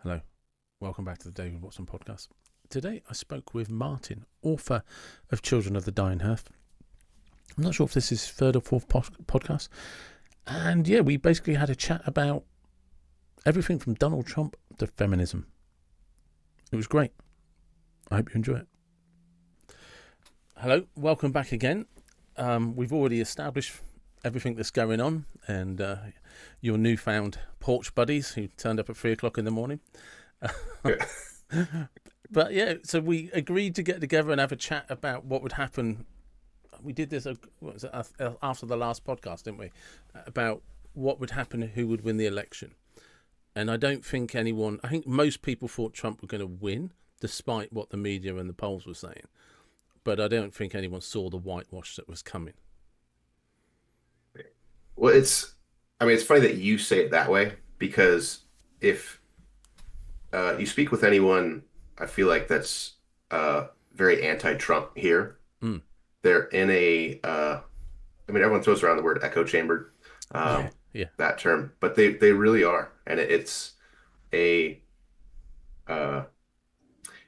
Hello, welcome back to the David Watson podcast. Today I spoke with Martin, author of Children of the Dying Hearth. I'm not sure if this is third or fourth podcast. And yeah, we basically had a chat about everything from Donald Trump to feminism. It was great. I hope you enjoy it. Hello, welcome back again. We've already established everything that's going on and your newfound porch buddies who turned up at 3:00 in the morning. But yeah, so we agreed to get together and have a chat about what would happen. We did this after the last podcast, didn't we? About what would happen, who would win the election. And I think most people thought Trump were going to win, despite what the media and the polls were saying. But I don't think anyone saw the whitewash that was coming. Well, it's funny that you say it that way, because if you speak with anyone, I feel like that's very anti-Trump here. Mm. They're in everyone throws around the word echo chamber, Yeah. that term, but they really are. And it's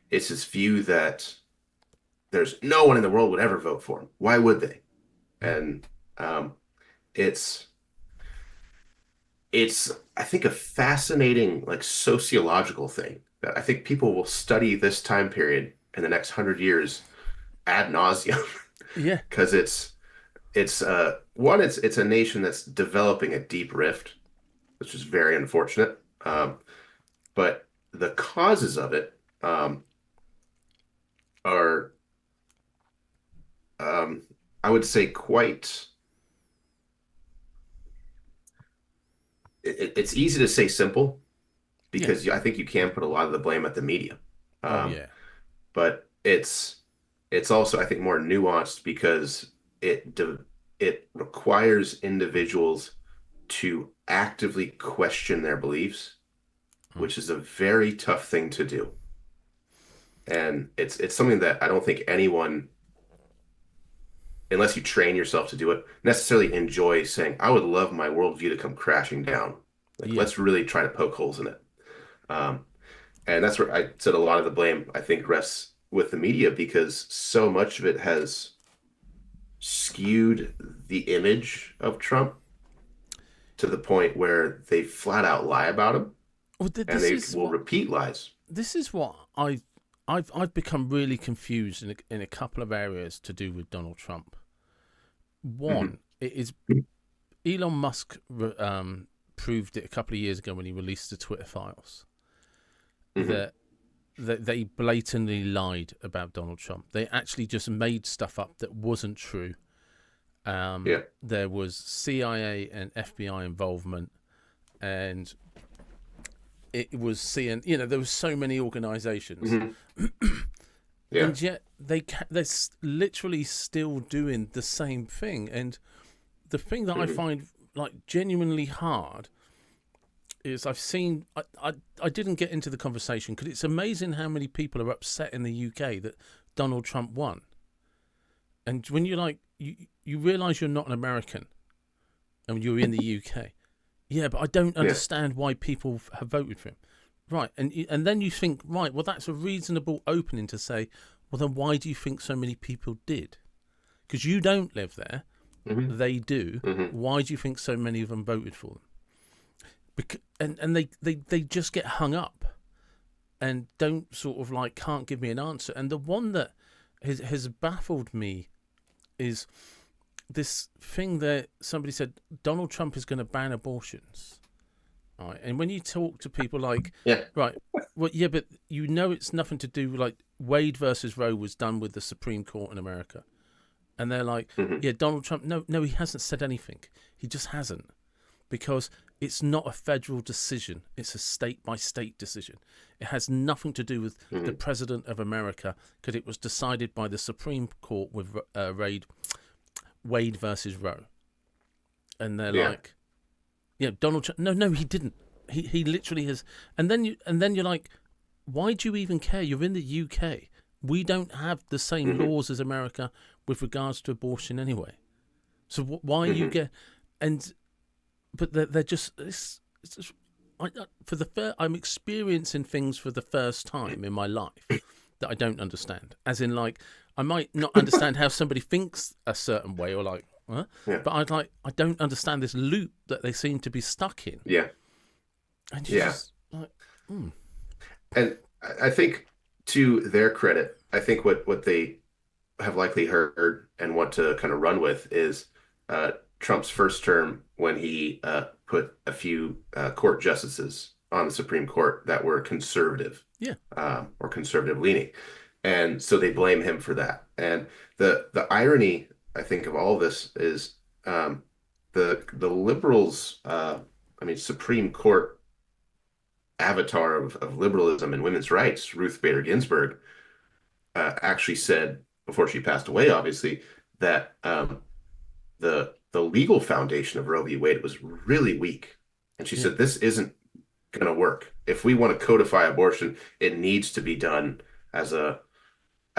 this view that there's no one in the world would ever vote for him. Why would they? And it's I think a fascinating sociological thing that I think people will study this time period in the next 100 years ad nauseum. Yeah. Because it's a nation that's developing a deep rift, which is very unfortunate. But the causes of it are I would say it's easy to say simple, because I think you can put a lot of the blame at the media. But it's also, I think, more nuanced, because it requires individuals to actively question their beliefs, which is a very tough thing to do. And it's something that I don't think anyone, unless you train yourself to do it, necessarily enjoy saying, I would love my worldview to come crashing down. Let's really try to poke holes in it. And that's where I said a lot of the blame, I think, rests with the media, because so much of it has skewed the image of Trump to the point where they flat out lie about him, and they will repeat lies. This is what I've become really confused in a couple of areas to do with Donald Trump. One, it is Elon Musk proved it a couple of years ago when he released the Twitter files that they blatantly lied about Donald Trump. They actually just made stuff up that wasn't true. There was CIA and FBI involvement, and it was there was so many organizations. And yet they're literally still doing the same thing. And the thing that I find genuinely hard is I didn't get into the conversation because it's amazing how many people are upset in the UK that Donald Trump won. And when you're you realize you're not an American and you're in the UK. Yeah, but I don't understand why people have voted for him. Right, and then you think, right, well, that's a reasonable opening to say, well, then why do you think so many people did? Because you don't live there. They do. Why do you think so many of them voted for them? And they just get hung up and don't can't give me an answer. And the one that has baffled me is this thing that somebody said, Donald Trump is going to ban abortions. Right. And when you talk to people right, well, yeah, but it's nothing to do Wade versus Roe was done with the Supreme Court in America. And they're like, yeah, Donald Trump, no, he hasn't said anything. He just hasn't. Because it's not a federal decision. It's a state-by-state decision. It has nothing to do with the president of America, because it was decided by the Supreme Court with Wade versus Roe. And they're like, yeah, Donald Trump, no, he didn't. He literally has. And then you're like, why do you even care? You're in the UK. We don't have the same laws as America with regards to abortion anyway. So why you get but they're just it's just I'm experiencing things for the first time in my life that I don't understand. As in, like, I might not understand how somebody thinks a certain way, or like, huh? Yeah. But I don't understand this loop that they seem to be stuck in, Yeah. and you Yeah. just like, mm, And I think to their credit, I think what they have likely heard and want to kind of run with is Trump's first term when he put a few court justices on the Supreme Court that were conservative yeah, or conservative leaning. And so they blame him for that. And the irony, I think, of all of this is the liberals, I mean, Supreme Court avatar of liberalism and women's rights, Ruth Bader Ginsburg, actually said before she passed away, obviously, that the legal foundation of Roe v. Wade was really weak, and she yeah, said this isn't going to work. If we want to codify abortion, it needs to be done as a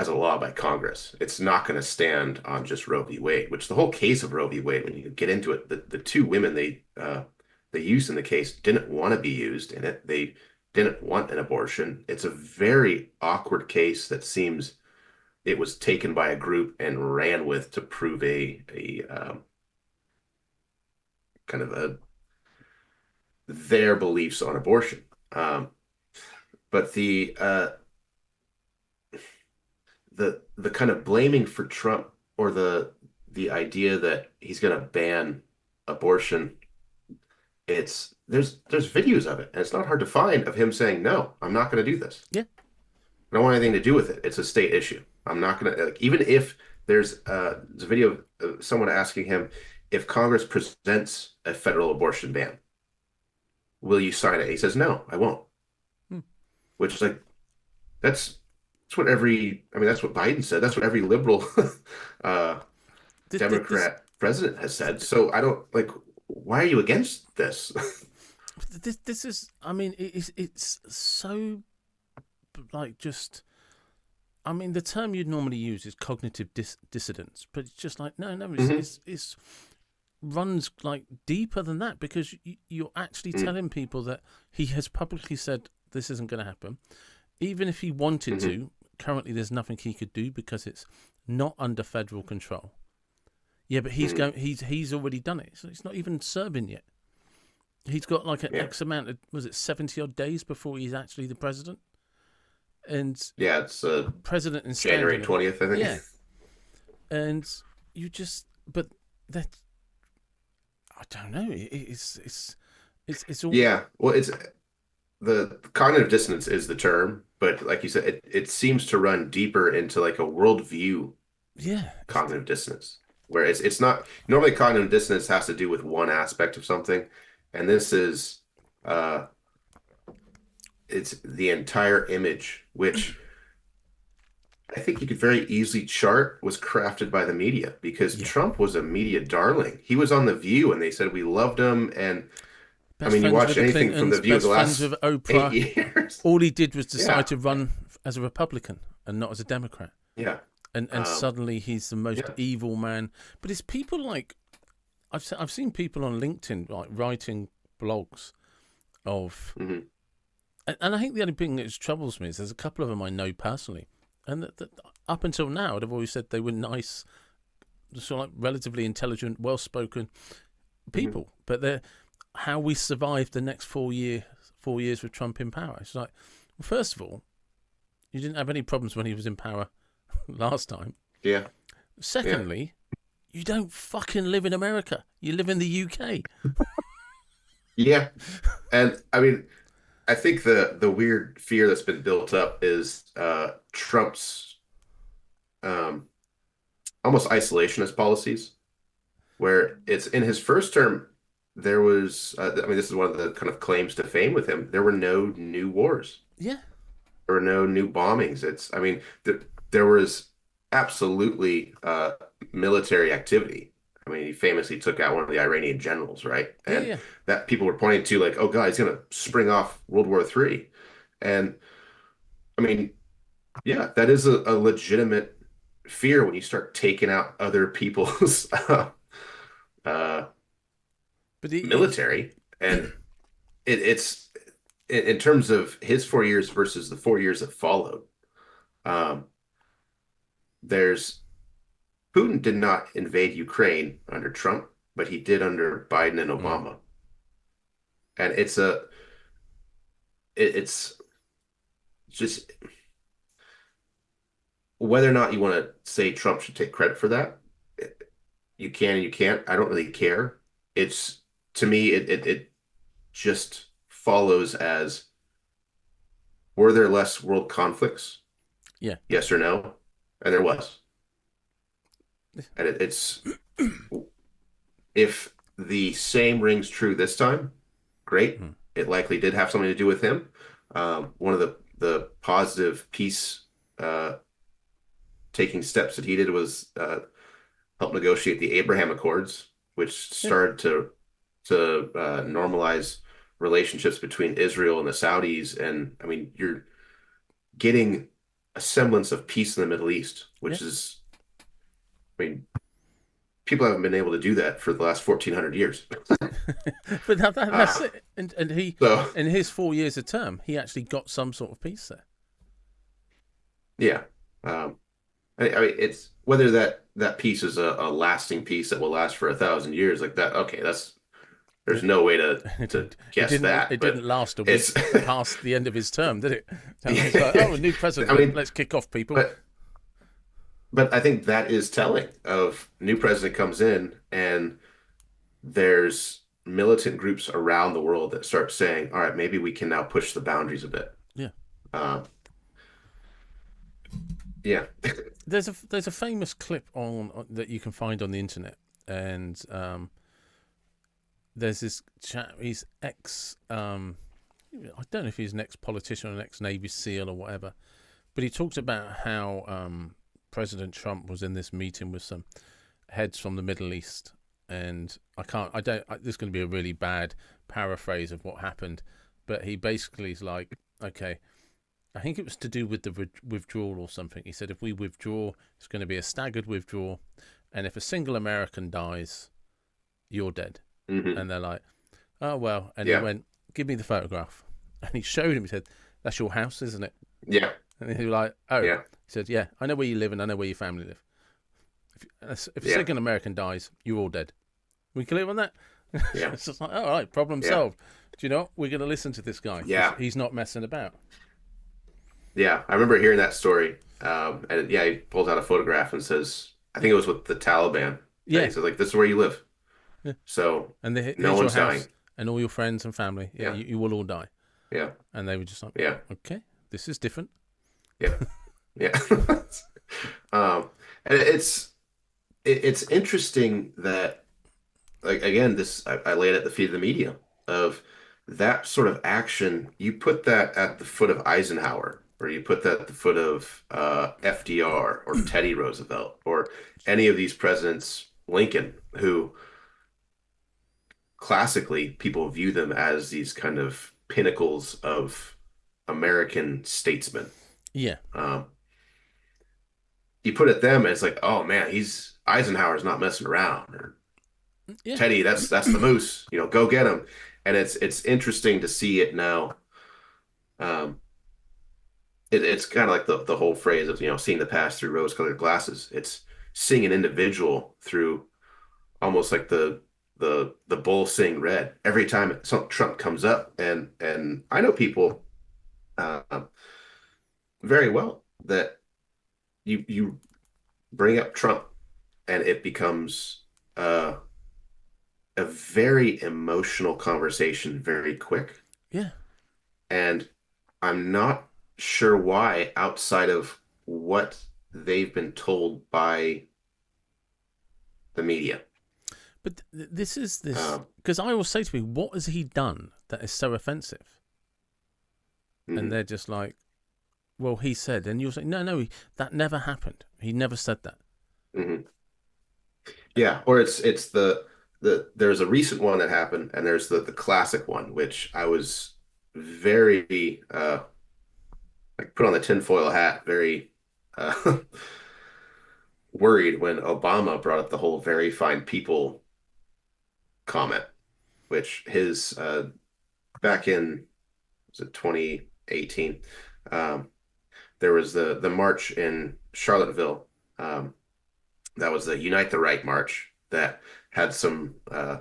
law by Congress. It's not going to stand on just Roe v. Wade, which the whole case of Roe v. Wade, when you get into it, the two women they used in the case didn't want to be used in it. They didn't want an abortion. It's a very awkward case that seems it was taken by a group and ran with to prove a kind of a their beliefs on abortion. But the kind of blaming for Trump or the idea that he's going to ban abortion, it's there's videos of it, and it's not hard to find of him saying, "No, I'm not going to do this. yeah. I don't want anything to do with it. It's a state issue. I'm not going to like, even if there's a video of someone asking him if Congress presents a federal abortion ban, will you sign it? He says, "No, I won't." Hmm. Which is like that's that's what every I mean that's what Biden said. That's what every liberal uh, This Democrat president has said. So I don't like why are you against this? this is. I mean, it's so like just. I mean, the term you'd normally use is cognitive dissidence, but it's just like no, Hmm. it's runs like deeper than that, because you're actually telling people that he has publicly said this isn't going to happen. Even if he wanted Hmm. to, currently there's nothing he could do because it's not under federal control. Yeah, but Hmm. he's already done it, so it's not even serving yet. He's got like an Yeah. X amount of, was it 70 odd days before he's actually the president, and Yeah, it's president in January standing. 20th, I think. Yeah, and you just, but that, I don't know. It's all. Yeah. Well, it's the cognitive dissonance is the term, but like you said, it seems to run deeper into like a worldview Yeah, cognitive dissonance, where it's not normally cognitive dissonance has to do with one aspect of something, and this is uh it's the entire image, which I think you could very easily chart was crafted by the media because yeah. Trump was a media darling. He was on The View and they said we loved him. And I Best mean, you friends watch with the anything from The Clintons, View of best the friends with last eight Oprah. years. All he did was decide Yeah. to run as a Republican and not as a Democrat. Yeah. And suddenly he's the most Yeah. evil man. But it's people like, I've seen people on LinkedIn like writing blogs of, Hmm. and I think the only thing that troubles me is there's a couple of them I know personally, and that up until now they've always said they were nice, sort of like relatively intelligent, well spoken Hmm. people, but they're how we survived the next 4 years with Trump in power. It's like, well, first of all, you didn't have any problems when he was in power last time. Yeah. Yeah. Secondly, you don't fucking live in America. You live in the UK. Yeah. And I mean, I think the weird fear that's been built up is Trump's um almost isolationist policies, where it's in his first term, there was, I mean, this is one of the kind of claims to fame with him. There were no new wars. Yeah, There were no new bombings. I mean, there was absolutely military activity. I mean, he famously took out one of the Iranian generals, right? yeah, And yeah. that people were pointing to like, oh God, he's going to spring off World War III. And I mean, yeah, that is a legitimate fear when you start taking out other people's uh, But it's military, and it's in terms of his 4 years versus the 4 years that followed, um, there's Putin did not invade Ukraine under Trump, but he did under Biden and Mm, Obama. And it's just whether or not you want to say Trump should take credit for that, you can and you can't. I don't really care. It's to me, it just follows as were there less world conflicts? yeah. Yes or no? And there was. And it's if the same rings true this time, great. Mm, It likely did have something to do with him. One of the positive peace taking steps that he did was help negotiate the Abraham Accords, which yeah. started to normalize relationships between Israel and the Saudis. And I mean, you're getting a semblance of peace in the Middle East, Yeah. which is, I mean, people haven't been able to do that for the last 1400 years. But that's uh, it. And he, so in his 4 years of term, he actually got some sort of peace there. yeah, I mean, it's whether that piece is a lasting piece that will last for 1,000 years like that. Okay, that's there's It, no way to it guess didn't. that, It but didn't last a week it's past the end of his term, did it? So it's like, yeah. oh, a new I president. mean, Let's kick off, people. but I think that is telling of new president comes in and there's militant groups around the world that start saying, all right, maybe we can now push the boundaries a bit. Yeah. Uh, yeah. There's a famous clip that you can find on the internet, and there's this chap. He's ex. I don't know if he's an ex-politician or an ex-Navy SEAL or whatever, but he talks about how President Trump was in this meeting with some heads from the Middle East, and this is going to be a really bad paraphrase of what happened, but he basically is like, okay, I think it was to do with the withdrawal or something. He said if we withdraw, it's going to be a staggered withdrawal, and if a single American dies, you're dead. Hmm. And they're like, oh well. And he Yeah. went, give me the photograph, and he showed him. He said, that's your house, isn't it? Yeah. And he was like, oh. Yeah. He said, yeah, I know where you live and I know where your family live. If a Yeah. second American dies, you're all dead. We clear on that? Yeah. It's just like, all right, problem Yeah. solved. Do you know what? We're going to listen to this guy because Yeah. he's not messing about. Yeah. I remember hearing that story. And yeah, he pulls out a photograph and says, I think it was with the Taliban. And Yeah, he said, like, this is where you live. yeah. So And no here's your one's dying. house and all your friends and family. Yeah, Yeah. you will all die. Yeah. And they were just like, Yeah. okay, this is different. Yeah. Yeah. And it's interesting that like again this I lay it at the feet of the media of that sort of action. You put that at the foot of Eisenhower, or you put that at the foot of FDR or Teddy Roosevelt or any of these presidents, Lincoln, who classically people view them as these kind of pinnacles of American statesmen. Yeah, Um, you put it them, and it's like, oh man, he's Eisenhower's not messing around, or yeah, Teddy, that's the moose, go get him. And it's interesting to see it now. Um, it's kind of like the whole phrase of seeing the past through rose-colored glasses. It's seeing an individual through almost like the bull seeing red every time some Trump comes up, and I know people uh, very well that you bring up Trump and it becomes a very emotional conversation very quick. yeah. And I'm not sure why, outside of what they've been told by the media. But this is this Um, because I always say to me, what has he done that is so offensive? And mhm, they're just like, well, he said, and you'll say, no, no, that never happened. He never said that. mhm. Yeah, or it's there's a recent one that happened, and there's the classic one, which I was very like put on the tinfoil hat, very worried when Obama brought up the whole very fine people comment, which his back in was it 2018? Um, there was the march in Charlottesville. That was the Unite the Right march that had some uh,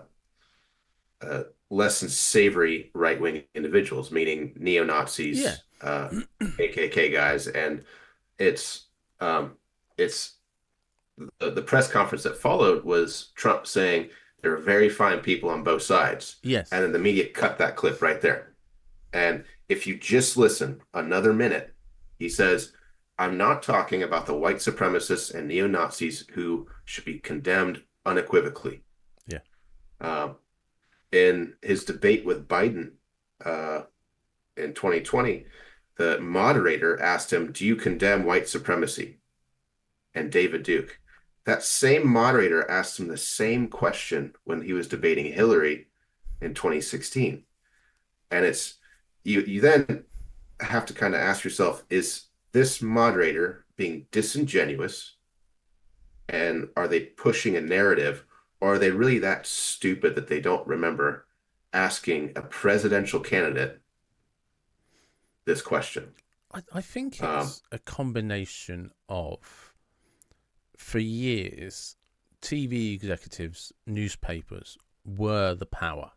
less than savory right wing individuals, meaning neo Yeah. Nazis, KKK guys, and it's it's the press conference that followed was Trump saying there are very fine people on both sides, and Yes. then the media cut that clip right there. And if you just listen another minute, he says, "I'm not talking about the white supremacists and neo Nazis who should be condemned unequivocally." Yeah. Um, in his debate with Biden uh, in 2020, the moderator asked him, "Do you condemn white supremacy?" And David Duke, that same moderator asked him the same question when he was debating Hillary in 2016. And it's you then have to kind of ask yourself, is this moderator being disingenuous, and are they pushing a narrative, or are they really that stupid that they don't remember asking a presidential candidate this question? I think Um, it's a combination of, for years, TV executives, newspapers were the power.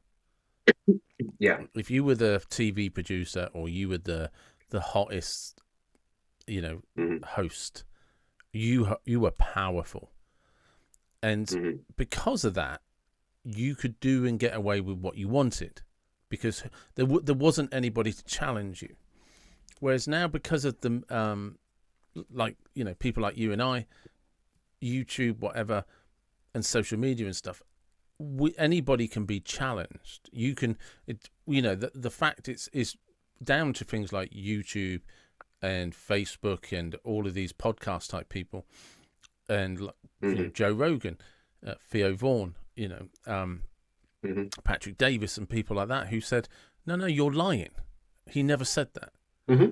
yeah. If you were the TV producer or you were the hottest, Mm-hmm. host, you were powerful, and Mm-hmm. because of that, you could do and get away with what you wanted, because there wasn't anybody to challenge you. Whereas now, because of the people like you and I, YouTube, whatever, and social media and stuff, anybody can be challenged. You can, the fact is down to things like YouTube and Facebook and all of these podcast type people, and Mm-hmm. Joe Rogan, Theo Vaughn, Mm-hmm. Patrick Davis, and people like that who said, no, you're lying. He never said that. Mm-hmm.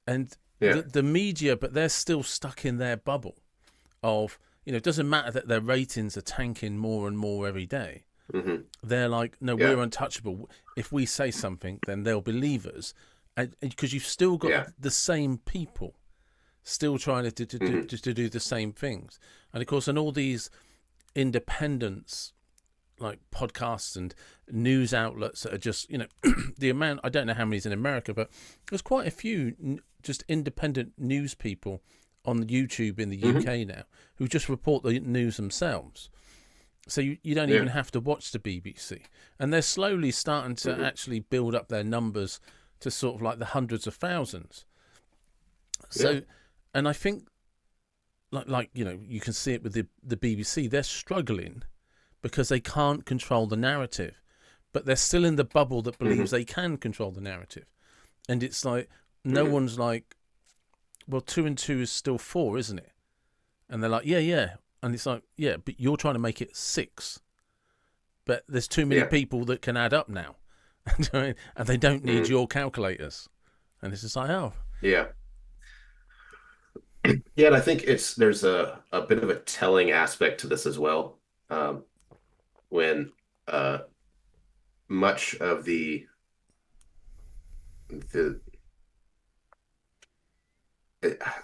And Yeah. the media, but they're still stuck in their bubble of, it doesn't matter that their ratings are tanking more and more every day. Mm-hmm. They're like, no, Yeah. we're untouchable. If we say something, then they'll believe us. And because you've still got Yeah. the same people still trying Mm-hmm. to do the same things. And of course, and all these independents, like podcasts and news outlets that are just, the amount, I don't know how many's in America, but there's quite a few just independent news people on YouTube in the Mm-hmm. UK now who just report the news themselves. So you don't Yeah. even have to watch the BBC. And they're slowly starting to Mm-hmm. actually build up their numbers to sort of like the hundreds of thousands. Yeah. So, and I think, you can see it with the BBC, they're struggling because they can't control the narrative, but they're still in the bubble that believes Mm-hmm. they can control the narrative. And it's like, no Mm-hmm. one's like, well, 2 and 2 is still 4, isn't it? And they're like, yeah. And it's like, yeah, but you're trying to make it 6. But there's too many Yeah. people that can add up now. And they don't need Mm-hmm. your calculators. And it's just like, oh, Yeah. Yeah, and I think there's a bit of a telling aspect to this as well. When uh much of the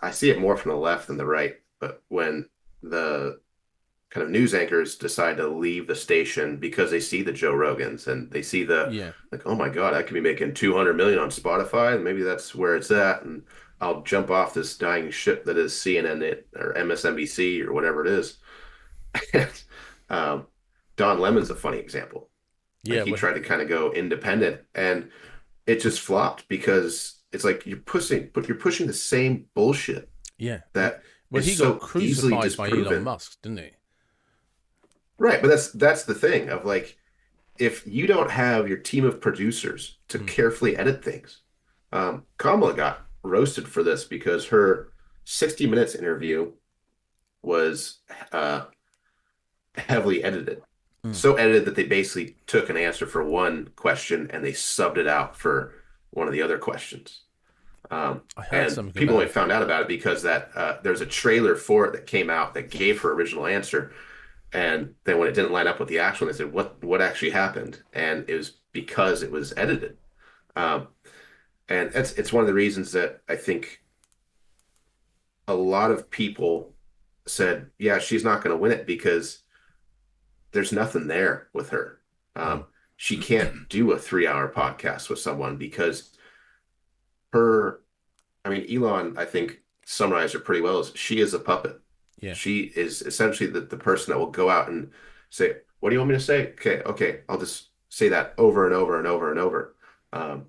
I see it more from the left than the right, but when the kind of news anchors decide to leave the station because they see the Joe Rogans and they see the yeah. like, oh my God, I could be making 200 million on Spotify, and maybe that's where it's at, and I'll jump off this dying ship that is CNN or MSNBC or whatever it is. um, Don Lemon's a funny example. Like Yeah. he Well, tried to kind of go independent, and it just flopped because it's like you're pushing the same bullshit yeah. that Well, is he got so easily crucified by Elon disproven. Musk, didn't he? Right, but that's the thing of like if you don't have your team of producers to Mm. carefully edit things. Kamala got roasted for this because her 60 Minutes interview was uh, heavily edited. Mm. So edited that they basically took an answer for one question and they subbed it out for one of the other questions. I heard And something people about only it. found out about it because that there's a trailer for it that came out that gave her original answer. And then when it didn't line up with the actual, they said, what actually happened? And it was because it was edited. Um, And it's one of the reasons that I think a lot of people said, yeah, she's not going to win it because there's nothing there with her. Mm. She can't do a 3 hour podcast with someone because her, I mean, Elon, I think summarized it pretty well, is she is a puppet. Yeah. She is essentially the person that will go out and say, what do you want me to say? Okay, I'll just say that over and over and over and over. Um,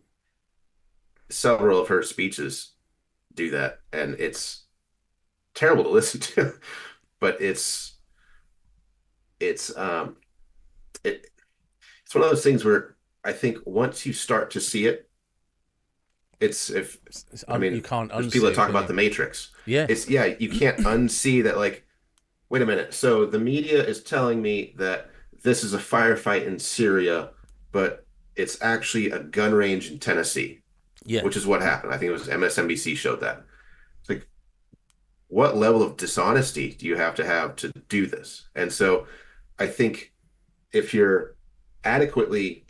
Several of her speeches do that, and it's terrible to listen to, but it's it it's one of those things where I think once you start to see it, it's if I You mean, can't there's people unsee that it, talk can about you? the Matrix. Yeah. It's yeah, you can't unsee that. Like, wait a minute. So the media is telling me that this is a firefight in Syria, but it's actually a gun range in Tennessee, Yeah. which is what happened. I think it was MSNBC showed that. It's like, what level of dishonesty do you have to do this? And so I think if you're adequately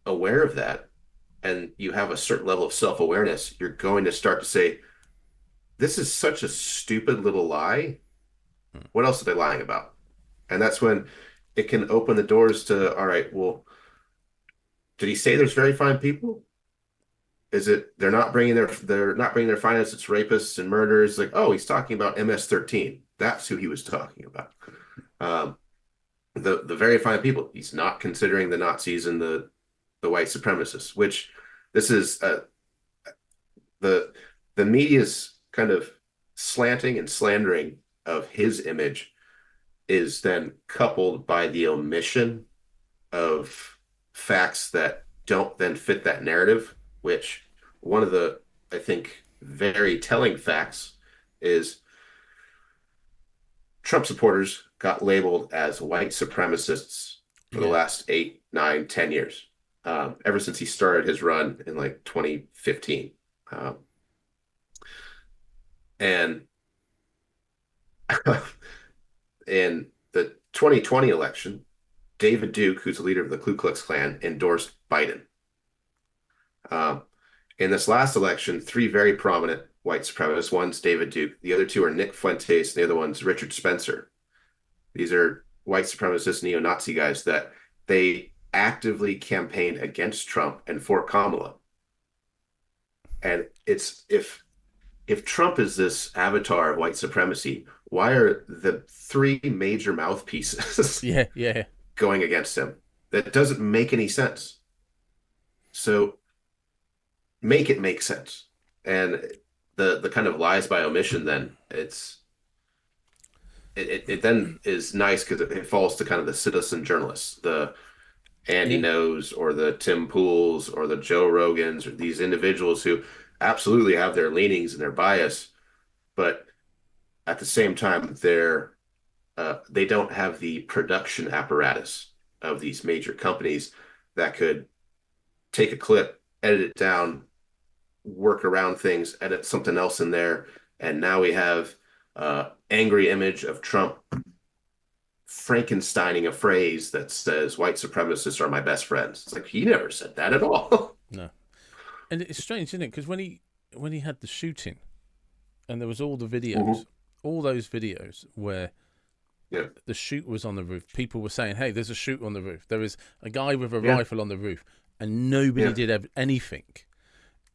aware of that and you have a certain level of self-awareness, you're going to start to say, this is such a stupid little lie. Mm. What else are they lying about? And that's when it can open the doors to, all right, well, did he say there's very fine people? Is it they're not bringing their finance, it's rapists and murderers? Like, oh, he's talking about MS-13. That's who he was talking about. Um, the very fine people. He's not considering the Nazis and the white supremacists, which this is the the media's kind of slanting and slandering of his image is then coupled by the omission of facts that don't then fit that narrative, which one of the, I think, very telling facts is Trump supporters got labeled as white supremacists for the Yeah. last 8, 9, 10 years, ever since he started his run in like 2015. Um, and in the 2020 election, David Duke, who's the leader of the Ku Klux Klan, endorsed Biden. Um, in this last election, three very prominent white supremacists, one's David Duke, the other two are Nick Fuentes, and the other one's Richard Spencer. These are white supremacist neo-Nazi guys that they actively campaigned against Trump and for Kamala. And it's if Trump is this avatar of white supremacy, why are the three major mouthpieces Yeah. Yeah. going against him? That doesn't make any sense. So make it make sense. And the kind of lies by omission, then it then is nice because it falls to kind of the citizen journalists, the Andy Yeah. Knows or the Tim Pools or the Joe Rogans or these individuals who absolutely have their leanings and their bias, but at the same time they don't have the production apparatus of these major companies that could take a clip, edit it down, work around things, edit something else in there, and now we have angry image of Trump Frankensteining a phrase that says white supremacists are my best friends. It's like he never said that at all. No. And it's strange, isn't it? Because when he had the shooting, and there was all the videos, Mm-hmm. all those videos where Yeah, the shoot was on the roof. People were saying, "Hey, there's a shoot on the roof. There is a guy with a yeah, rifle on the roof," and nobody yeah, did anything.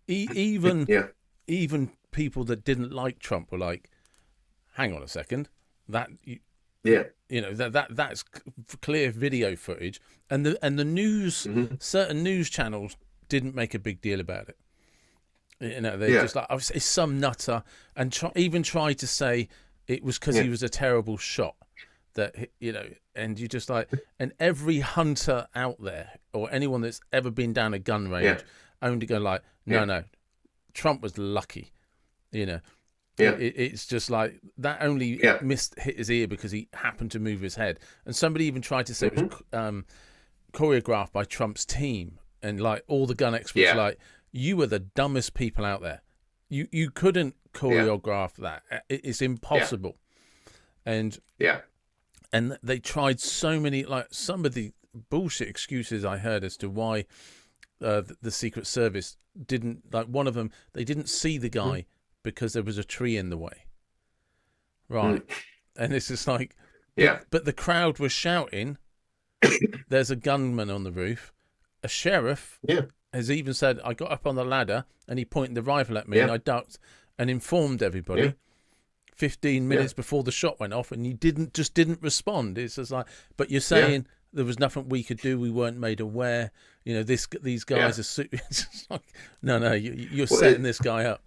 Even yeah, even people that didn't like Trump were like, "Hang on a second, that yeah. that's clear video footage," and the news, Mm-hmm. certain news channels didn't make a big deal about it. They're Yeah, just like, "Oh, it's some nutter," and even tried to say it was because yeah, he was a terrible shot. And you just like, and every hunter out there or anyone that's ever been down a gun yeah, range only go like, yeah, no, Trump was lucky. You know, yeah, it's just like that only yeah. hit his ear because he happened to move his head. And somebody even tried to say it Mm-hmm. was choreographed by Trump's team, and like all the gun experts, Yeah, like, you were the dumbest people out there. You couldn't yeah, choreograph that. It's yeah, impossible. And yeah, they tried so many, like some of the bullshit excuses I heard as to why the Secret Service didn't, like, one of them, they didn't see the guy because there was a tree in the way. Right. And it's just like, Yeah. but the crowd was shouting, there's a gunman on the roof. A sheriff Yeah. has even said, I got up on the ladder and he pointed the rifle at me and Yeah. I ducked and informed everybody Yeah. 15 Yeah. minutes before the shot went off, and you didn't respond. It's just like, but you're Yeah. saying there was nothing we could do. We weren't made aware. You know, these guys are it's just like, no, you're Well, setting this guy up.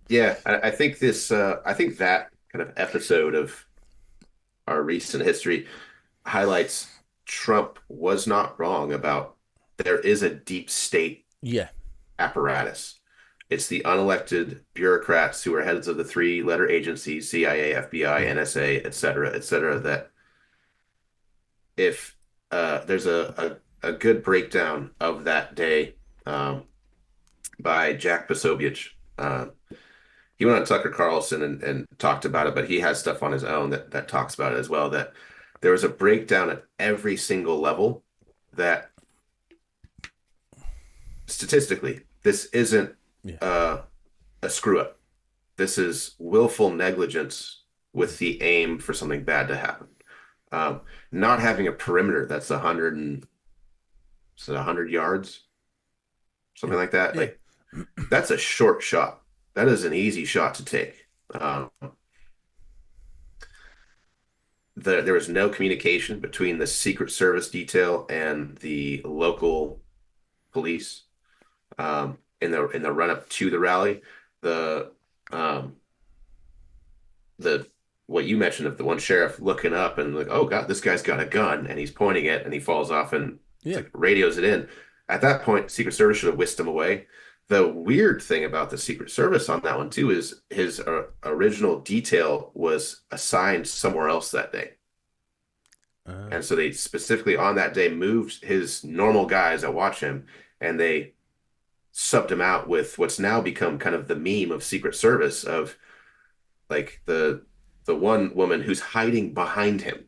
yeah, I think I think that kind of episode of our recent history highlights Trump was not wrong about there is a deep state Yeah. apparatus. It's the unelected bureaucrats who are heads of the three-letter agencies, CIA, FBI, NSA, et cetera, that if there's a good breakdown of that day by Jack Posobiec. He went on Tucker Carlson and talked about it, but he has stuff on his own that talks about it as well. That there was a breakdown at every single level that statistically, this isn't a screw up. This is willful negligence with the aim for something bad to happen. Not having a perimeter that's 100 yards, something like that. Like that's a short shot. That is an easy shot to take. There was no communication between the Secret Service detail and the local police in the run up to the rally. The um, the what you mentioned of the one sheriff looking up and like, oh God, this guy's got a gun, and he's pointing it and he falls off and like radios it in. At that point, Secret Service should have whisked him away. The weird thing about the Secret Service on that one too is his original detail was assigned somewhere else that day. And so they specifically on that day moved his normal guys that watch him, and they subbed him out with what's now become kind of the meme of Secret Service of like the one woman who's hiding behind him.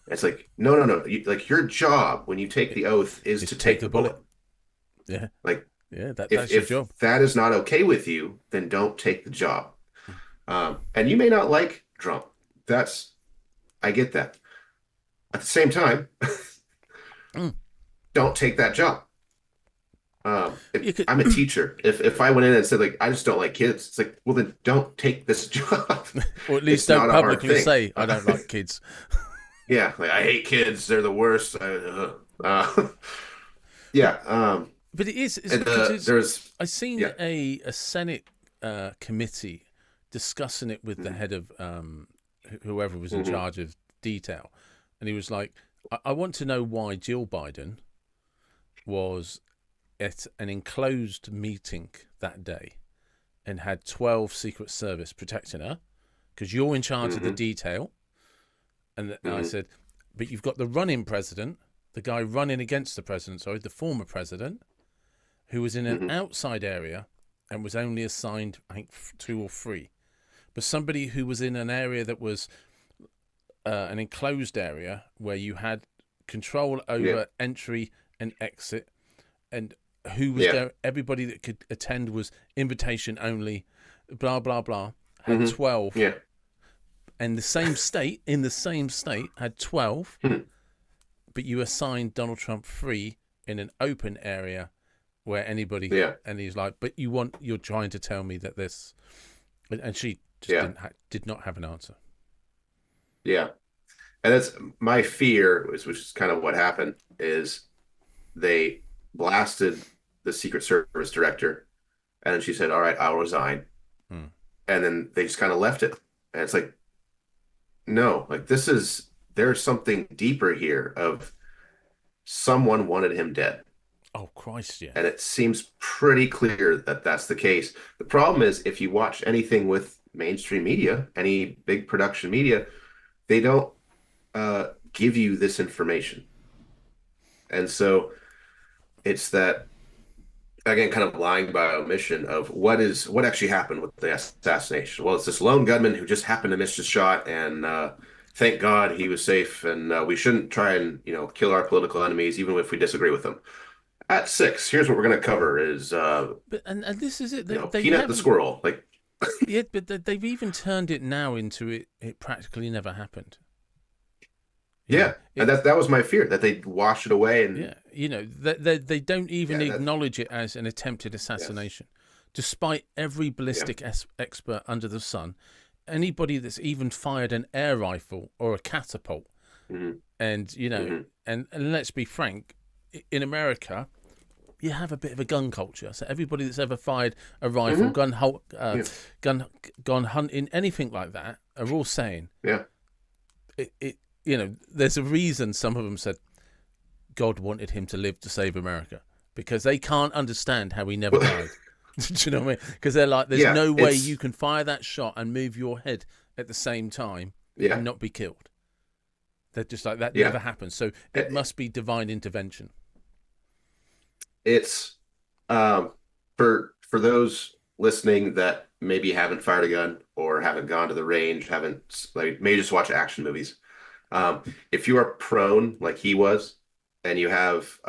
It's like, no. Like your job when you take the oath is to take the bullet. Yeah. Like, yeah, that's your if job. that is not okay with you, then don't take the job. And you may not like Trump. I get that. At the same time, don't take that job. I'm a teacher. If I went in and said like I just don't like kids, it's like, well then don't take this job. Or at least don't publicly say I don't like kids. Yeah, like I hate kids. They're the worst. Yeah. But it is. I've seen a Senate committee discussing it with the head of whoever was in charge of detail, and he was like, I want to know why Jill Biden was at an enclosed meeting that day and had 12 Secret Service protecting her because you're in charge of the detail. And I said, but you've got the running president, the guy running against the president, the former president, who was in an outside area and was only assigned, I think, 2 or 3. But somebody who was in an area that was an enclosed area where you had control over entry and exit, and who was there, everybody that could attend was invitation only, blah, blah, blah, had 12. Yeah. And in the same state, had 12, but you assigned Donald Trump 3 in an open area where anybody, and he's like, but you're trying to tell me that this, and she just did not have an answer. Yeah. And that's my fear, which is kind of what happened, is they blasted the Secret Service director, and then she said, all right, I'll resign. And then they just kind of left it. And it's like, no, like there's something deeper here of someone wanted him dead. Oh, Christ, yeah. And it seems pretty clear that that's the case. The problem is if you watch anything with mainstream media, any big production media, they don't give you this information. And so it's that, again, kind of lying by omission of what actually happened with the assassination. Well, it's this lone gunman who just happened to miss his shot, and thank God he was safe. And we shouldn't try and kill our political enemies, even if we disagree with them. At six, here's what we're going to cover is, But and this is it. They Peanut the haven't. squirrel. Like, Yeah, but they've even turned it now into it practically never happened. yeah, and It. that was my fear that they'd wash it away. And Yeah, they don't even yeah, that, acknowledge it as an attempted yes, assassination, despite every yeah, ballistic expert under the sun. Anybody that's even fired an air rifle or a catapult, hmm and hmm and let's be frank, in America you have a bit of a gun culture. So everybody that's ever fired a rifle, hmm yeah, gun, gone hunting, anything like that, are all saying yeah. it. There's a reason some of them said God wanted him to live to save America because they can't understand how he never Well, died. Do you know what I mean? Because they're like, there's yeah, no way you it's can fire that shot and move your head at the same time yeah, and not be killed. They're just like, that yeah. never happens. So it It, must be divine intervention. it's um, for those listening that maybe haven't fired a gun or haven't gone to the range, haven't like maybe just watch action movies. Um, if you are prone like he was, and you have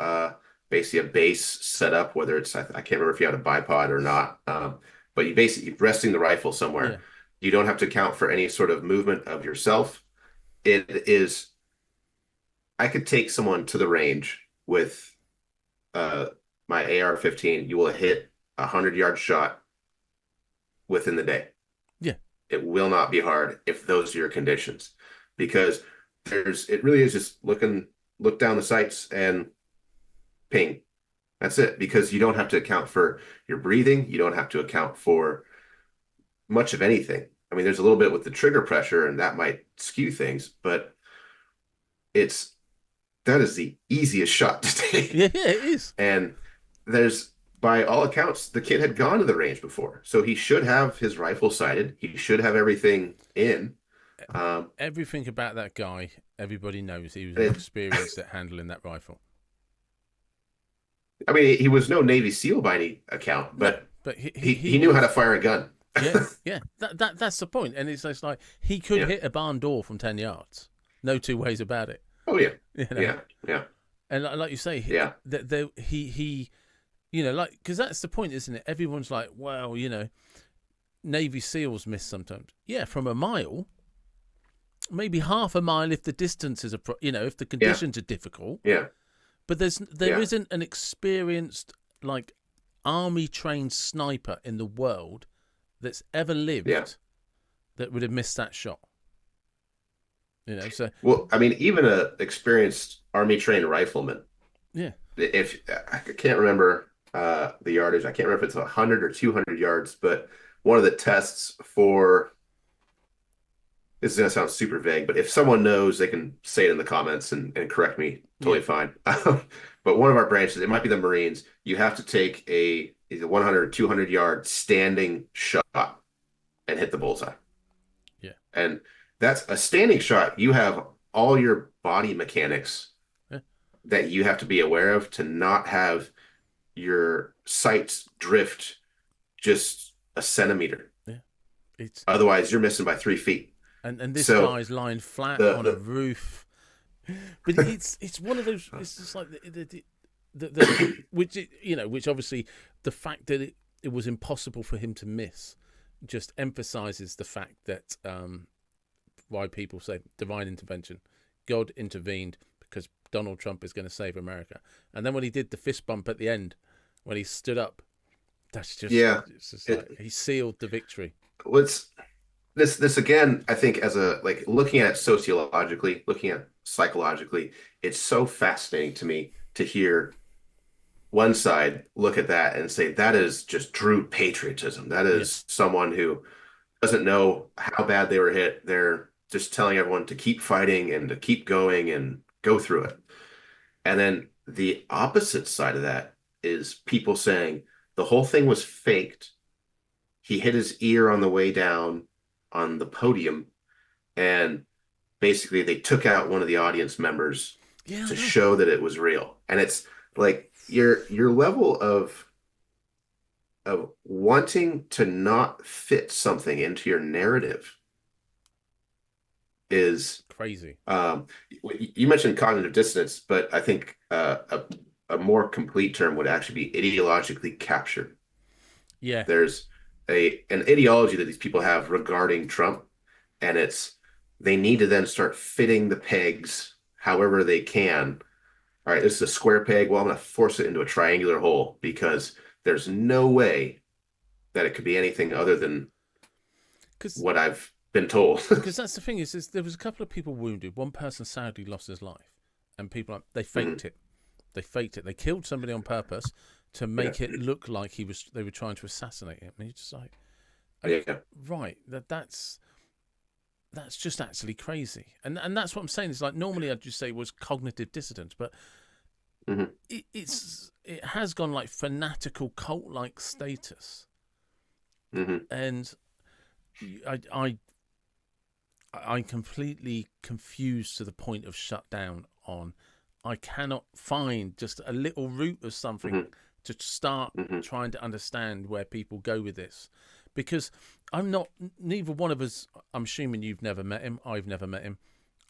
basically a base set up, whether it's I can't remember if you had a bipod or not, but you basically resting the rifle somewhere. Yeah. You don't have to account for any sort of movement of yourself. It is I could take someone to the range with uh, my AR-15. You will hit 100-yard shot within the day. Yeah. It will not be hard if those are your conditions, because it really is just look down the sights and ping. That's it, because you don't have to account for your breathing. You don't have to account for much of anything. I mean, there's a little bit with the trigger pressure, and that might skew things, but it's that is the easiest shot to take. Yeah, yeah, it is. And there's, by all accounts, the kid had gone to the range before, so he should have his rifle sighted. He should have everything in. Um, Everything about that guy, everybody knows he was it, experienced at handling that rifle. I mean, he was no Navy SEAL by any account, No, but but he he knew how to was. fire a gun. Yeah, yeah. That's the point. And it's just like he could Yeah. hit a barn door from 10 yards. No two ways about it. Oh yeah. You know. Yeah. Yeah. And like you say, Yeah. he like, because that's the point, isn't it? Everyone's like, well, Navy SEALs miss sometimes. Yeah, from a mile, maybe half a mile if the distance is if the Yeah. conditions are difficult. Yeah. But there Yeah. isn't an experienced, like, army trained sniper in the world that's ever Yeah. lived that would have missed that shot. So Well, I mean, even a experienced army trained rifleman, yeah, if I can't remember the yardage, I can't remember if it's 100 or 200 yards, but one of the tests for this is going to sound super vague, but if someone knows, they can say it in the comments and correct me. yeah, Totally fine. But one of our branches, it might be the Marines, you have to take a either 100 or 200-yard standing shot and hit the bullseye. yeah, And that's a standing shot. You have all your body mechanics yeah, that you have to be aware of to not have your sights drift just a centimeter. yeah. It's Otherwise, you're missing by 3 feet. and this So guy's lying flat the on a the roof. But it's one of those. It's just like the which obviously the fact that it was impossible for him to miss just emphasizes the fact that why people say divine intervention. God intervened because Donald Trump is going to save America. And then when he did the fist bump at the end, when he stood up, yeah, it's just like it, he sealed the victory. what's this again, I think as a like looking at it sociologically, looking at psychologically, it's so fascinating to me to hear one side look at that and say that is just true patriotism. That Yeah, is someone who doesn't know how bad they were hit. They're just telling everyone to keep fighting and to keep going and go through it. And then the opposite side of that is people saying the whole thing was faked. He hit his ear on the way down on the podium, and basically they took out one of the audience members yeah, I to know. show that it was real. And it's like your level of wanting to not fit something into your narrative is Crazy. you mentioned cognitive dissonance, but I think a more complete term would actually be ideologically captured. Yeah. There's a an ideology that these people have regarding Trump, and it's they need to then start fitting the pegs however they can. All right, this is a square peg. Well, I'm going to force it into a triangular hole because there's no way that it could be anything other than Because what I've been told. that's the thing is there was a couple of people wounded. One person sadly lost his life, and people they Mhm. faked it. They faked it. They killed somebody on purpose to Yeah, make it look like they were trying to assassinate him. And you're just like, yeah, right, that's just actually crazy. And that's what I'm saying. Is like normally I'd just say it was cognitive dissonance, but hmm it has gone like fanatical cult like status, hmm and I I I'm completely confused to the point of shutdown on. I cannot find just a little root of something hmm to start hmm trying to understand where people go with this. Because I'm not, neither one of us, I'm assuming you've never met him. I've never met him.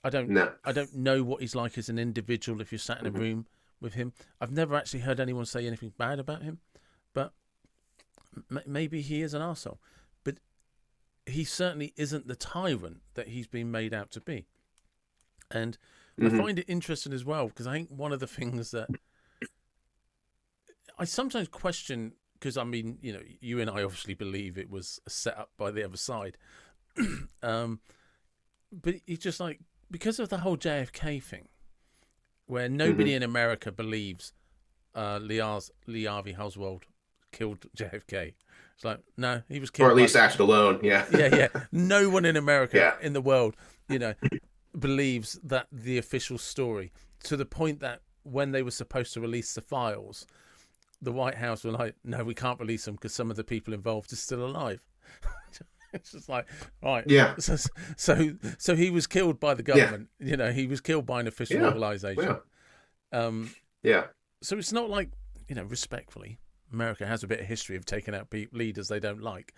I don't, No. I don't know what he's like as an individual if you're sat in a hmm room with him. I've never actually heard anyone say anything bad about him, but maybe he is an arsehole. But he certainly isn't the tyrant that he's been made out to be. And I hmm find it interesting as well because I think one of the things that I sometimes question, because I mean, you and I obviously believe it was set up by the other side, um, but it's just like because of the whole JFK thing, where nobody hmm in America believes Lee Harvey Oswald killed JFK. It's like no, he was Or at killed by least acted alone. Yeah. yeah. No one in America Yeah. in the world, you know, believes that the official story to the point that when they were supposed to release the files, the White House were like, "No, we can't release them because some of the people involved are still alive." It's just like, right, Yeah. so he was killed by the Yeah. government. He was killed by an official Yeah. organization. Yeah. Um, Yeah. so it's not like respectfully, America has a bit of history of taking out leaders they don't like.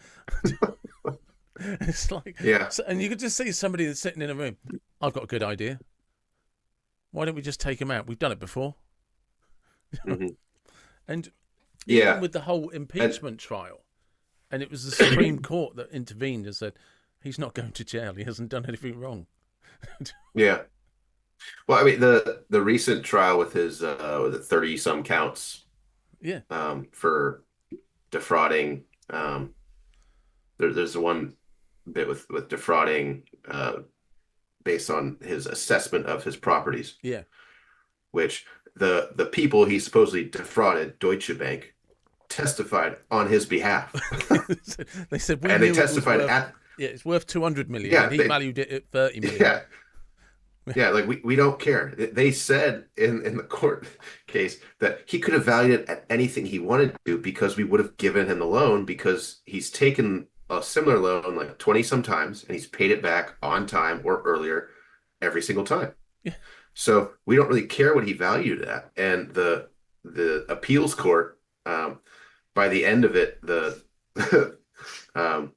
It's like, Yeah. and you could just see somebody that's sitting in a room. I've got a good idea. Why don't we just take him out? We've done it before. hmm And even Yeah. with the whole And impeachment trial, and it was the Supreme Court that intervened and said he's not going to jail. He hasn't done anything wrong. yeah. Well, I mean the recent trial with his was it 30 some counts Yeah, for defrauding there's one bit with defrauding based on his assessment of his properties, yeah. which the people he supposedly defrauded, Deutsche Bank, testified on his behalf. They said we And they knew it was testified worth. at Yeah, it's worth 200 million, yeah, and he they valued it at 30 million. yeah, yeah, like we don't care. They said in the court case that he could have valued it at anything he wanted to because we would have given him the loan because he's taken a similar loan like 20 some times and he's paid it back on time or earlier every single time. Yeah, So we don't really care what he valued it at. And the appeals court, by the end of it, um,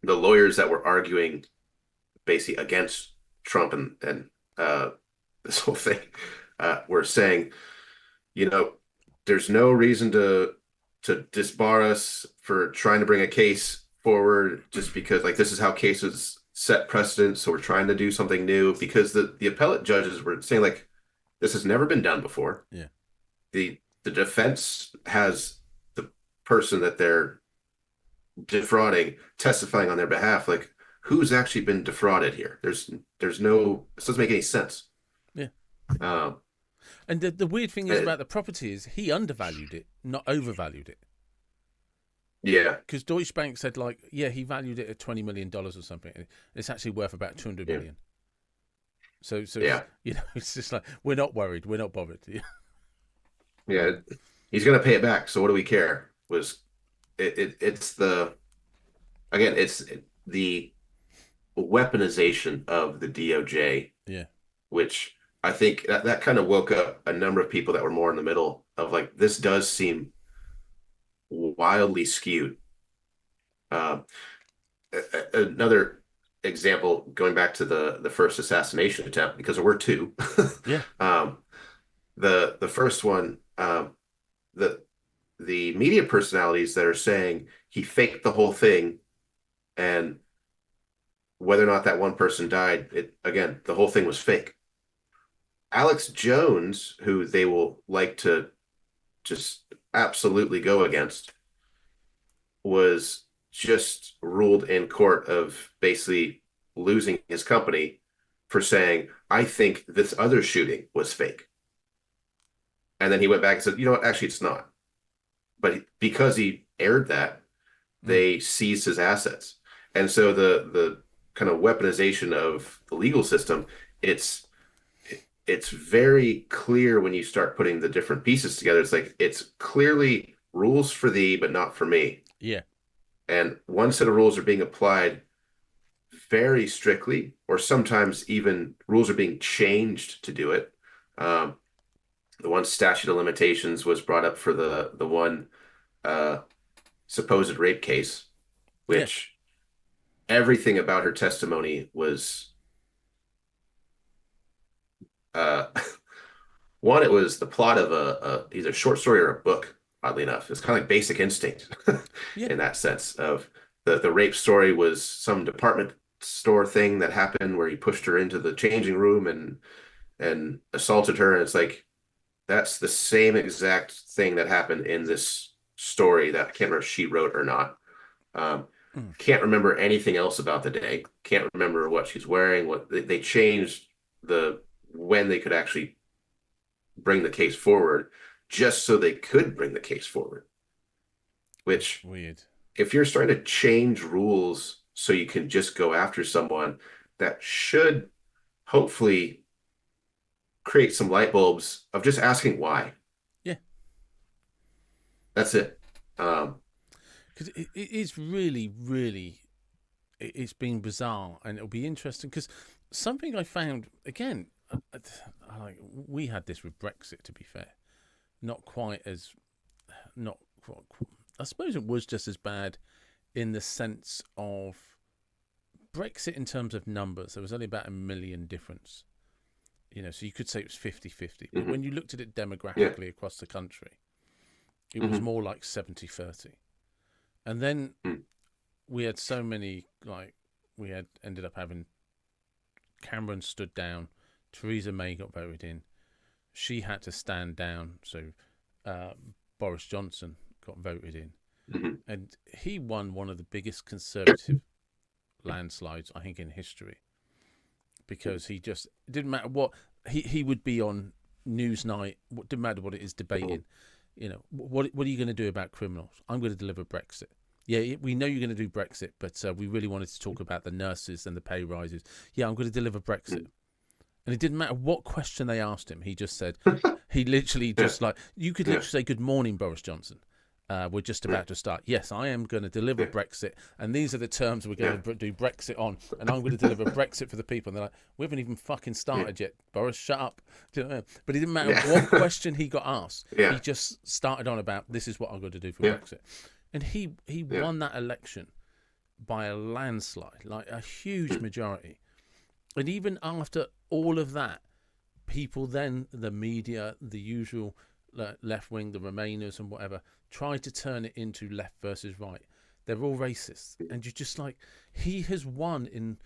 the lawyers that were arguing basically against Trump and this whole thing were saying, you know, there's no reason to disbar us for trying to bring a case forward just because like this is how cases set precedent. So we're trying to do something new because the appellate judges were saying like this has never been done before. yeah, The defense has the person that they're defrauding testifying on their behalf. Like who's actually been defrauded here? There's no this doesn't make any sense. yeah. Um, And the weird thing is uh, about the property is he undervalued it, not overvalued it. yeah, Because Deutsche Bank said like, yeah, he valued it at $20 million or something. It's actually worth about 200 yeah, million. So yeah, it's just like we're not worried, we're not bothered. yeah. He's gonna pay it back. So what do we care? Was it's the again it's the weaponization of the DOJ, Yeah, which I think that kind of woke up a number of people that were more in the middle of like this does seem wildly skewed. Um, Another example, going back to the first assassination attempt, because there were two. yeah, um, the first one, um, the the media personalities that are saying he faked the whole thing, and whether or not that one person died, it again, the whole thing was fake. Alex Jones, who they will like to just absolutely go against, was just ruled in court of basically losing his company for saying, I think this other shooting was fake. And then he went back and said, you know what, actually, it's not. But because he aired that, they seized his assets. And so the kind of weaponization of the legal system, it's it's very clear when you start putting the different pieces together. It's like it's clearly rules for thee, but not for me. Yeah. And one set of rules are being applied very strictly, or sometimes even rules are being changed to do it. Um, the one statute of limitations was brought up for the one uh, supposed rape case, Yeah. which everything about her testimony was uh, one. It was the plot of a either short story or a book. Oddly enough, it's kind of like Basic Instinct Yeah. in that sense of the rape story was some department store thing that happened where he pushed her into the changing room and assaulted her. And it's like, that's the same exact thing that happened in this story that I can't remember if she wrote or not. Um, Mm. can't remember anything else about the day. Can't remember what she's wearing. What they changed the when they could actually bring the case forward, just so they could bring the case forward. That's Which, weird. if you're starting to change rules so you can just go after someone, that should hopefully create some light bulbs of just asking why. Yeah. That's it. Um, Because it is really, really, it's been bizarre, and it'll be interesting because something I found again. Like we had this with Brexit, to be fair, not quite as not. I suppose it was just as bad in the sense of Brexit in terms of numbers. There was only about 1 million difference, so you could say it was 50-50. But mhm. when you looked at it Yeah. demographically across the country, it was Hmm. more like 70-30. And then Mm. we had so many, like, we had ended up having Cameron stood down, Theresa May got voted in, she had to stand down, so uh, Boris Johnson got voted in, Hmm. and he won one of the biggest conservative landslides, I think, in history, because he just, it didn't matter what, he would be on Newsnight, what didn't matter what it is, debating, what are you going to do about criminals? I'm going to deliver Brexit. Yeah, we know you're going to do Brexit, but we really wanted to talk about the nurses and the pay rises. Yeah, I'm going to deliver Brexit. And it didn't matter what question they asked him. He just said, he literally Yeah. just like, you could Yeah. literally say, good morning, Boris Johnson. We're just Yeah. about to start. Yes, I am going to deliver Yeah. Brexit. And these are the terms we're Yeah. going to do Brexit on. And I'm going to deliver Brexit for the people. And they're like, we haven't even fucking Yeah. started yet. Boris, shut up. Do you know what I mean? But it didn't matter what Yeah. question he got asked. He Yeah. just started on about, this is what I'm going to do for Yeah. Brexit. And he Yeah. won that election by a landslide, like a huge majority. And even after all of that, people then, the media, the usual left wing, the Remainers and whatever, try to turn it into left versus right. They're all racist. And you're just like, he has won in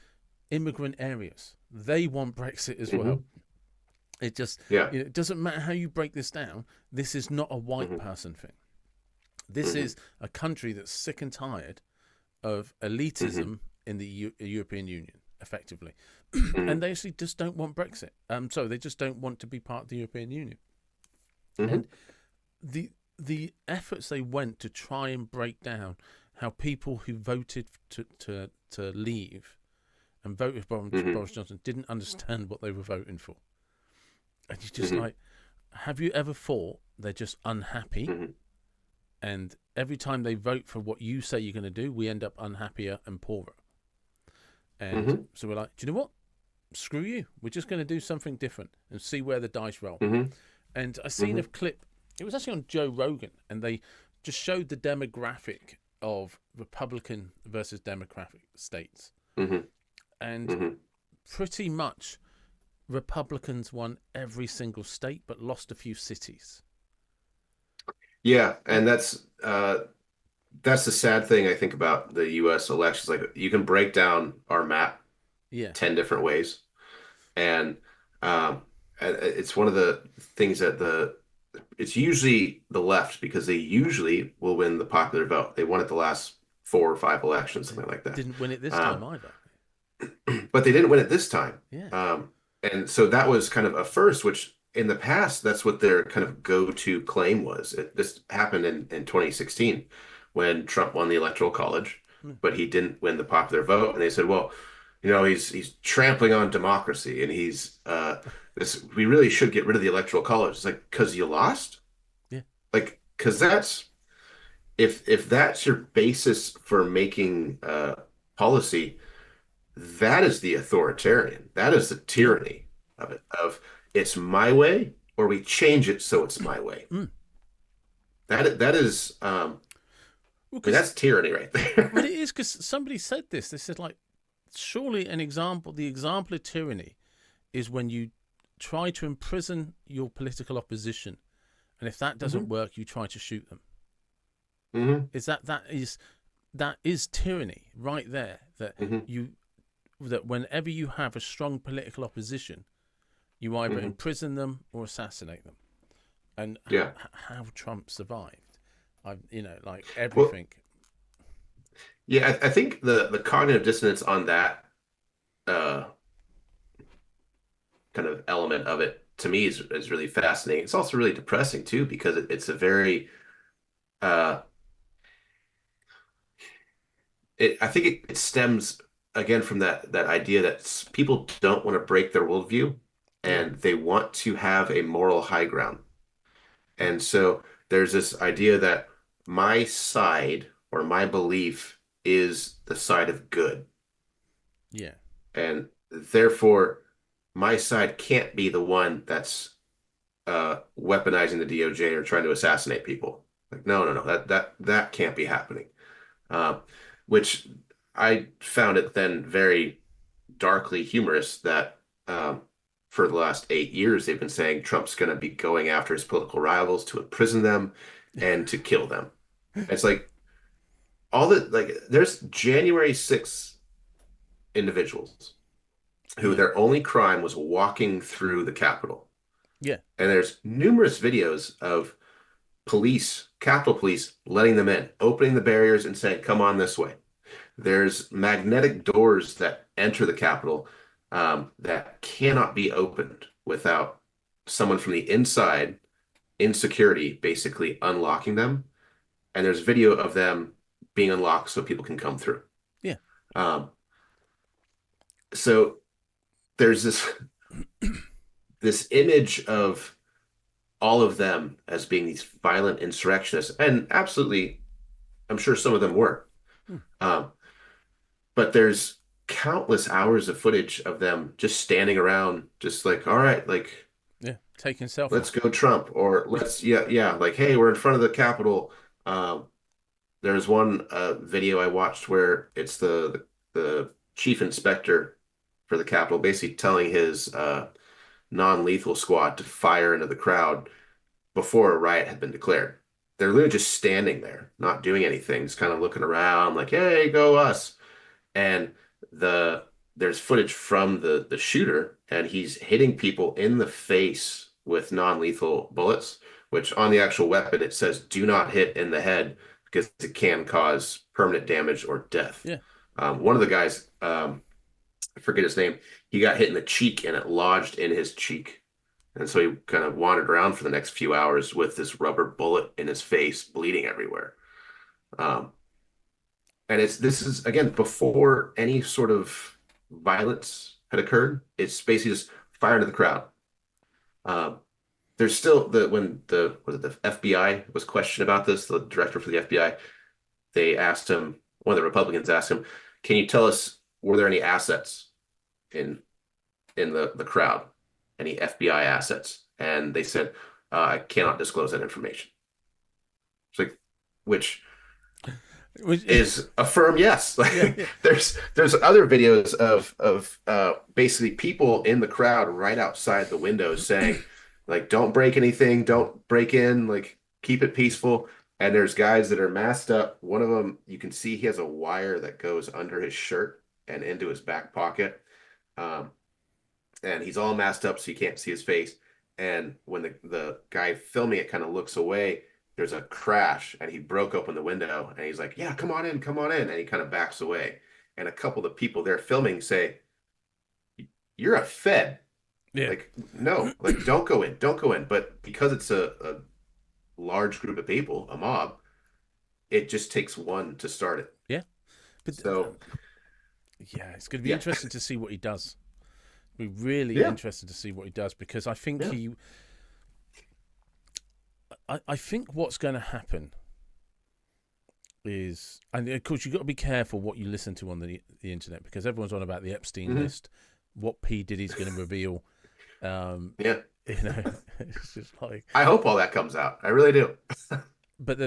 immigrant areas. They want Brexit as Hmm. well. It just, Yeah. it doesn't matter how you break this down. This is not a white Hmm. person thing. This Hmm. is a country that's sick and tired of Hmm. elitism in the European Union, effectively. Hmm. And they actually just don't want Brexit. So they just don't want to be part of the European Union. Hmm. And the efforts they went to try and break down how people who voted to leave and voted for Hmm. Boris Johnson didn't understand what they were voting for. And you're just Hmm. like, have you ever thought they're just unhappy? Hmm. And every time they vote for what you say you're going to do, we end up unhappier and poorer. And Hmm. so we're like, do you know what? Screw you. We're just going to do something different and see where the dice roll. Hmm. And I seen a Hmm. clip. It was actually on Joe Rogan, and they just showed the demographic of Republican versus Democratic states. Hmm. And Hmm. pretty much Republicans won every single state, but lost a few cities. Yeah, And and that's the sad thing I think about the US elections. Like you can break down our map yeah, 10 different ways. And um it's one of the things that the it's usually the left because they usually will win the popular vote. They won it the last 4 or 5 elections, yeah. something like that. Didn't win it this Um, time either. but they didn't win it this time. Yeah, And so that was kind of a first, which in the past, that's what their kind of go-to claim was. This happened in 2016 when Trump won the Electoral College, mm, but he didn't win the popular vote. And they said, well, he's trampling on democracy and he's this we really should get rid of the Electoral College. It's like, because you lost? yeah, Like, because that's if that's your basis for making policy, that is the authoritarian. That is the yeah. tyranny of it. Of it's my way, or we change it so it's my way. Mm. That is, Well, I mean, because that's tyranny right well, there. it is because somebody said this. They said like, surely the example of tyranny is when you try to imprison your political opposition, and if that doesn't hmm work, you try to shoot them. hmm Is that is tyranny right there? hmm You that whenever you have a strong political opposition, you either hmm imprison them or assassinate them. And Yeah. how Trump survived, like Well, everything. yeah, I think the cognitive dissonance on that uh, kind of element of it to me is really fascinating. It's also really depressing too because it's a very uh, I think it stems again from that idea that people don't want to break their worldview Yeah, and they want to have a moral high ground. And so there's this idea that my side or my belief is the side of good. yeah, And therefore, my side can't be the one that's weaponizing the DOJ or trying to assassinate people. Like, no, no, no, that can't be happening. Uh, which I found it then very darkly humorous that for the last 8 years they've been saying Trump's going to be going after his political rivals to imprison them and to kill them. It's like all the like there's January 6th individuals who yeah, their only crime was walking through the Capitol. yeah, And there's numerous videos of police, Capitol Police, letting them in, opening the barriers and saying, come on this way. There's magnetic doors that enter the Capitol that cannot be opened without someone from the inside in security basically unlocking them. And there's video of them being unlocked so people can come through. yeah, Um, so there's this image of all of them as being these violent insurrectionists, and absolutely, I'm sure some of them were. mm, Um, but there's countless hours of footage of them just standing around, just like, all right, like, yeah. Taking let's selfies. go Trump, or let's, yeah, yeah, like, hey, we're in front of the Capitol. There's one video I watched where it's the chief inspector for the Capitol basically telling his non-lethal squad to fire into the crowd before a riot had been declared. They're literally just standing there, not doing anything, just kind of looking around like, hey, go us. And the there's footage from the shooter, and he's hitting people in the face with non-lethal bullets, which on the actual weapon it says do not hit in the head because it can cause permanent damage or death. Yeah, One of the guys, I forget his name, he got hit in the cheek and it lodged in his cheek. And so he kind of wandered around for the next few hours with this rubber bullet in his face, bleeding everywhere. Um, and this is again before any sort of violence had occurred. It's basically just fire into the crowd. Um, there's still the when the was it the FBI was questioned about this, the director for the FBI, they asked him, one of the Republicans asked him, "Can you tell us were there any assets in the crowd, any FBI assets?" And they said, "I cannot disclose that information." It's like, which is a firm yes. yeah, Like yeah, there's other videos of basically people in the crowd right outside the windows saying like don't break anything, don't break in, like keep it peaceful. And there's guys that are masked up. One of them, you can see he has a wire that goes under his shirt and into his back pocket. Um, and he's all masked up so you can't see his face. And when the guy filming it kind of looks away, there's a crash and he broke open the window and he's like, "Yeah, come on in, come on in." And he kind of backs away. And a couple of the people there filming say, "You're a Fed. Yeah. Like, no, like don't go in, don't go in." But because it's a large group of people, a mob, it just takes one to start it. Yeah. But So yeah, it's going to be yeah, interesting to see what he does. Be really yeah, interested to see what he does because I think yeah. I think what's going to happen is, and of course you've got to be careful what you listen to on the internet because everyone's on about the Epstein Hmm. list, what P Diddy's going to reveal. Um, Yeah. it's just like, I hope all that comes out. I really do. but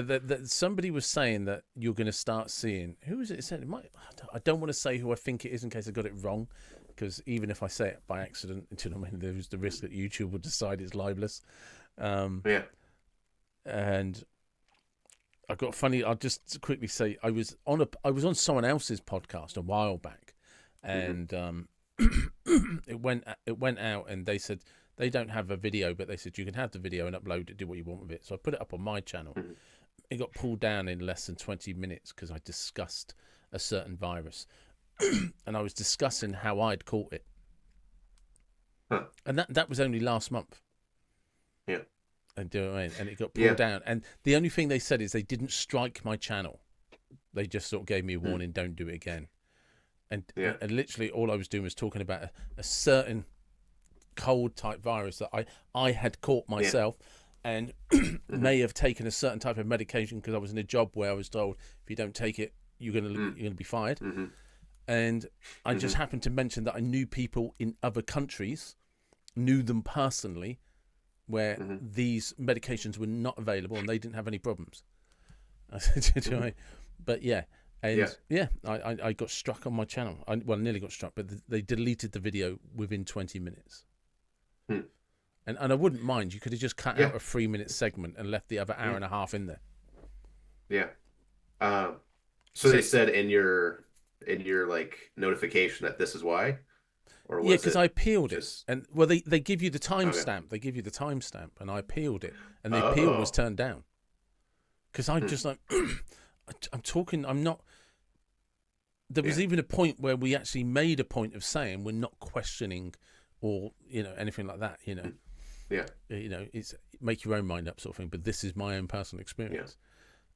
somebody was saying that you're going to start seeing who is it said it might. I don't want to say who I think it is in case I got it wrong, because even if I say it by accident, you know, I mean, there's the risk that YouTube will decide it's libelous. Yeah. And I got funny. I'll just quickly say I was on someone else's podcast a while back, Hmm. and it went out, and they said they don't have a video, but they said you can have the video and upload it, do what you want with it. So I put it up on my channel. Hmm. It got pulled down in less than 20 minutes because I discussed a certain virus, and I was discussing how I'd caught it, Huh. and that was only last month. Yeah. And do you know what I mean? And it got pulled Yeah. down. And the only thing they said is they didn't strike my channel. They just sort of gave me a Hmm. warning, don't do it again. And Yeah. and literally all I was doing was talking about a certain cold type virus that I had caught Yeah. myself and Hmm. may have taken a certain type of medication because I was in a job where I was told if you don't take it Hmm. you're gonna be fired. Hmm. And I just Hmm. happened to mention that I knew people in other countries, knew them personally, where Hmm. these medications were not available and they didn't have any problems. I said, Hmm. but yeah, Yeah. and yeah, I got struck on my channel. Well, nearly got struck, but they deleted the video within 20 minutes. Hmm. And I wouldn't mind. You could have just cut Yeah. out a 3 minute segment and left the other hour Yeah. and a half in there. Yeah. Um, so So they said in your like notification that this is why, or yeah, was because I it appealed it, just and well, they give you the okay? timestamp. They give you the timestamp, and I appealed it, and the appeal was Oh. turned down because I Hmm. just like I'm talking. I'm not. There was Yeah. even a point where we actually made a point of saying we're not questioning or anything like that. Hmm. Yeah. It's make your own mind up sort of thing. But this is my own personal Yeah. experience.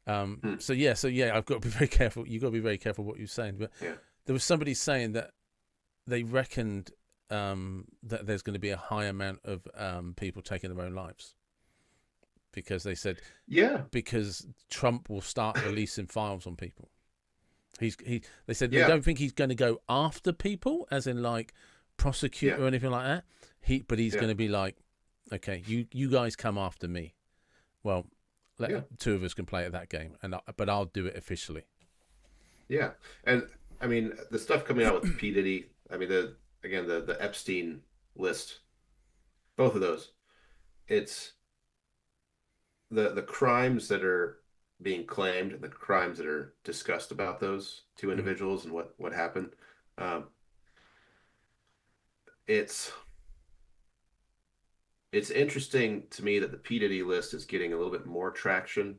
Hmm. So yeah, I've got to be very careful. You've got to be very careful what you're saying. But Yeah. there was somebody saying that they reckoned that there's going to be a high amount of people taking their own lives because they said Yeah. because Trump will start releasing files on people. They said they Yeah. don't think he's going to go after people, as in like prosecute Yeah. or anything like that. But he's Yeah. going to be like, okay, you guys come after me. Well, Yeah. two of us can play at that game, but I'll do it officially. Yeah. And I mean the stuff coming out with P. Diddy, I mean the again the Epstein list, both of those, it's the crimes that are being claimed and the crimes that are discussed about those two Mm, individuals and what happened. Um, it's it's interesting to me that the P. Diddy list is getting a little bit more traction,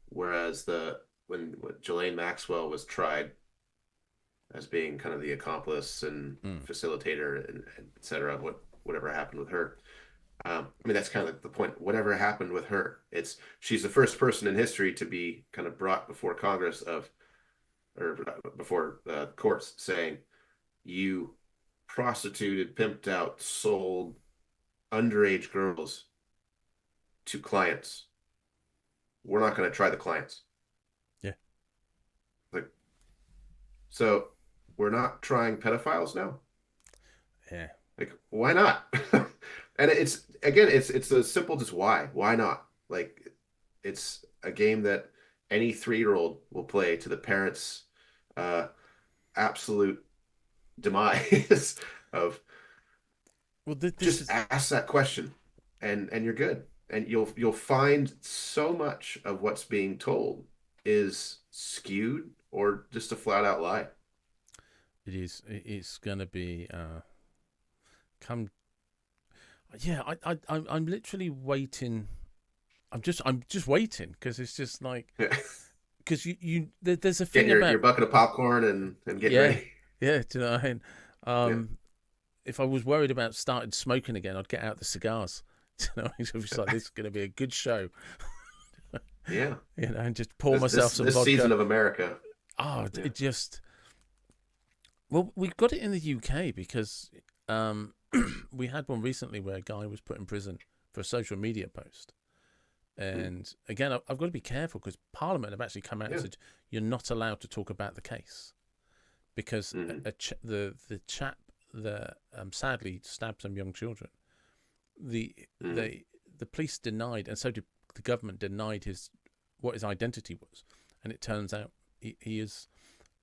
whereas the when Ghislaine Maxwell was tried as being kind of the accomplice and mm, facilitator and et cetera, whatever happened with her. I mean, that's kind of like the point. Whatever happened with her, it's she's the first person in history to be kind of brought before Congress of or before courts saying you prostituted, pimped out, sold underage girls to clients. We're not going to try the clients. yeah, Like, so we're not trying pedophiles now. yeah, Like, why not? And it's again, it's a simple just why? Why not? Like, it's a game that any 3-year-old will play to the parents' uh, absolute demise of well, this just is ask that question and you're good. and you'll find so much of what's being told is skewed or just a flat out lie. It is. It's going to be come. Yeah, I'm literally waiting. I'm just waiting because it's just like Yeah. because there's a Getting thing your about bucket of popcorn and getting yeah, ready. yeah. Do you know what I mean? Yeah. If I was worried about starting smoking again, I'd get out the cigars. You know, it was like this is going to be a good show. Yeah. You know, and just pour This myself this some this season vodka. of America. Oh, Yeah. it just well, we've got it in the UK because um, we had one recently where a guy was put in prison for a social media post. Mm. And again, I've got to be careful because Parliament have actually come out and Yeah. said you're not allowed to talk about the case because Hmm. the chap that sadly stabbed some young children, the Hmm. the police denied, and so did the government denied what his identity was, and it turns out he is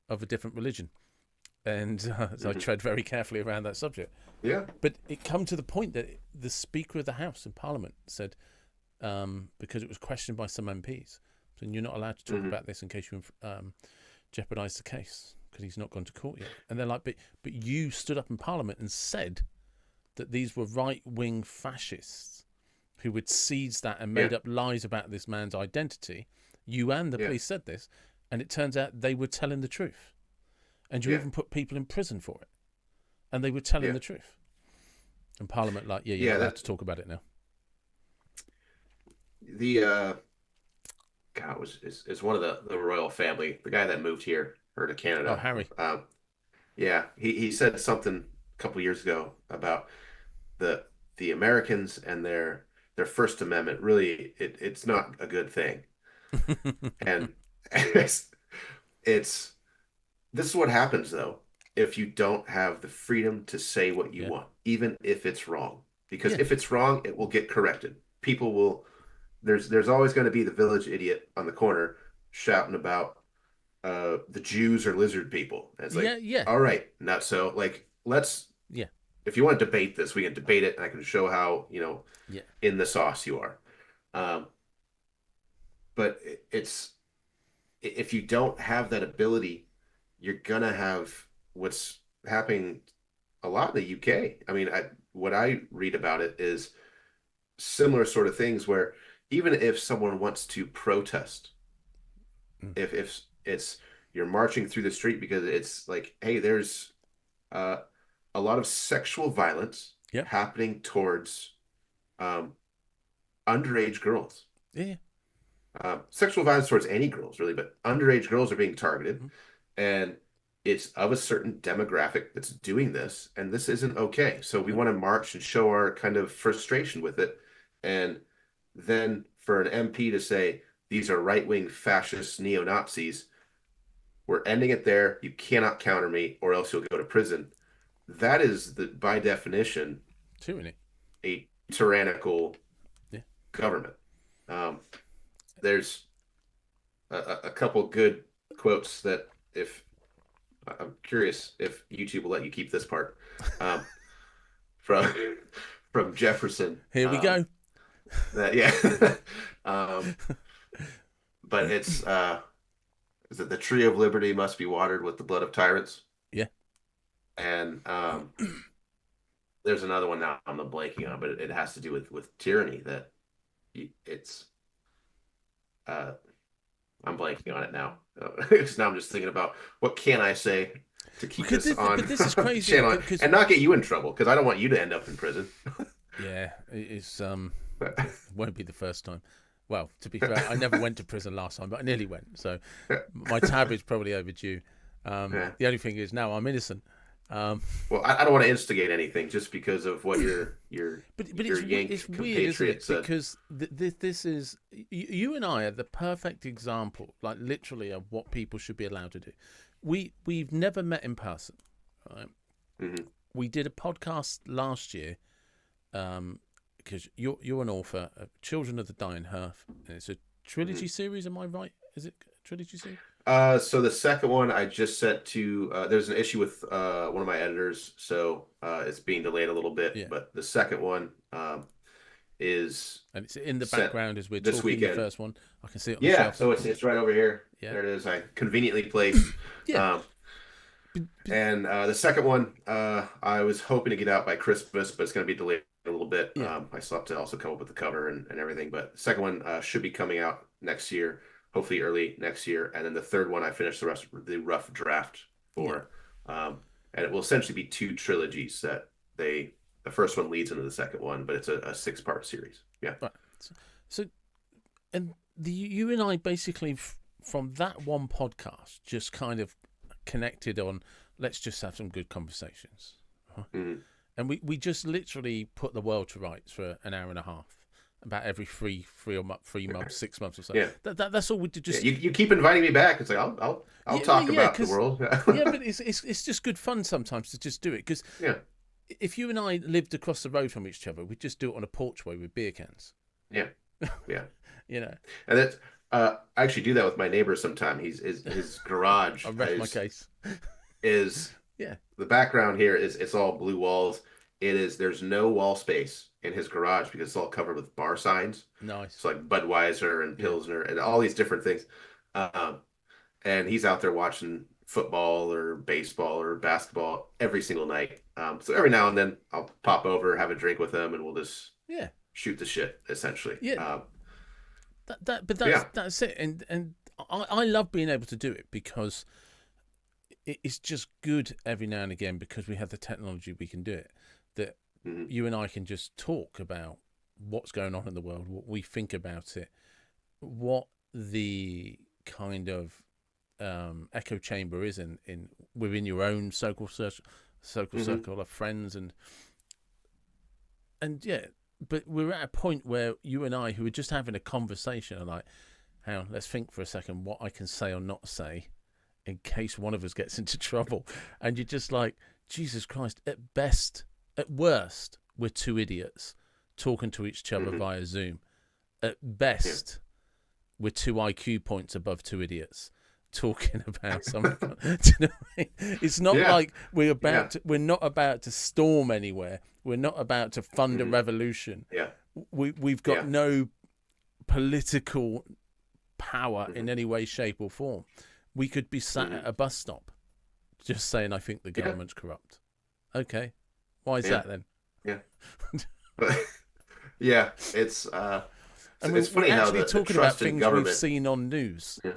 of a different religion, and so I Hmm. tread very carefully around that subject. Yeah. But it come to the point that the Speaker of the House in Parliament said because it was questioned by some MPs. So you're not allowed to talk Hmm. about this in case you jeopardise the case because he's not gone to court yet. And they're like, but you stood up in Parliament and said that these were right wing fascists who had seized that and Yeah. made up lies about this man's identity. You and the Yeah. police said this, and it turns out they were telling the truth. And you Yeah. even put people in prison for it, and they were telling Yeah. the truth. And Parliament, like, yeah, you're Yeah. not allowed That to talk about it now. the God was is one of the royal family. The guy that moved here or to Oh, Canada. Harry. Yeah. He said something a couple years ago about the the Americans and their First Amendment. Really, it's not a good thing. And it's this is what happens though if you don't have the freedom to say what you Yeah, want, even if it's wrong. Because yeah, if it's wrong, it will get corrected. People will there's always going to be the village idiot on the corner shouting about the Jews are lizard people. And it's yeah, like, yeah, all right, not so. Like, let's yeah, if you want to debate this, we can debate it, and I can show how yeah. in the sauce you are. Um, but it's if you don't have that ability, you're gonna have what's happening a lot in the UK. I mean, what I read about it is similar sort of things where even if someone wants to protest, Mm. if it's you're marching through the street because it's like, hey, there's uh, a lot of sexual violence Yep. happening towards um, underage girls. Yeah. Sexual violence towards any girls, really, but underage girls are being targeted, Mm. and it's of a certain demographic that's doing this, and this isn't okay. So we No. want to march and show our kind of frustration with it. And then for an MP to say these are right-wing fascist neo-Nazis, we're ending it there. You cannot counter me, or else you'll go to prison. That is the by definition Tyranny. a tyrannical Yeah. government. Um, there's a couple good quotes that if I'm curious if YouTube will let you keep this part um, from from Jefferson. Here we go. That yeah, um, but it's is it the tree of liberty must be watered with the blood of tyrants? Yeah. And there's another one now I'm blanking on, but it has to do with tyranny. That it's uh, I'm blanking on it now. Because now I'm just thinking about what can I say to keep Because this on but this is the crazy channel because and not get you in trouble because I don't want you to end up in prison. yeah, it's But, it won't be the first time. Well, to be fair, I never went to prison last time, but I nearly went. So my tab is probably overdue. yeah. The only thing is now I'm innocent. Um, Well, I don't want to instigate anything just because of what but your it's Yank weird, isn't compatriot it? said. Because this is you and I are the perfect example, like literally, of what people should be allowed to do. We've never met in person, right? Hmm. We did a podcast last year, because you're an author of Children of the Dying Hearth, and it's a Hmm. trilogy series. Am I right? Is it a trilogy series? So the second one I just sent to there's an issue with one of my editors, so it's being delayed a little bit. Yeah. But the second one, is And it's in the set background as we're this talking. The weekend. first one, I can see it on the Yeah, shelf. so it's right over here. Yeah, There it is. I conveniently placed. yeah, Um, but, and the second one, I was hoping to get out by Christmas, but it's going to be delayed a little bit. yeah, I still have to also come up with the cover and everything. But the second one should be coming out next year, hopefully early next year. And then the third one, I finished the rough draft yeah. for, um, and it will essentially be two trilogies that the first one leads into the second one, but it's a six-part series. Yeah. Right. So and you and I basically from that one podcast just kind of connected on let's just have some good conversations. Mhm. And we just literally put the world to rights for an hour and a half, about every 3 months, 6 months or so. Yeah. That's all we do. Yeah. Just You keep inviting me back. It's like I'll yeah, well, talk yeah, about the because world. yeah, but it's just good fun sometimes to just do it. Because Yeah. if you and I lived across the road from each other, we'd just do it on a porchway with beer cans. Yeah. Yeah. You know, And that's I actually do that with my neighbor sometime. His garage I rest my case. is Yeah, the background here is it's all blue walls. There's no wall space in his garage because it's all covered with bar signs. nice. So like Budweiser and Yeah, Pilsner and all these different things. Um, and he's out there watching football or baseball or basketball every single night. So every now and then I'll pop over, have a drink with him, and we'll just yeah, shoot the shit essentially. yeah. But Yeah. that's it. And I love being able to do it because it's just good every now and again because we have the technology we can do it. That Mhm. you and I can just talk about what's going on in the world, what we think about it, what the kind of echo chamber is in within your own Mhm. circle of friends and yeah. But we're at a point where you and I, who are just having a conversation, are like, hang on, let's think for a second what I can say or not say in case one of us gets into trouble. And you're just like, Jesus Christ, at best, at worst, we're two idiots talking to each other Mhm. via Zoom. At Yeah. best, we're two IQ points above two idiots talking about something. Do you know what I mean? It's not Yeah. like Yeah. we're not about to storm anywhere. We're not about to fund a Mhm. revolution. Yeah. We've got Yeah. no political power in Mhm. any way, shape, or form. We could be sat Mhm. at a bus stop just saying, I think the Yeah. government's corrupt. Okay. Why is Yeah. that then? Yeah. But yeah, And it's we're funny how actually the talking about trust in things we've government. seen on news. Yeah.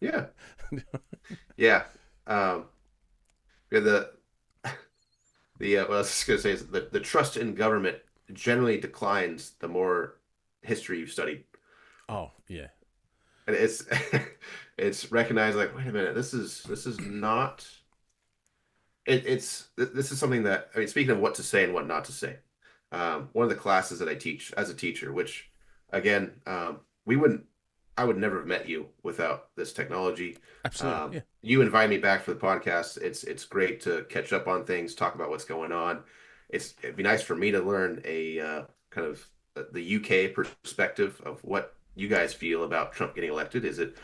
Yeah. Yeah. Um, yeah, what I was just gonna say is the trust in government generally declines the more history you've studied. Oh, yeah. And it's it's recognized like, wait a minute, this is not this is something that I mean, speaking of what to say and what not to say, one of the classes that I teach as a teacher, which again, we wouldn't, I would never have met you without this technology. Absolutely. Yeah. You invite me back for the podcast. It's great to catch up on things, talk about what's going on. It'd be nice for me to learn a kind of the UK perspective of what you guys feel about Trump getting elected. Is it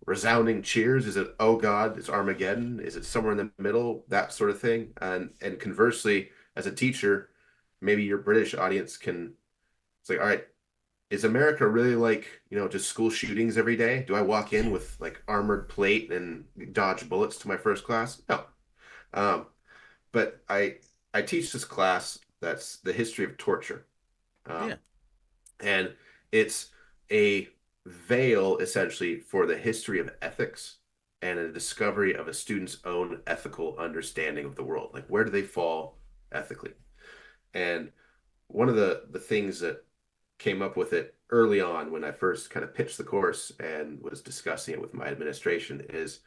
resounding cheers? Is it, oh God, it's Armageddon? Is it somewhere in the middle? That sort of thing. And conversely, as a teacher, maybe your British audience can, it's like, all right, is America really like, just school shootings every day? Do I walk in Yeah. with like armored plate and dodge bullets to my first class? No. Um, but I teach this class that's the history of torture. Yeah. Um, and it's a veil essentially for the history of ethics and a discovery of a student's own ethical understanding of the world. Like, where do they fall ethically? And one of the things that came up with it early on when I first kind of pitched the course and was discussing it with my administration is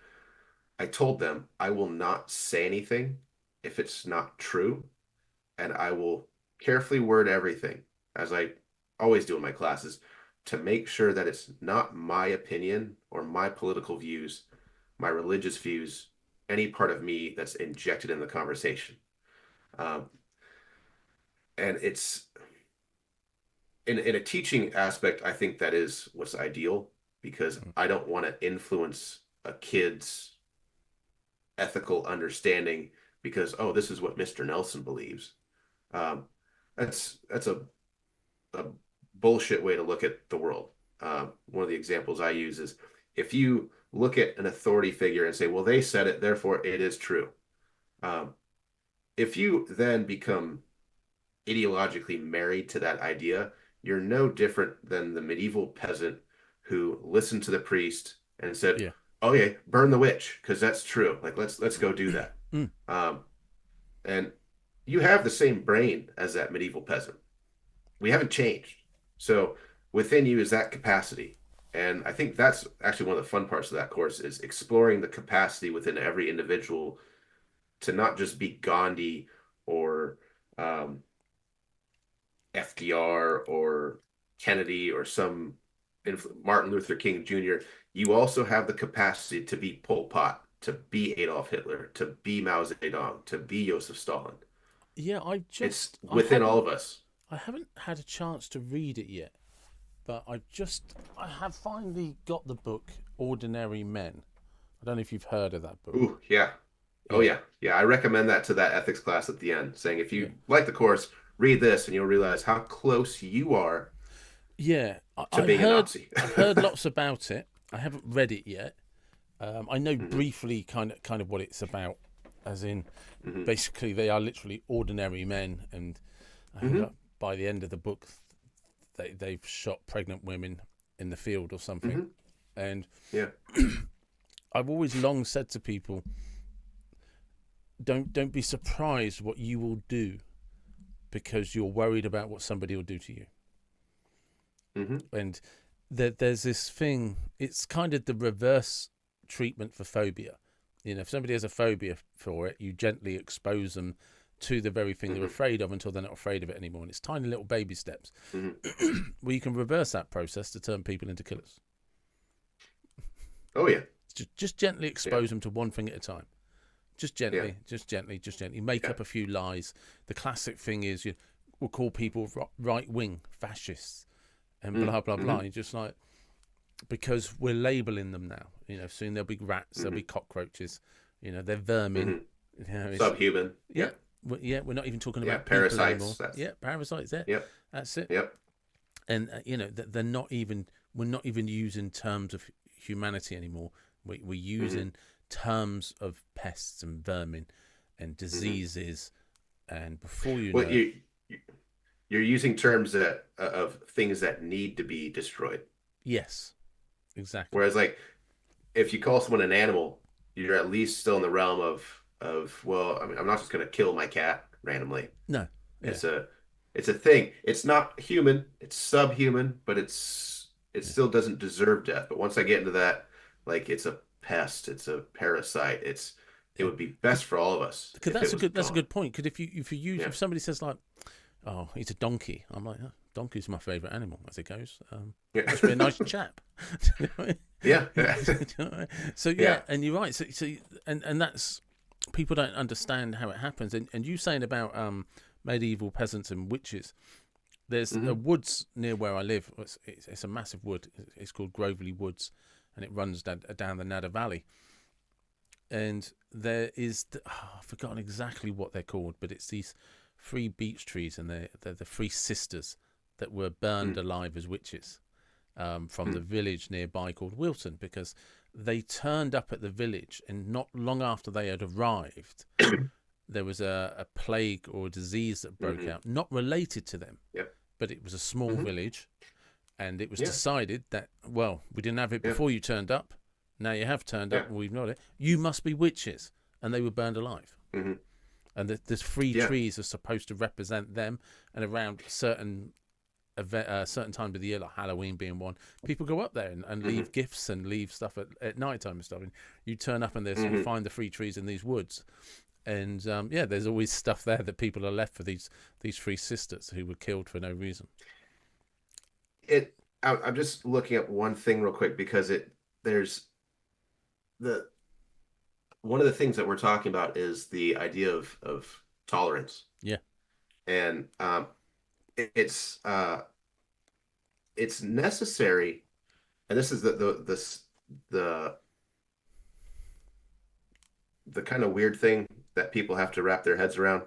I told them I will not say anything if it's not true, and I will carefully word everything, as I always do in my classes, to make sure that it's not my opinion or my political views, my religious views, any part of me that's injected in the conversation. Um, and it's in a teaching aspect, I think that is what's ideal because Mm. I don't want to influence a kid's ethical understanding because, oh, this is what Mr. Nelson believes. Um, that's a a bullshit way to look at the world. One of the examples I use is if you look at an authority figure and say, well, they said it, therefore it is true. Um, if you then become ideologically married to that idea, you're no different than the medieval peasant who listened to the priest and said, Yeah. "Okay, burn the witch because that's true. Like let's go do that." Mm. Um, and you have the same brain as that medieval peasant. We haven't changed. So within you is that capacity. And I think that's actually one of the fun parts of that course is exploring the capacity within every individual to not just be Gandhi or um, FDR or Kennedy or some Martin Luther King Jr., you also have the capacity to be Pol Pot, to be Adolf Hitler, to be Mao Zedong, to be Joseph Stalin. Yeah, It's within all of us. I haven't had a chance to read it yet, but I have finally got the book Ordinary Men. I don't know if you've heard of that book. Ooh, yeah. Oh, Yeah, yeah. Yeah. I recommend that to that ethics class at the end, saying if yeah, you like the course, read this and you'll realize how close you are yeah. to being a Nazi. I've heard lots about it. I haven't read it yet. I know Hmm. briefly kind of what it's about, as in Hmm. basically they are literally ordinary men, and I think Hmm. by the end of the book they've shot pregnant women in the field or something. Hmm. And Yeah. I've always long said to people, don't be surprised what you will do because you're worried about what somebody will do to you. Hmm. And there's this thing, it's kind of the reverse treatment for phobia. You know, if somebody has a phobia for it, you gently expose them to the very thing they're Hmm. afraid of until they're not afraid of it anymore. And it's tiny little baby steps Hmm. where you can reverse that process to turn people into killers. Oh, yeah. Just gently Yeah. expose them to one thing at a time. Just Yeah. gently, just gently, just gently. Make Yeah. up a few lies. The classic thing is we'll call people right wing fascists and blah blah blah. Mm-hmm. You're just like, because we're labeling them now. You know, soon there'll be rats, there'll be Hmm. cockroaches. You know, they're vermin. Hmm. You know, it's Subhuman. yeah, Yep. yeah. We're not even talking Yeah. about people Parasites. anymore. That's Yeah, parasites. There, yep. that's it. Yep. And you know, they're not even. We're not even using terms of humanity anymore. We're Hmm. using terms of pests and vermin and Hmm. diseases, and before you Well, know it, you're using terms that of things that need to be destroyed. yes, exactly. Whereas, like, if you call someone an animal, you're at least still in the realm of well, I mean, I'm not just going to kill my cat randomly. No, yeah, It's a it's a thing. It's not human. It's subhuman, but it yeah, still doesn't deserve death. But once I get into that, like it's a pest, it's a parasite. It yeah. would be best for all of us Because if it was that's a gone. good point. Because Yeah. if somebody says like, oh, he's a donkey, I'm like, oh, donkey's my favourite animal as it goes. Yeah. Must be a nice chap. Yeah. So yeah, Yeah. and you're right. So and that's, people don't understand how it happens. And you saying about medieval peasants and witches. There's a Hmm. woods near where I live. It's a massive wood. It's called Groveley Woods, and it runs down the Nadder Valley. And there is, I've forgotten exactly what they're called, but it's these three beech trees, and they're the three sisters that were burned alive as witches from the village nearby called Wilton, because they turned up at the village, and not long after they had arrived, there was a plague or a disease that broke Hmm. out, not related to them, Yep. but it was a small Hmm. village, and it was Yeah. decided that, well, we didn't have it Yeah. before you turned up. Now you have turned Yeah. up, and we've not it. You must be witches, and they were burned alive. Hmm. And there's three Yeah. trees are supposed to represent them, and around certain times of the year, like Halloween being one, people go up there and Hmm. leave gifts and leave stuff at night time and stuff. And you turn up and you Hmm. find the three trees in these woods, and yeah, there's always stuff there that people are left for these three sisters who were killed for no reason. It. I'm just looking at one thing real quick because there's the one of the things that we're talking about is the idea of tolerance, Yeah. and it's it's necessary, and this is the the kind of weird thing that people have to wrap their heads around.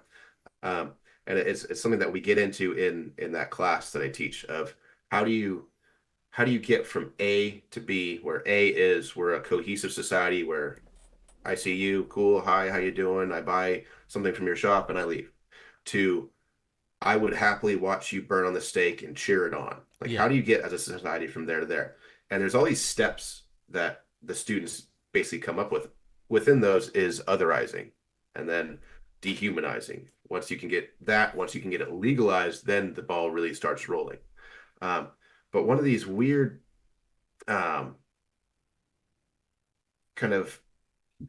Um, And it's something that we get into in that class that I teach of how do you get from A to B, where A is we're a cohesive society where I see you, cool, hi, how you doing? I buy something from your shop and I leave. To I would happily watch you burn on the stake and cheer it on. Like, Yeah. how do you get as a society from there to there? And there's all these steps that the students basically come up with. Within those is otherizing and then dehumanizing. Once you can get it legalized, then the ball really starts rolling. Um, but one of these weird um, kind of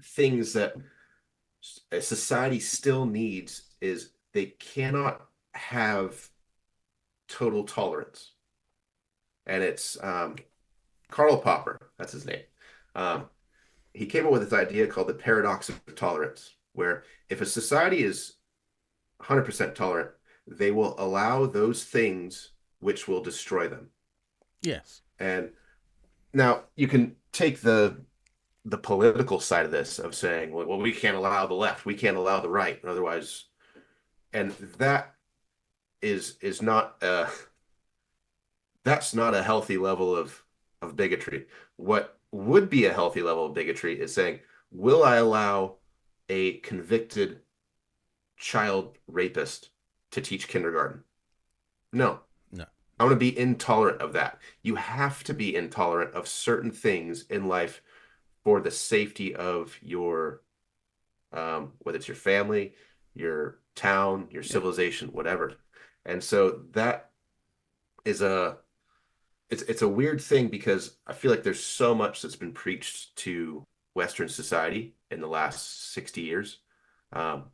things that a society still needs is they cannot have total tolerance. And it's Karl Popper, that's his name. Um, he came up with this idea called the paradox of tolerance, where if a society is 100% tolerant, they will allow those things which will destroy them. Yes. And now you can take the political side of this of saying, well, we can't allow the left, we can't allow the right, otherwise, and that is not that's not a healthy level of bigotry. What would be a healthy level of bigotry is saying, will I allow a convicted child rapist to teach kindergarten? No. No. I'm going to be intolerant of that. You have to be intolerant of certain things in life for the safety of your, whether it's your family, your town, your Yeah. civilization, whatever. And so that is it's a weird thing because I feel like there's so much that's been preached to Western society in the last 60 years.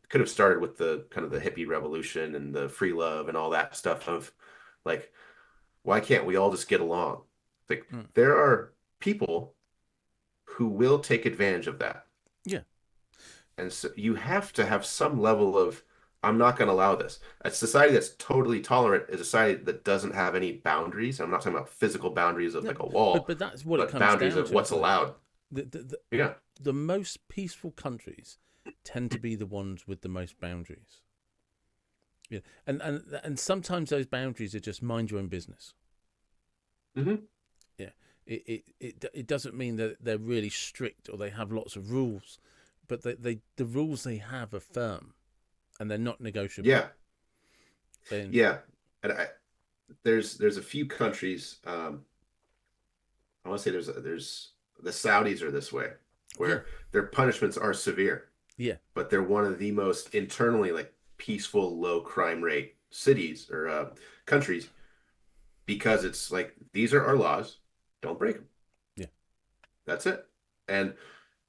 Could have started with the kind of the hippie revolution and the free love and all that stuff of like, why can't we all just get along? Like Mm. there are people who will take advantage of that. Yeah. And so you have to have some level of, I'm not going to allow this. A society that's totally tolerant is a society that doesn't have any boundaries. I'm not talking about physical boundaries of No, like a wall, but that's what it but comes boundaries down of to, what's isn't it? allowed. The the, the, Yeah. the most peaceful countries tend to be the ones with the most boundaries. Yeah, and sometimes those boundaries are just mind your own business. Hmm. Yeah, it doesn't mean that they're really strict or they have lots of rules, but the rules they have are firm and they're not negotiable. Yeah. And Yeah. And there's a few countries, I want to say there's the Saudis are this way, yeah, where their punishments are severe, yeah, but they're one of the most internally like peaceful, low crime rate cities or countries because it's like these are our laws, don't break them. yeah, That's it. And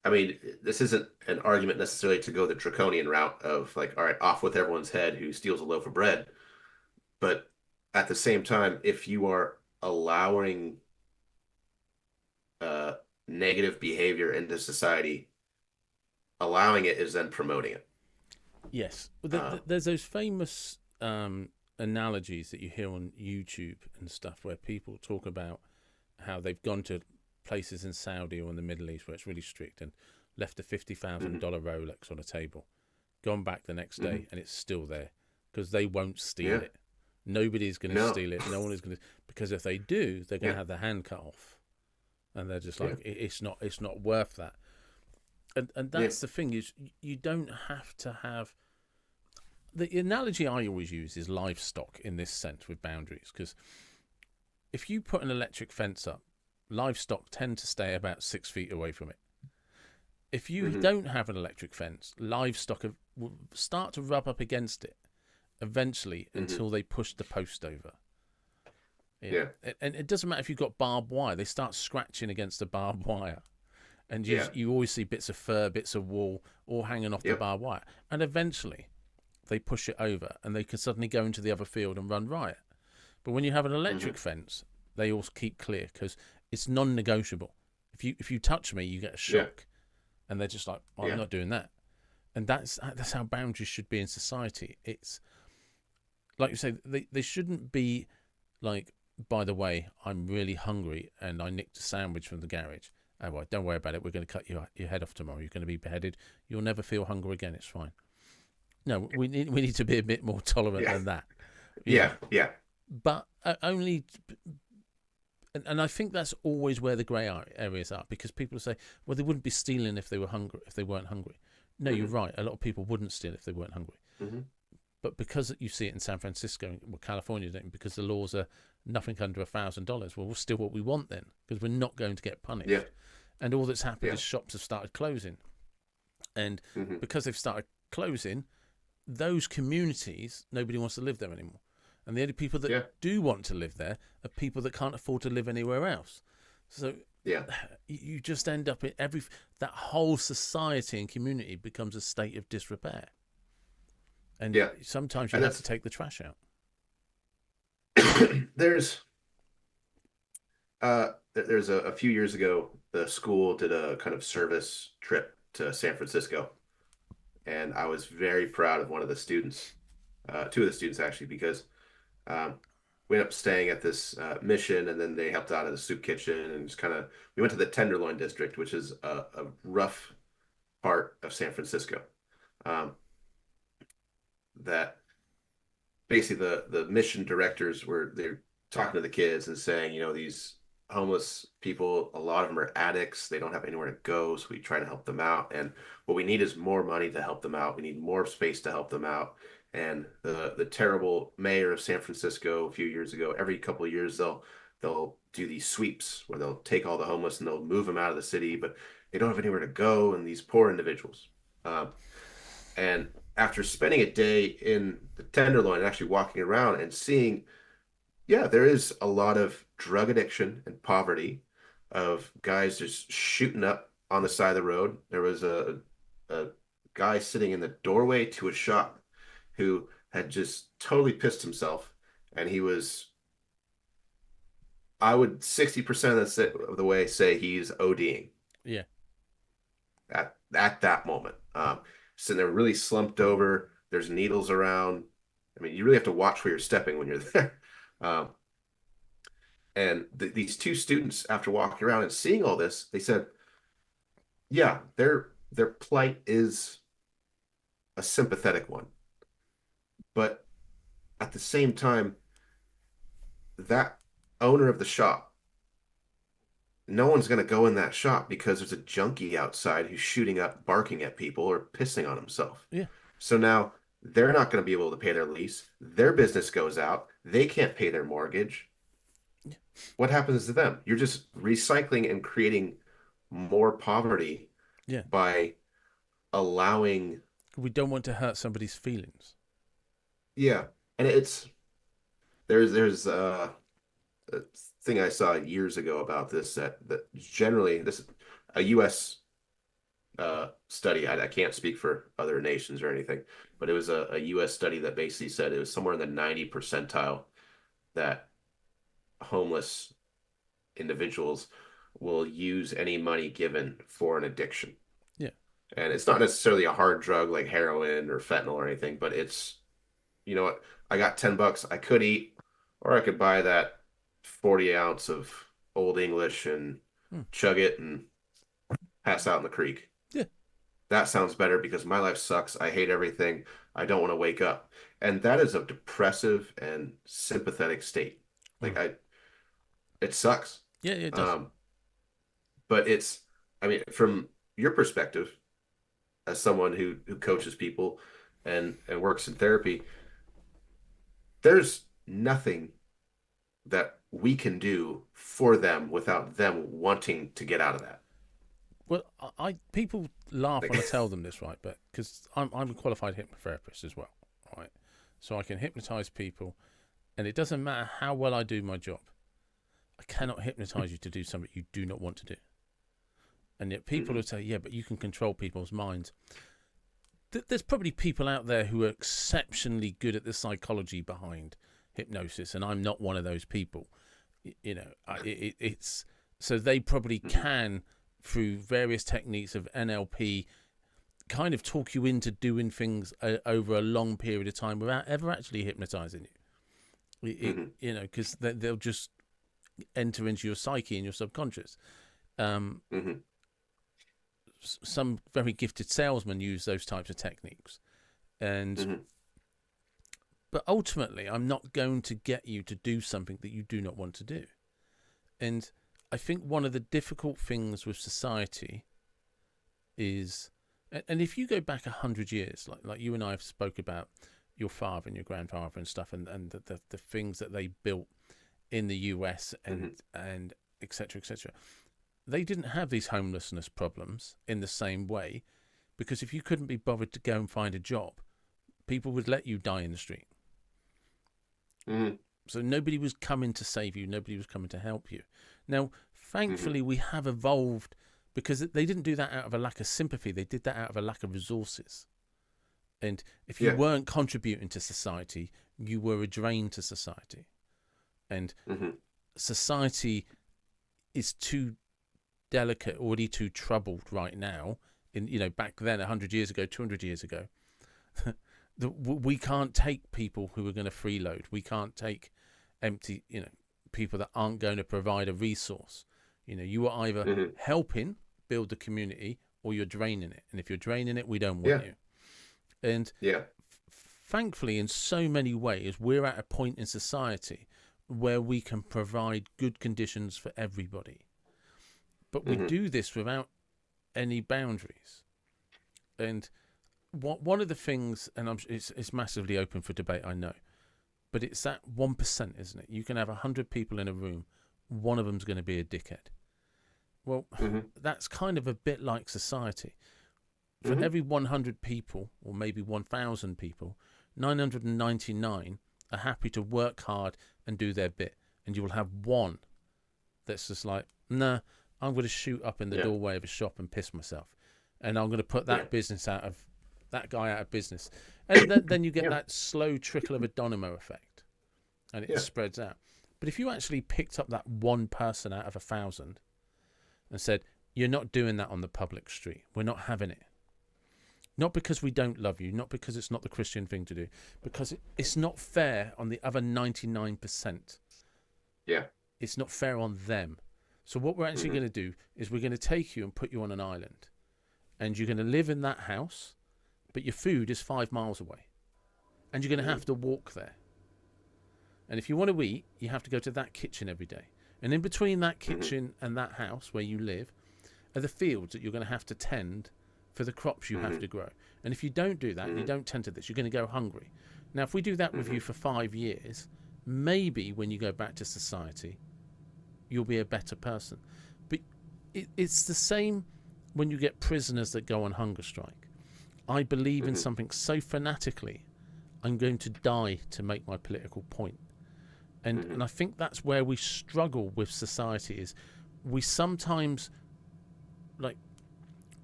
I mean, this isn't an argument necessarily to go the draconian route of like, all right, off with everyone's head who steals a loaf of bread. But at the same time, if you are allowing uh, negative behavior into society, allowing it is then promoting it. yes. Well, Uh, there's those famous analogies that you hear on YouTube and stuff where people talk about how they've gone to places in Saudi or in the Middle East where it's really strict and left a mhm, $50,000 Rolex on a table, gone back the next mhm. day and it's still there because they won't steal Yeah, it. Nobody's going to no, steal it. No one is going to, because if they do, they're going yeah, to have their hand cut off, and they're just yeah, like, it's not worth that. And yeah, that's the thing is, you don't have to have the analogy I always use is livestock in this sense with boundaries because if you put an electric fence up, livestock tend to stay about 6 feet away from it. If you hmm, don't have an electric fence, livestock will start to rub up against it eventually hmm, until they push the post over. Yeah, yeah, and it doesn't matter if you've got barbed wire; they start scratching against the barbed wire, and yeah, you always see bits of fur, bits of wool, all hanging off the yep, barbed wire, and eventually they push it over, and they can suddenly go into the other field and run riot. But when you have an hmm, electric fence, they all keep clear because it's non-negotiable. If you touch me, you get a yeah, shock, and they're just like, well, I'm yeah, not doing that. And that's how boundaries should be in society. It's like you say, they shouldn't be like, by the way, I'm really hungry and I nicked a sandwich from the garage. Oh, well, don't worry about it. We're going to cut your head off tomorrow. You're going to be beheaded. You'll never feel hunger again. It's fine. No, we need to be a bit more tolerant Yeah, than that. yeah, yeah, But only, and I think that's always where the grey areas are, because people say, well, they wouldn't be stealing if they were hungry, if they weren't hungry. No, you're hmm right. A lot of people wouldn't steal if they weren't hungry. hmm But because you see it in San Francisco, well, California, because the laws are nothing under $1,000, well, we're still what we want then, because we're not going to get yeah, punished. And all that's happened yeah, is shops have started closing. And hmm because they've started closing, those communities, nobody wants to live there anymore. And the only people that yeah, do want to live there are people that can't afford to live anywhere else. So yeah, you just end up in that whole society and community becomes a state of disrepair. And yeah. sometimes you And have to that's take the trash out. there's there's a few years ago, the school did a kind of service trip to San Francisco, and I was very proud of one of the students, two of the students actually, because um, we ended up staying at this mission, and then they helped out at the soup kitchen, and just kind of we went to the Tenderloin district, which is a rough part of San Francisco. Um, that basically the mission directors were they're talking to the kids and saying, these homeless people, a lot of them are addicts. They don't have anywhere to go, so we try to help them out. And what we need is more money to help them out. We need more space to help them out. And the terrible mayor of San Francisco a few years ago, every couple of years they'll do these sweeps where they'll take all the homeless and they'll move them out of the city, but they don't have anywhere to go. And these poor individuals. And after spending a day in the Tenderloin and actually walking around and seeing, yeah, there is a lot of drug addiction and poverty of guys just shooting up on the side of the road. There was a guy sitting in the doorway to a shop who had just totally pissed himself. And he was, I would 60% of the way say he's ODing Yeah. at that moment. Sitting there really slumped over. There's needles around. I mean, you really have to watch where you're stepping when you're there. Um, and these two students, after walking around and seeing all this, they said, "Yeah, their plight is a sympathetic one, but at the same time, that owner of the shop, no one's going to go in that shop because there's a junkie outside who's shooting up, barking at people, or pissing on himself. Yeah. So now they're not going to be able to pay their lease. Their business goes out. They can't pay their mortgage. Yeah. What happens to them? You're just recycling and creating more poverty Yeah. by allowing, We don't want to hurt somebody's feelings. yeah. And there's a thing I saw years ago about this that generally this a U.S. Study. I can't speak for other nations or anything, but it was a U.S. study that basically said it was somewhere in the 90 percentile that homeless individuals will use any money given for an addiction. Yeah. And it's not necessarily a hard drug like heroin or fentanyl or anything, but it's, you know what, I got $10, I could eat, or I could buy that 40 ounce of Old English and Hmm. chug it and pass out in the creek. Yeah. That sounds better because my life sucks. I hate everything. I don't want to wake up. And that is a depressive and sympathetic state. Hmm. Like it sucks. Yeah. It does. Um, but I mean, from your perspective, as someone who coaches people and works in therapy, there's nothing that we can do for them without them wanting to get out of that. Well, people laugh Like, when I tell them this, right? But because I'm a qualified hypnotherapist as well, right? So I can hypnotize people, and it doesn't matter how well I do my job. I cannot hypnotize you to do something you do not want to do. And yet people mhm, will say, yeah, but you can control people's minds. There's probably people out there who are exceptionally good at the psychology behind hypnosis, and I'm not one of those people. It's so they probably mhm, can, through various techniques of NLP, kind of talk you into doing things over a long period of time without ever actually hypnotizing you. mhm, Because they'll just enter into your psyche and your subconscious. Um, mhm, some very gifted salesmen use those types of techniques, And Mm-hmm. but ultimately, I'm not going to get you to do something that you do not want to do. And I think one of the difficult things with society is, and if you go back 100 years, like you and I have spoke about your father and your grandfather and stuff, and the things that they built in the US and et cetera, et cetera. They didn't have these homelessness problems in the same way, because if you couldn't be bothered to go and find a job, people would let you die in the street. Mm-hmm. So nobody was coming to save you. Nobody was coming to help you. Now, thankfully, we have evolved, because they didn't do that out of a lack of sympathy. They did that out of a lack of resources. And if you weren't contributing to society, you were a drain to society. And society is too delicate, already too troubled right now. Back then, 100 years ago, 200 years ago, we can't take people who are going to freeload. We can't take empty, people that aren't going to provide a resource. You are either helping build the community or you're draining it. And if you're draining it, we don't want you. And thankfully, in so many ways, we're at a point in society where we can provide good conditions for everybody. But we do this without any boundaries. And one of the things, and it's massively open for debate, I know, but it's that 1%, isn't it? You can have 100 people in a room, one of them's going to be a dickhead. Well, that's kind of a bit like society. For every 100 people, or maybe 1,000 people, 999 are happy to work hard and do their bit. And you will have one that's just like, nah, I'm going to shoot up in the doorway of a shop and piss myself. And I'm going to put that that guy out of business. And then you get that slow trickle of a domino effect. And it spreads out. But if you actually picked up that one person out of 1,000 and said, you're not doing that on the public street. We're not having it. Not because we don't love you, not because it's not the Christian thing to do, because it's not fair on the other 99%. Yeah. It's not fair on them. So what we're actually going to do is we're going to take you and put you on an island. And you're going to live in that house, but your food is 5 miles away. And you're going to have to walk there. And if you want to eat, you have to go to that kitchen every day. And in between that kitchen and that house where you live are the fields that you're going to have to tend for the crops you have to grow. And if you don't do that, you don't tend to this, you're going to go hungry. Now, if we do that with you for 5 years, maybe when you go back to society, you'll be a better person. But it's the same when you get prisoners that go on hunger strike. I believe in something so fanatically, I'm going to die to make my political point. And I think that's where we struggle with society, is we sometimes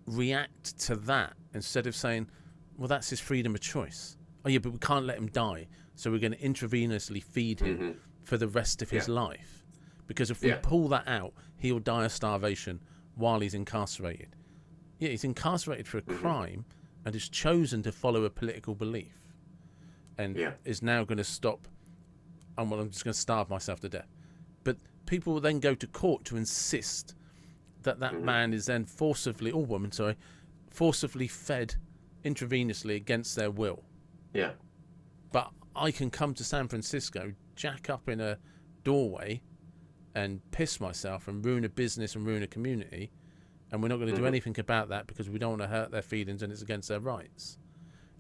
react to that instead of saying, well, that's his freedom of choice. Oh yeah, but we can't let him die, so we're going to intravenously feed him for the rest of his life, because if we pull that out, he'll die of starvation while he's incarcerated. Yeah, he's incarcerated for a crime and has chosen to follow a political belief, and is now going to stop, and well, I'm just going to starve myself to death. But people will then go to court to insist that man is then forcibly fed intravenously against their will. Yeah. But I can come to San Francisco, jack up in a doorway and piss myself and ruin a business and ruin a community, and we're not going to do anything about that because we don't want to hurt their feelings and it's against their rights.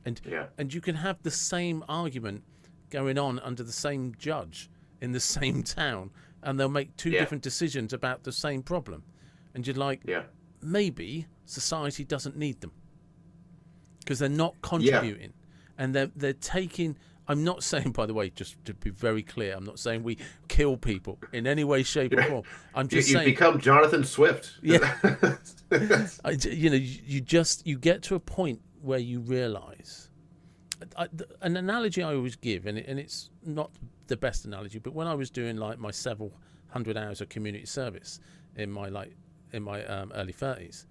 And you can have the same argument going on under the same judge in the same town, and they'll make two different decisions about the same problem. And you're like, maybe society doesn't need them because they're not contributing, and they're taking. I'm not saying, by the way, just to be very clear, I'm not saying we kill people in any way, shape, or form. I'm just saying you become Jonathan Swift. Yeah, you get to a point where you realise. An analogy I always give, and it's not the best analogy, but when I was doing like my several hundred hours of community service in my early 30s,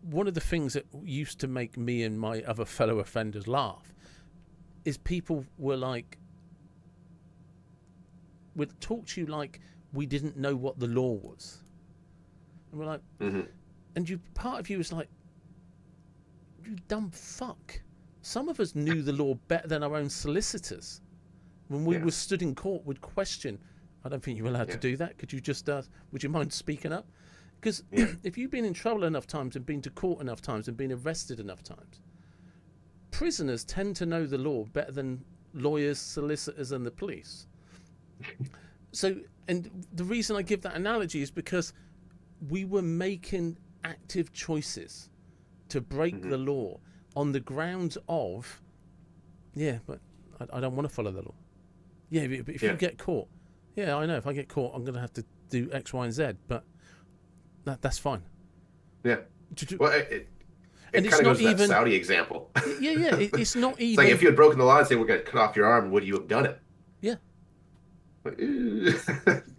one of the things that used to make me and my other fellow offenders laugh is people were like, would talk to you like we didn't know what the law was, and we're like, and part of you was like, you dumb fuck, Some of us knew the law better than our own solicitors. When we Yeah. were stood in court, would question, I don't think you're allowed to Yeah. do that. Could you just, would you mind speaking up? Because Yeah. if you've been in trouble enough times and been to court enough times and been arrested enough times, prisoners tend to know the law better than lawyers, solicitors, and the police. So, and the reason I give that analogy is because we were making active choices to break Mm-hmm. the law on the grounds of, yeah, but I don't want to follow the law. Yeah, but if you Yeah. get caught, yeah, I know if I get caught, I'm going to have to do X, Y, and Z, but that's fine. Yeah. Well, it And it's kind of not goes to that even, Saudi example. yeah, it's not It's like even, if you had broken the law and say we're going to cut off your arm, would you have done it? yeah, Like,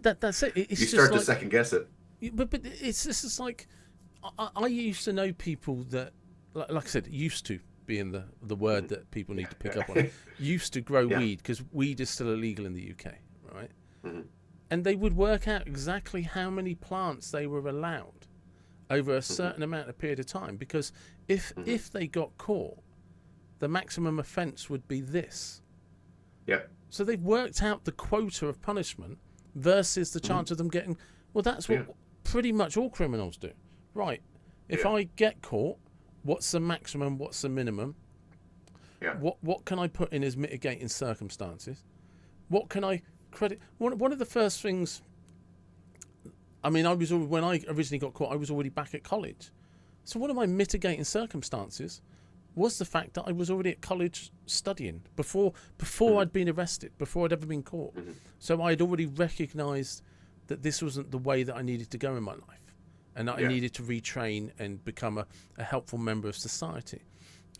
that's it. you It's just start to like, second guess it. but it's just like, I used to know people that, like I said, used to being the word that people need to pick up on, used to grow Yeah. weed because weed is still illegal in the UK, right? Mm-hmm. And they would work out exactly how many plants they were allowed over a certain amount of period of time, because if they got caught, the maximum offence would be this. Yeah. So they've worked out the quota of punishment versus the chance of them getting. Well, that's what pretty much all criminals do, right? If I get caught, what's the maximum? What's the minimum? Yeah. What can I put in as mitigating circumstances? What can I credit? One of the first things. I mean, when I originally got caught, I was already back at college. So one of my mitigating circumstances was the fact that I was already at college studying before I'd been arrested, before I'd ever been caught. So I'd already recognised that this wasn't the way that I needed to go in my life, and that I needed to retrain and become a helpful member of society.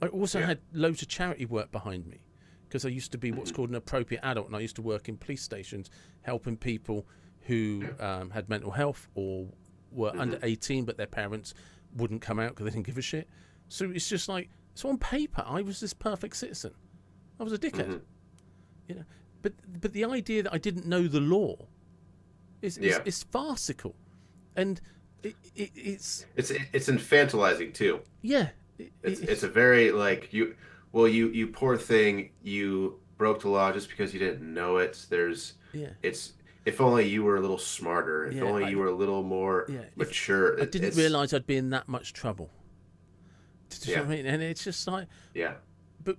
I also had loads of charity work behind me, because I used to be what's called an appropriate adult, and I used to work in police stations helping people who had mental health or were under 18 but their parents wouldn't come out because they didn't give a shit. So it's just like, so on paper I was this perfect citizen. I was a dickhead. You know, but the idea that I didn't know the law is farcical, and it's infantilizing too. Yeah, it's a very like you poor thing, you broke the law just because you didn't know it. It's if only you were a little smarter, if only you were a little more mature. I didn't realise I'd be in that much trouble. Do you know what I mean? And it's just like, but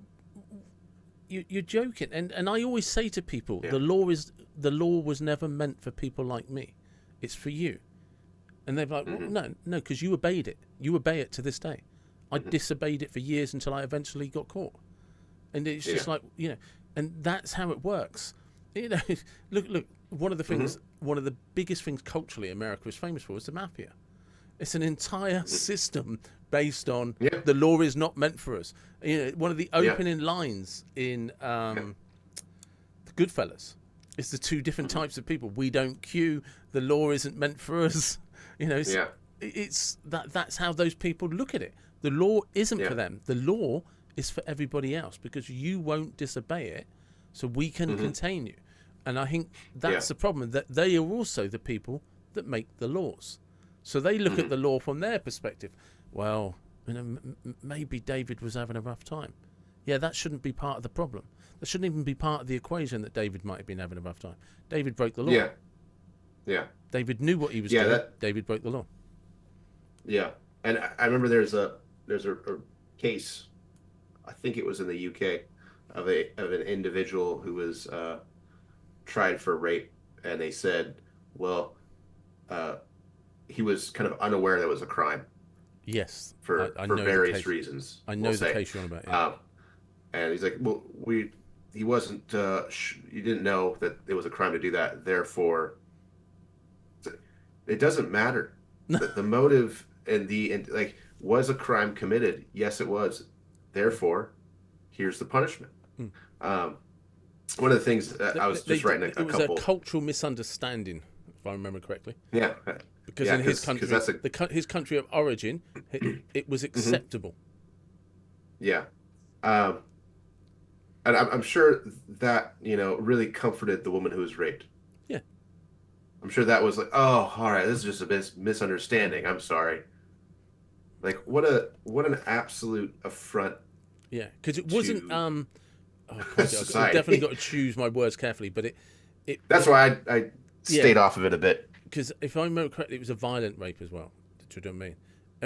you're joking. And I always say to people, the law was never meant for people like me. It's for you. And they're like, well, no, because you obeyed it. You obey it to this day. I disobeyed it for years until I eventually got caught. And it's just like, you know, and that's how it works. You know, look, one of the things, one of the biggest things culturally America is famous for is the mafia. It's an entire system based on the law is not meant for us. You know, one of the opening lines in the Goodfellas is the two different types of people. We don't queue. The law isn't meant for us. You know, it's that's how those people look at it. The law isn't for them. The law is for everybody else, because you won't disobey it, so we can contain you. And I think that's the problem, that they are also the people that make the laws. So they look at the law from their perspective. Well, you know, maybe David was having a rough time. Yeah, that shouldn't be part of the problem. That shouldn't even be part of the equation that David might have been having a rough time. David broke the law. Yeah. David knew what he was doing. David broke the law. Yeah. And I remember there's a case, I think it was in the UK, of an individual who was tried for rape, and they said, well, he was kind of unaware that it was a crime. Yes, for various reasons. I know the case you're on about. Yeah. And he's like, well, he wasn't. You didn't know that it was a crime to do that. Therefore, it doesn't matter. The motive and like, was a crime committed? Yes, it was. Therefore, here's the punishment. One of the things I was just writing a couple. It was a cultural misunderstanding, if I remember correctly. Yeah. Because in his country, his country of origin, it was acceptable. Yeah. And I'm sure that, really comforted the woman who was raped. Yeah. I'm sure that was like, oh, all right, this is just a misunderstanding. I'm sorry. Like, what an absolute affront Yeah, because it wasn't. to Oh, crikey, I've definitely got society. to choose my words carefully. But That's it why I yeah, stayed off of it a bit. because if I remember correctly, it was a violent rape as well. Do you know what I mean?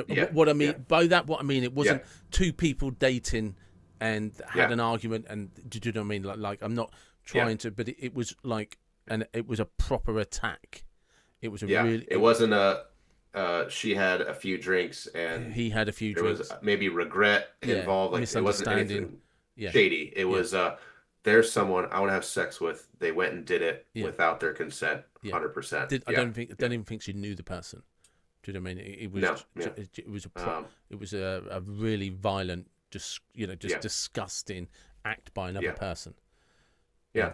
Yeah, What I yeah, mean by that, what I mean, it yeah, wasn't two people dating and had yeah, an argument, and do you know what I mean? Like I'm not yeah, trying to, but it was like, and it was a proper attack. It was a yeah. really. It wasn't a. She had a few drinks and He had a few there was drinks. maybe regret Yeah, involved. Like it wasn't misunderstanding. anything Yeah, shady. It yeah, was there's someone I want to have sex with. They went and did it yeah, without their consent. yeah. 100%. I Yeah, I yeah. don't even think she knew the person. Do you know what I mean? No, yeah. It was Um, it was a really violent, just just yeah, disgusting act by another yeah, person. yeah.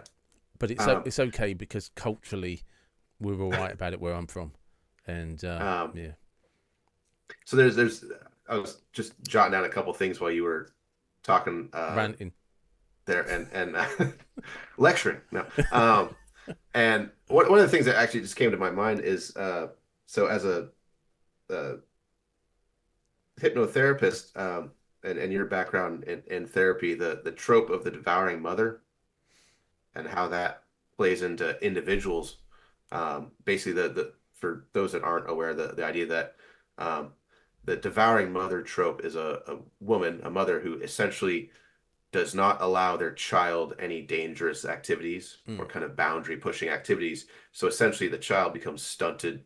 But Um, it's okay because culturally we're all right about it where I'm from, and um, yeah, so there's I was just jotting down a couple things while you were talking ranting. there and lecturing. No. And one of the things that actually just came to my mind is so as a uh, hypnotherapist and your background in therapy, the trope of the devouring mother and how that plays into individuals. Basically, the for those that aren't aware, the idea that um, the devouring mother trope is a woman, a mother who essentially does not allow their child any dangerous activities or Mm, kind of boundary pushing activities. So essentially, the child becomes stunted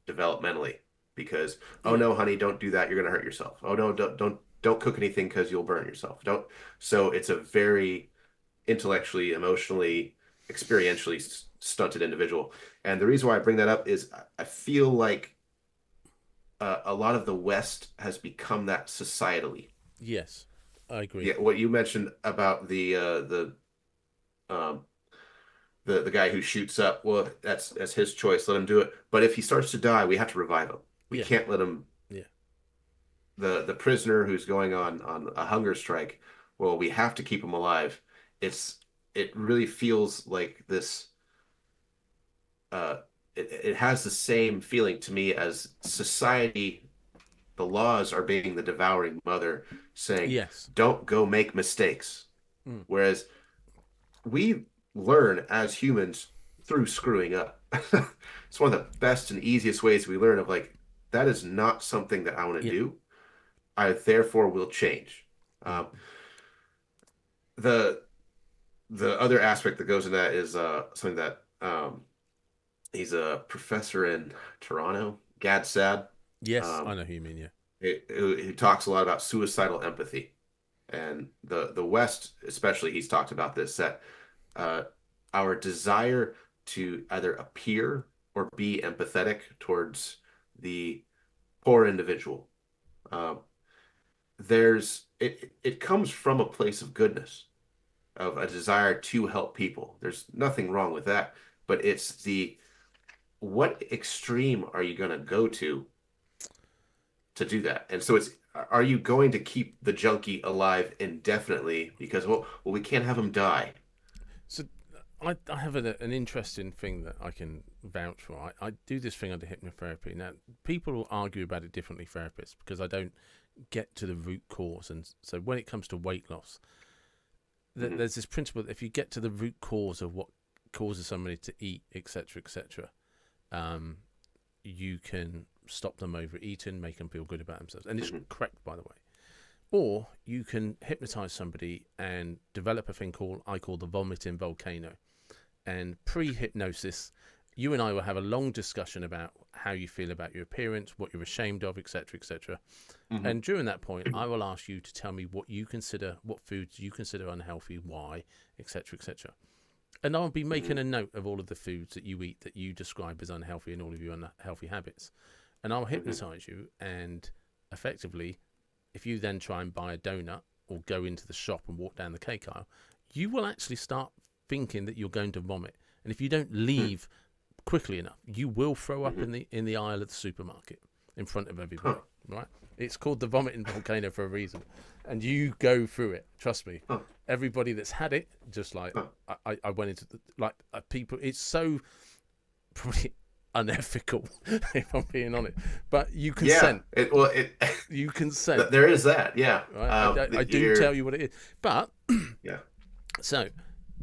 developmentally because, oh yeah, no, honey, don't do that. You're going to hurt yourself. Oh no, don't cook anything because you'll burn yourself. Don't. So it's a very intellectually, emotionally, experientially stunted individual. And the reason why I bring that up is I feel like a lot of the West has become that societally. yes, I agree. Yeah, what you mentioned about um, the guy who shoots up, well, that's his choice. Let him do it. But if he starts to die, we have to revive him. We Yeah, can't let him. yeah, The prisoner who's going on a hunger strike. Well, we have to keep him alive. It's it really feels like this uh, it has the same feeling to me as society. The laws are being the devouring mother, saying, yes, "Don't go make mistakes." mm, Whereas we learn as humans through screwing up. It's one of the best and easiest ways we learn of like that is not something that I want to yeah, do. I therefore will change. mm, Um, the the other aspect that goes in that is something that he's a professor in Toronto, Gad Sad, yes, I um, know who you mean. Yeah, who talks a lot about suicidal empathy. And the West, especially, he's talked about this that uh, our desire to either appear or be empathetic towards the poor individual. Um, it comes from a place of goodness, of a desire to help people. There's nothing wrong with that, but it's the what extreme are you going to go to do that? And so it's are you going to keep the junkie alive indefinitely because we can't have him die. so I have an interesting thing that I can vouch for. I do this thing under hypnotherapy. Now, people will argue about it differently, therapists, because I don't get to the root cause. And so when it comes to weight loss, Mhm, there's this principle that if you get to the root cause of what causes somebody to eat, etc., um, you can stop them overeating, make them feel good about themselves. And it's mhm, correct, by the way. Or you can hypnotize somebody and develop a thing I call the vomiting volcano. And pre-hypnosis, you and I will have a long discussion about how you feel about your appearance, what you're ashamed of, etc., etc. mhm, And during that point, I will ask you to tell me what foods you consider unhealthy, why, etc., etc. And I'll be making mhm, a note of all of the foods that you eat that you describe as unhealthy and all of your unhealthy habits. And I'll mhm, hypnotize you, and effectively, if you then try and buy a donut or go into the shop and walk down the cake aisle, you will actually start thinking that you're going to vomit. And if you don't mhm, leave quickly enough, you will throw up mhm. in the aisle of the supermarket in front of Huh, everybody. Right? It's called the vomiting volcano for a reason, and you go through it. Trust me. huh, Everybody that's had it, just like huh. I went into people. It's so probably. unethical, if I'm being honest. But you consent. You consent. There is that, yeah. Right? I do tell you what it is. But yeah. So,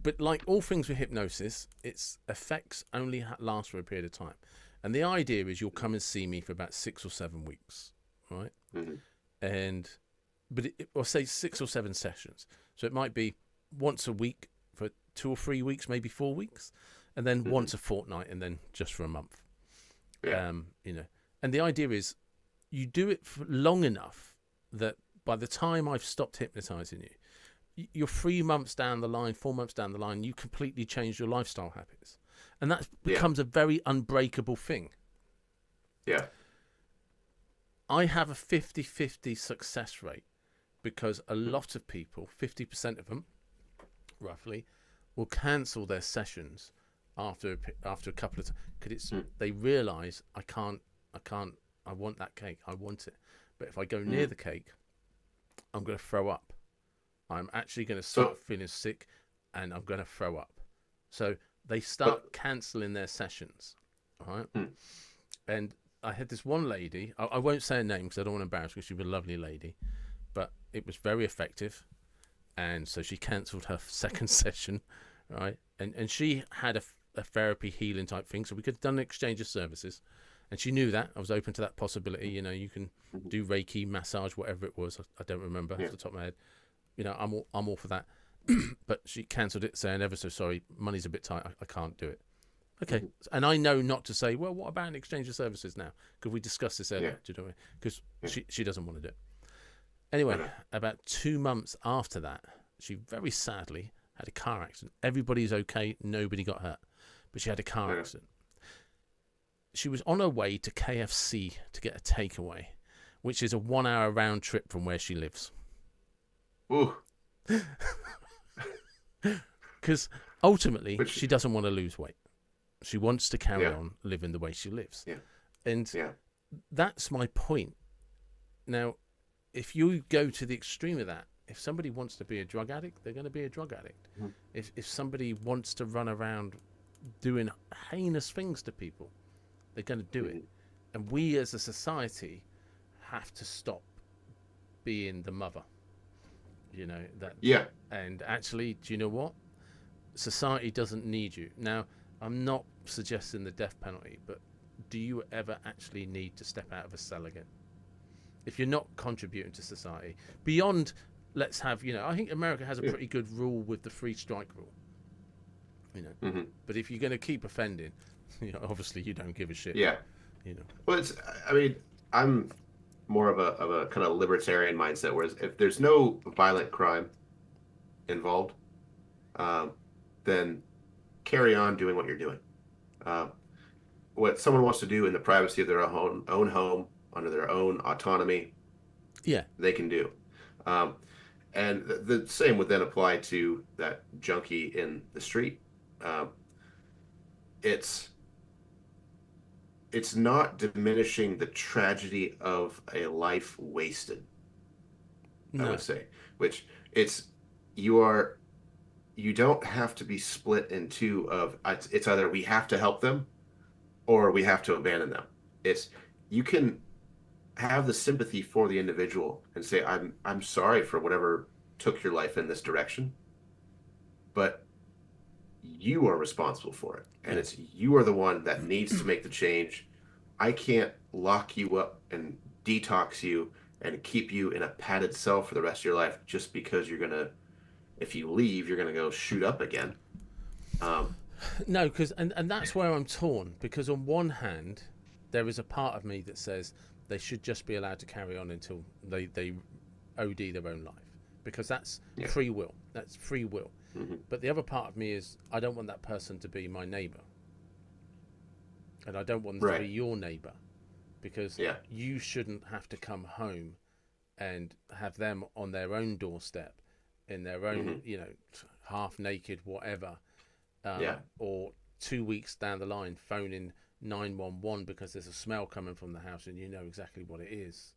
but like all things with hypnosis, its effects only last for a period of time. And the idea is you'll come and see me for about 6 or 7 weeks, right? But or say 6 or 7 sessions. So it might be once a week for 2 or 3 weeks, maybe 4 weeks, and then once a fortnight, and then just for a month. Yeah. And the idea is you do it for long enough that by the time I've stopped hypnotizing you, you're 3 months down the line, 4 months down the line, you completely change your lifestyle habits. And that becomes a very unbreakable thing. Yeah. I have a 50-50 success rate because a lot of people, 50% of them, roughly, will cancel their sessions after a couple of times because they realise I want that cake, I want it, but if I go near the cake, I'm going to throw up. I'm actually going to start feeling sick, and I'm going to throw up. So they start cancelling their sessions, all right? And I had this one lady. I won't say her name because I don't want to embarrass her because she was a lovely lady, but it was very effective, and so she cancelled her second session, right? And she had a therapy healing type thing, so we could have done an exchange of services, and she knew that. I was open to that possibility. You can do Reiki, massage, whatever it was. I don't remember off the top of my head. I'm all for that. But she cancelled it, saying, ever so sorry, money's a bit tight, I can't do it. Okay. And I know not to say, well, what about an exchange of services now? Because we discussed this earlier, because she doesn't want to do it. Anyway, about 2 months after that, she very sadly had a car accident. Everybody's okay, nobody got hurt, but she had a car accident. She was on her way to KFC to get a takeaway, which is a 1-hour round trip from where she lives. Ooh. Because ultimately, she doesn't want to lose weight. She wants to carry on living the way she lives. Yeah. And that's my point. Now, if you go to the extreme of that, if somebody wants to be a drug addict, they're going to be a drug addict. If somebody wants to run around doing heinous things to people, they're going to do it. And we as a society have to stop being the mother. And actually, do you know what? Society doesn't need you. Now, I'm not suggesting the death penalty, but do you ever actually need to step out of a cell again? If you're not contributing to society, beyond, let's have, I think America has a pretty good rule with the 3 strike rule. But if you're going to keep offending, obviously you don't give a shit. Yeah. Well, I'm more of a kind of libertarian mindset, whereas if there's no violent crime involved, then carry on doing what you're doing. What someone wants to do in the privacy of their own home, under their own autonomy, they can do. And the same would then apply to that junkie in the street. It's not diminishing the tragedy of a life wasted. No. I would say, which you don't have to be split in two of it's either we have to help them or we have to abandon them. You can have the sympathy for the individual and say, I'm sorry for whatever took your life in this direction, but you are responsible for it, and you are the one that needs to make the change. I can't lock you up and detox you and keep you in a padded cell for the rest of your life just because if you leave, you're gonna go shoot up again. No, because and that's where I'm torn, because on one hand, there is a part of me that says they should just be allowed to carry on until they OD their own life, because that's free will. That's free will. But the other part of me is I don't want that person to be my neighbor, and I don't want them to be your neighbor, because you shouldn't have to come home and have them on their own doorstep in their own, half naked, whatever, or 2 weeks down the line phoning 911 because there's a smell coming from the house and you know exactly what it is.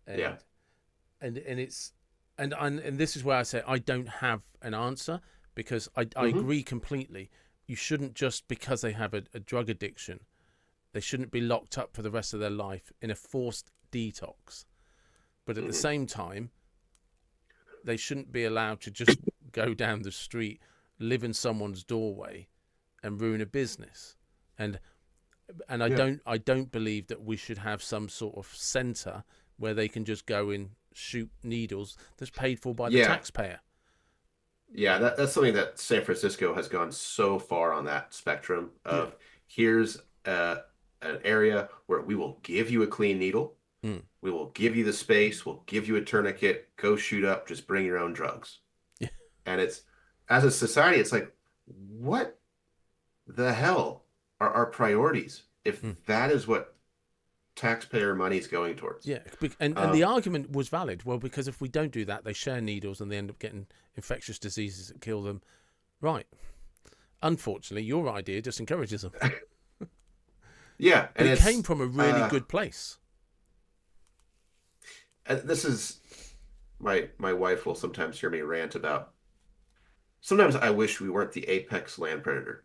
And and this is where I say I don't have an answer, because I agree completely. You shouldn't just because they have a drug addiction They shouldn't be locked up for the rest of their life in a forced detox. But at the same time, they shouldn't be allowed to just go down the street, live in someone's doorway, and ruin a business. And I don't believe that we should have some sort of centre where they can just go and shoot needles that's paid for by the taxpayer. Yeah, that's something that San Francisco has gone so far on that spectrum of here's an area where we will give you a clean needle. We will give you the space. We'll give you a tourniquet. Go shoot up. Just bring your own drugs. Yeah. And it's, as a society, it's like, what the hell are our priorities if that is what taxpayer money is going towards? Yeah, and the argument was valid. Well, because if we don't do that, they share needles and they end up getting infectious diseases that kill them. Right. Unfortunately, your idea just encourages them. Yeah. And it came from a really good place. This is, my wife will sometimes hear me rant about, sometimes I wish we weren't the apex land predator.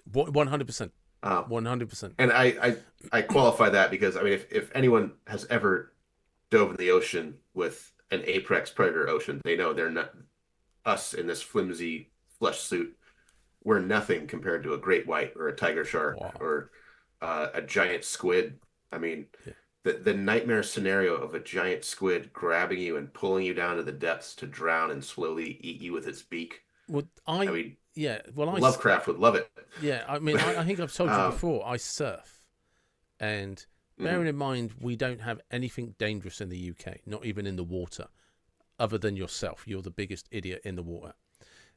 100%. 100%. And I qualify that because, I mean, if anyone has ever dove in the ocean with an apex predator ocean, they know they're not, us in this flimsy flesh suit, we're nothing compared to a great white or a tiger shark or a giant squid. I mean, the nightmare scenario of a giant squid grabbing you and pulling you down to the depths to drown and slowly eat you with its beak. Well, I mean, Lovecraft would love it. Yeah, I mean, I think I've told you before, I surf. And bearing in mind, we don't have anything dangerous in the UK, not even in the water, other than yourself. You're the biggest idiot in the water.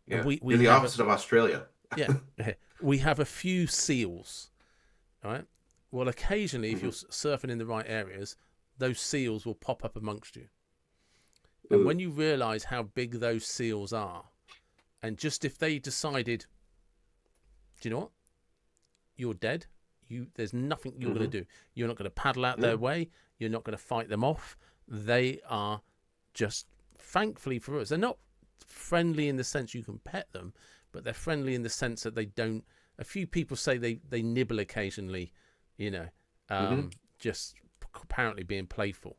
Yeah, you're the opposite of Australia. Yeah, we have a few seals, all right? Well, occasionally, if you're surfing in the right areas, those seals will pop up amongst you. And when you realise how big those seals are, and just if they decided, do you know what? You're dead. There's nothing you're going to do. You're not going to paddle out their way. You're not going to fight them off. They are just, thankfully for us, they're not friendly in the sense you can pet them, but they're friendly in the sense that they don't. A few people say they nibble occasionally, you know, just apparently being playful.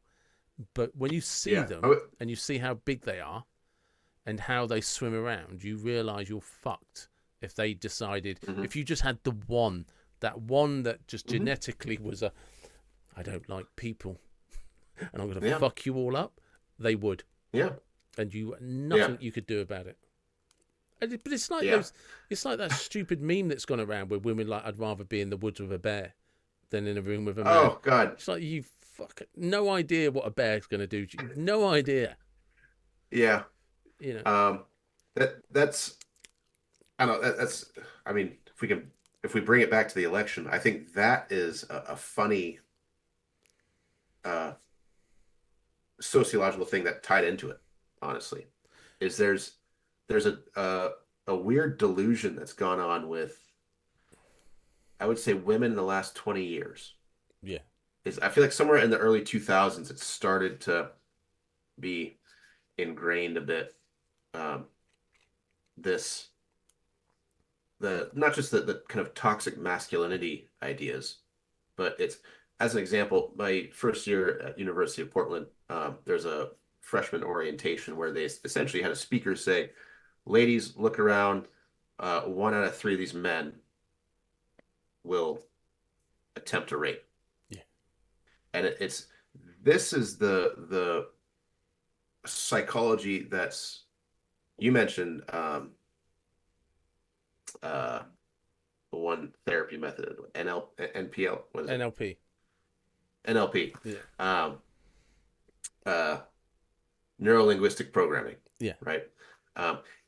But when you see them and you see how big they are and how they swim around, you realise you're fucked if they decided, if you just had that one that just genetically was I don't like people and I'm going to fuck you all up, they would. Yeah. And nothing you could do about it. But it's like it's like that stupid meme that's gone around where women like, I'd rather be in the woods with a bear than in a room with a man. Oh, God. It's like, you no idea what a bear's going to do to you. No idea. Yeah. You know. That's I don't know, that's, I mean, if we bring it back to the election, I think that is a funny sociological thing that tied into it, honestly, is there's a weird delusion that's gone on with, I would say, women in the last 20 years. Yeah. I feel like somewhere in the early 2000s, it started to be ingrained a bit. Not just the kind of toxic masculinity ideas, but it's, as an example, my first year at University of Portland, there's a freshman orientation where they essentially had a speaker say, ladies, look around, 1 out of 3 of these men will attempt a rape. Yeah. And this is the psychology that's, you mentioned, one therapy method, NPL, what is it? NLP. Yeah. Neuro-linguistic programming. Yeah. Right.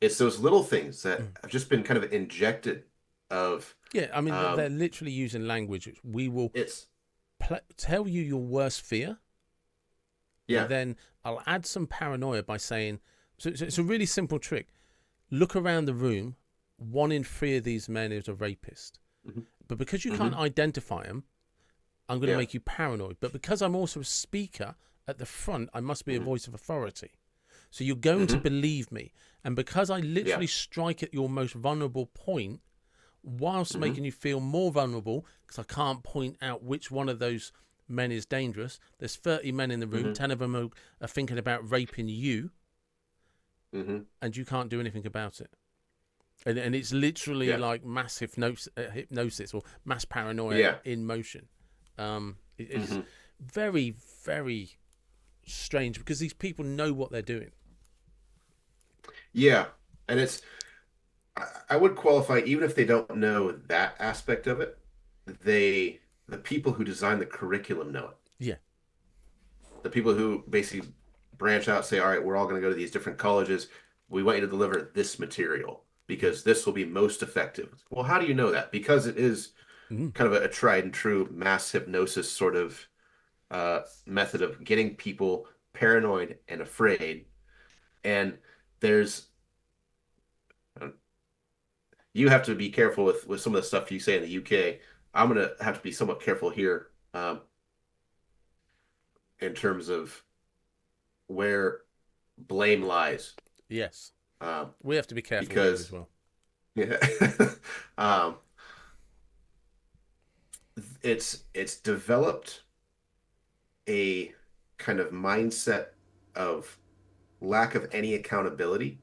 It's those little things that have just been kind of injected of. Yeah, I mean, they're literally using language which we will tell you your worst fear. Yeah. And then I'll add some paranoia by saying, so it's a really simple trick. Look around the room. 1 in 3 of these men is a rapist. But because you can't identify them, I'm going to make you paranoid. But because I'm also a speaker at the front, I must be a voice of authority. So you're going to believe me. And because I literally strike at your most vulnerable point, whilst making you feel more vulnerable, because I can't point out which one of those men is dangerous. There's 30 men in the room, 10 of them are thinking about raping you, and you can't do anything about it. And it's literally like mass hypnosis or mass paranoia in motion. It's very, very strange because these people know what they're doing. Yeah. And I would qualify, even if they don't know that aspect of it, the people who design the curriculum know it. Yeah. The people who basically branch out say, all right, we're all going to go to these different colleges. We want you to deliver this material because this will be most effective. Well, how do you know that? Because it is kind of a tried and true mass hypnosis sort of method of getting people paranoid and afraid. And there's you have to be careful with some of the stuff you say in the UK. I'm gonna have to be somewhat careful here in terms of where blame lies. Yes. Um, We have to be careful here as because well. yeah, um, it's developed a kind of mindset of lack of any accountability,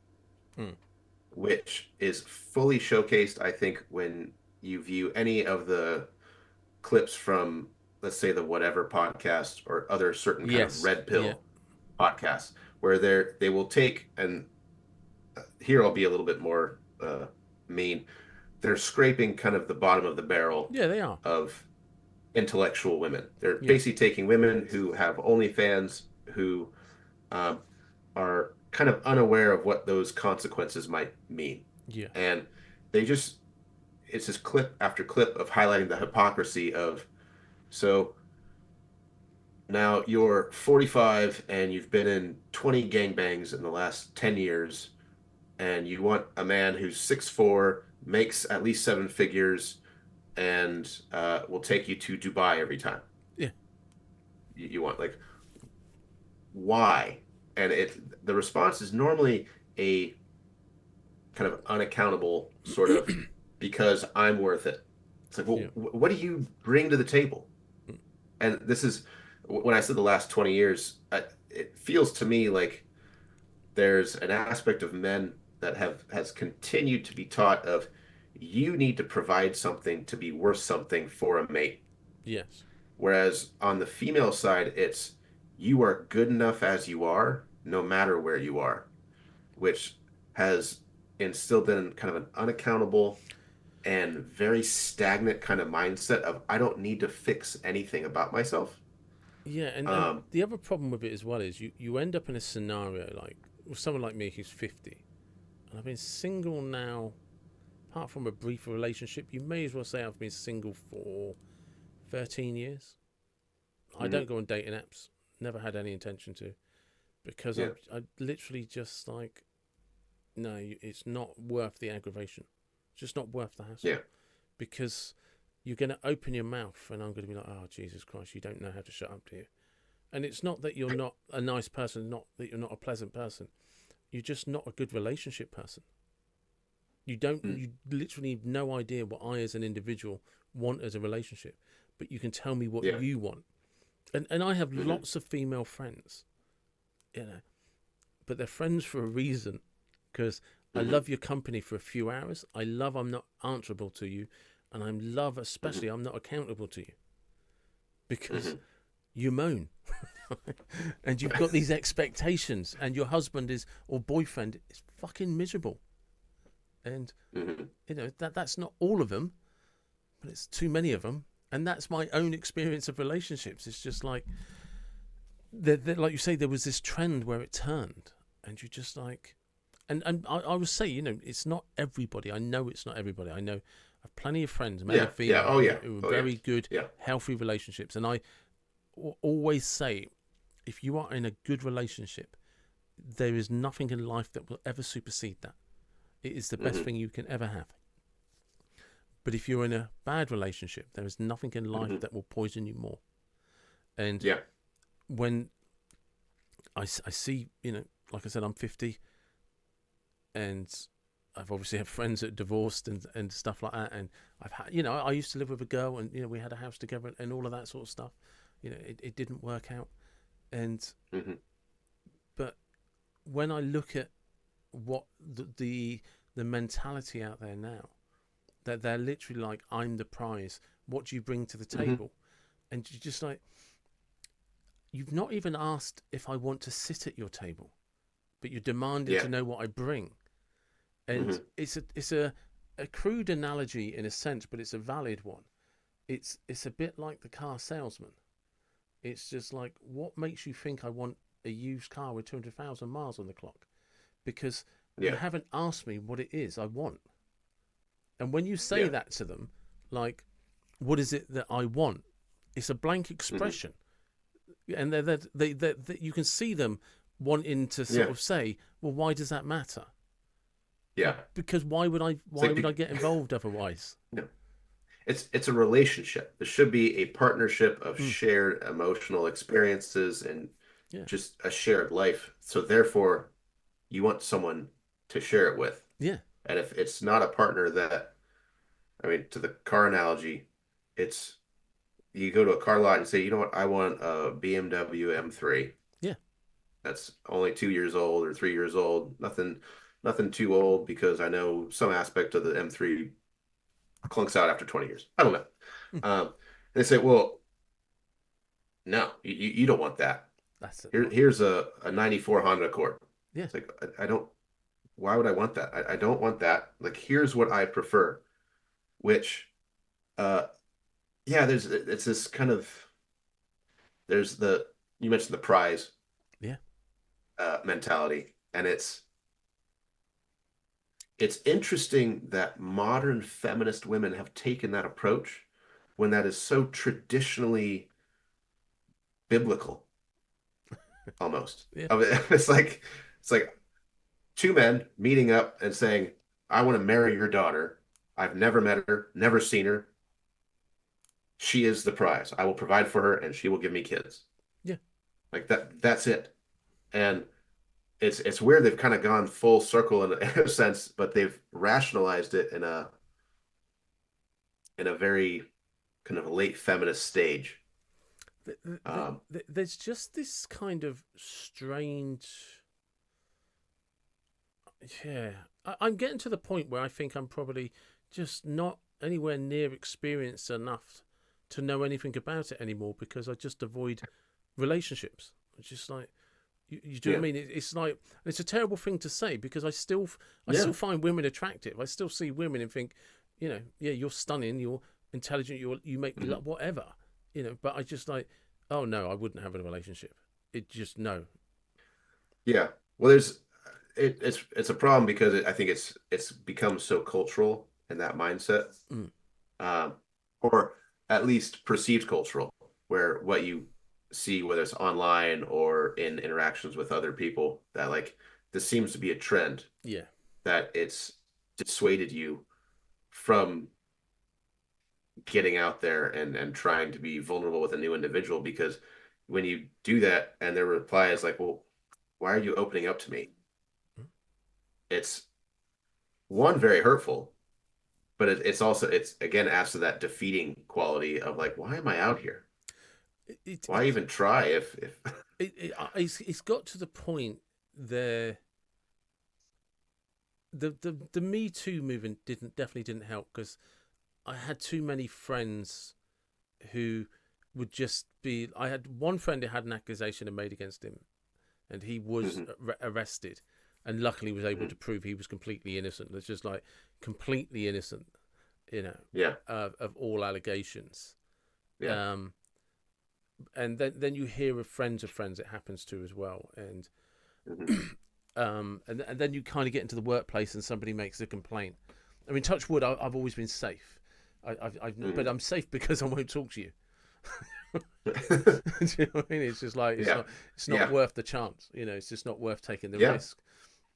which is fully showcased, I think, when you view any of the clips from, let's say, the Whatever podcast or other certain kind of Yes. red Yeah. pill podcasts, where they will take, and here I'll be a little bit more mean. They're scraping kind of the bottom of the barrel Yeah, they are. of intellectual women. They're Yeah. basically taking women who have OnlyFans, who um, are kind of unaware of what those consequences might mean. Yes. And they just, it's just clip after clip of highlighting the hypocrisy of, so now you're 45 and you've been in 20 gangbangs in the last 10 years, and you want a man who's 6'4", makes at least seven figures, and will take you to Dubai every time. Yeah. You want, like, why? And the response is normally a kind of unaccountable sort of, because I'm worth it. It's like, well, Yeah. what do you bring to the table? And this is when I said the last 20 years, it feels to me like there's an aspect of men that has continued to be taught of, you need to provide something to be worth something for a mate. Yes. Whereas on the female side, it's, you are good enough as you are, no matter where you are, which has instilled in kind of an unaccountable and very stagnant kind of mindset of, I don't need to fix anything about myself. Yeah, and Um, the other problem with it as well is you end up in a scenario like with someone like me who's 50, and I've been single now, apart from a brief relationship, you may as well say I've been single for 13 years. I don't mhm, go on dating apps, never had any intention to, because yeah, I literally just like, no, it's not worth the aggravation. It's just not worth the hassle. yeah, Because you're going to open your mouth and I'm going to be like, oh, Jesus Christ, you don't know how to shut up, do you? And it's not that you're not a nice person, not that you're not a pleasant person. You're just not a good relationship person. mm, You literally have no idea what I as an individual want as a relationship, but you can tell me what yeah, you want. And I have mhm, lots of female friends, you know, but they're friends for a reason, because I mhm, love your company for a few hours. I love I'm not answerable to you, and I love mhm, especially I'm not accountable to you because mhm. you moan and you've got these expectations, and your husband is or boyfriend is fucking miserable, and Mhm. you know that's not all of them, but it's too many of them, and that's my own experience of relationships. It's just like like you say, there was this trend where it turned, and you just like. And I would say, you know, it's not everybody. I know it's not everybody. I know I have plenty of friends, male Yeah, and yeah, female, oh yeah, who are oh yeah, very good, yeah, healthy relationships. And I always say, if you are in a good relationship, there is nothing in life that will ever supersede that. It is the best mhm, thing you can ever have. But if you're in a bad relationship, there is nothing in life mhm, that will poison you more. And yeah, when I see, you know, like I said, I'm 50, and I've obviously had friends that divorced and stuff like that, and I've had, I used to live with a girl, and we had a house together and all of that sort of stuff. It didn't work out, and Hmm. but when I look at what the mentality out there now, that they're literally like, I'm the prize. What do you bring to the Hmm. table? And you just like, you've not even asked if I want to sit at your table, but you're demanding Yeah. to know what I bring. And Hmm. it's a crude analogy in a sense, but it's a valid one. It's a bit like the car salesman. It's just like, what makes you think I want a used car with 200,000 miles on the clock? Because you Yeah. haven't asked me what it is I want. And when you say Yeah. that to them, like, what is it that I want? It's a blank Hmm. expression, and they you can see them wanting to sort Yeah. of say, well, why does that matter? Yeah. Because why would I? It's Why like, would I get involved otherwise? no, it's a relationship. There should be a partnership of Mm, shared emotional experiences and yeah, just a shared life. So therefore, you want someone to share it with. yeah, And if it's not a partner that, I mean, to the car analogy, it's you go to a car lot and say, you know what, I want a BMW M3. yeah. That's only 2 years old or 3 years old. Nothing too old because I know some aspect of the M3 clunks out after 20 years. I don't know. Mm, They say, well, no, you don't want that. that's it. Here's a 94 Honda Accord. Yeah, It's like, I don't, why would I want that? I don't want that. Like, here's what I prefer, which, uh, yeah, it's this kind of, there's you mentioned the prize yeah. mentality, and it's interesting that modern feminist women have taken that approach when that is so traditionally biblical, almost. Yeah, I mean, it's like two men meeting up and saying, I want to marry your daughter. I've never met her, never seen her. She is the prize. I will provide for her and she will give me kids. yeah. Like that's it. And it's weird they've kind of gone full circle in a sense, but they've rationalized it in a very kind of late feminist stage. There's just this kind of strange. Yeah, I'm getting to the point where I think I'm probably just not anywhere near experienced enough to know anything about it anymore, because I just avoid relationships. It's just like, you do what I Yeah. mean. It's like, it's a terrible thing to say, because I still Yeah. find women attractive. I still see women and think, yeah, you're stunning, you're intelligent, you make me Mhm. love whatever, But I just like, oh no, I wouldn't have a relationship. It just no. Yeah. Well, it's a problem because I think it's become so cultural in that mindset, Mm, um, or at least perceived cultural, where what you see, whether it's online or in interactions with other people, that like this seems to be a trend yeah. that it's dissuaded you from getting out there and trying to be vulnerable with a new individual because when you do that and their reply is like, well, why are you opening up to me? Mm. It's one very hurtful, but it's also it's again adds to that defeating quality of like, why am I out here? It, it, Why it, even try if it's got to the point there. The Me Too movement definitely didn't help, because I had too many friends who would just be. I had one friend who had an accusation made against him, and he was Mhm, arrested, and luckily was able mhm. to prove he was completely innocent. It's just like, completely innocent, Yeah, of all allegations. yeah, Um, and then you hear of friends it happens to as well, and mhm, and then you kind of get into the workplace and somebody makes a complaint. I mean, touch wood, I've always been safe. But mhm. I'm safe because I won't talk to you. Do you know what I mean? It's just like, Yeah, it's not yeah, worth the chance. It's just not worth taking the yeah, risk.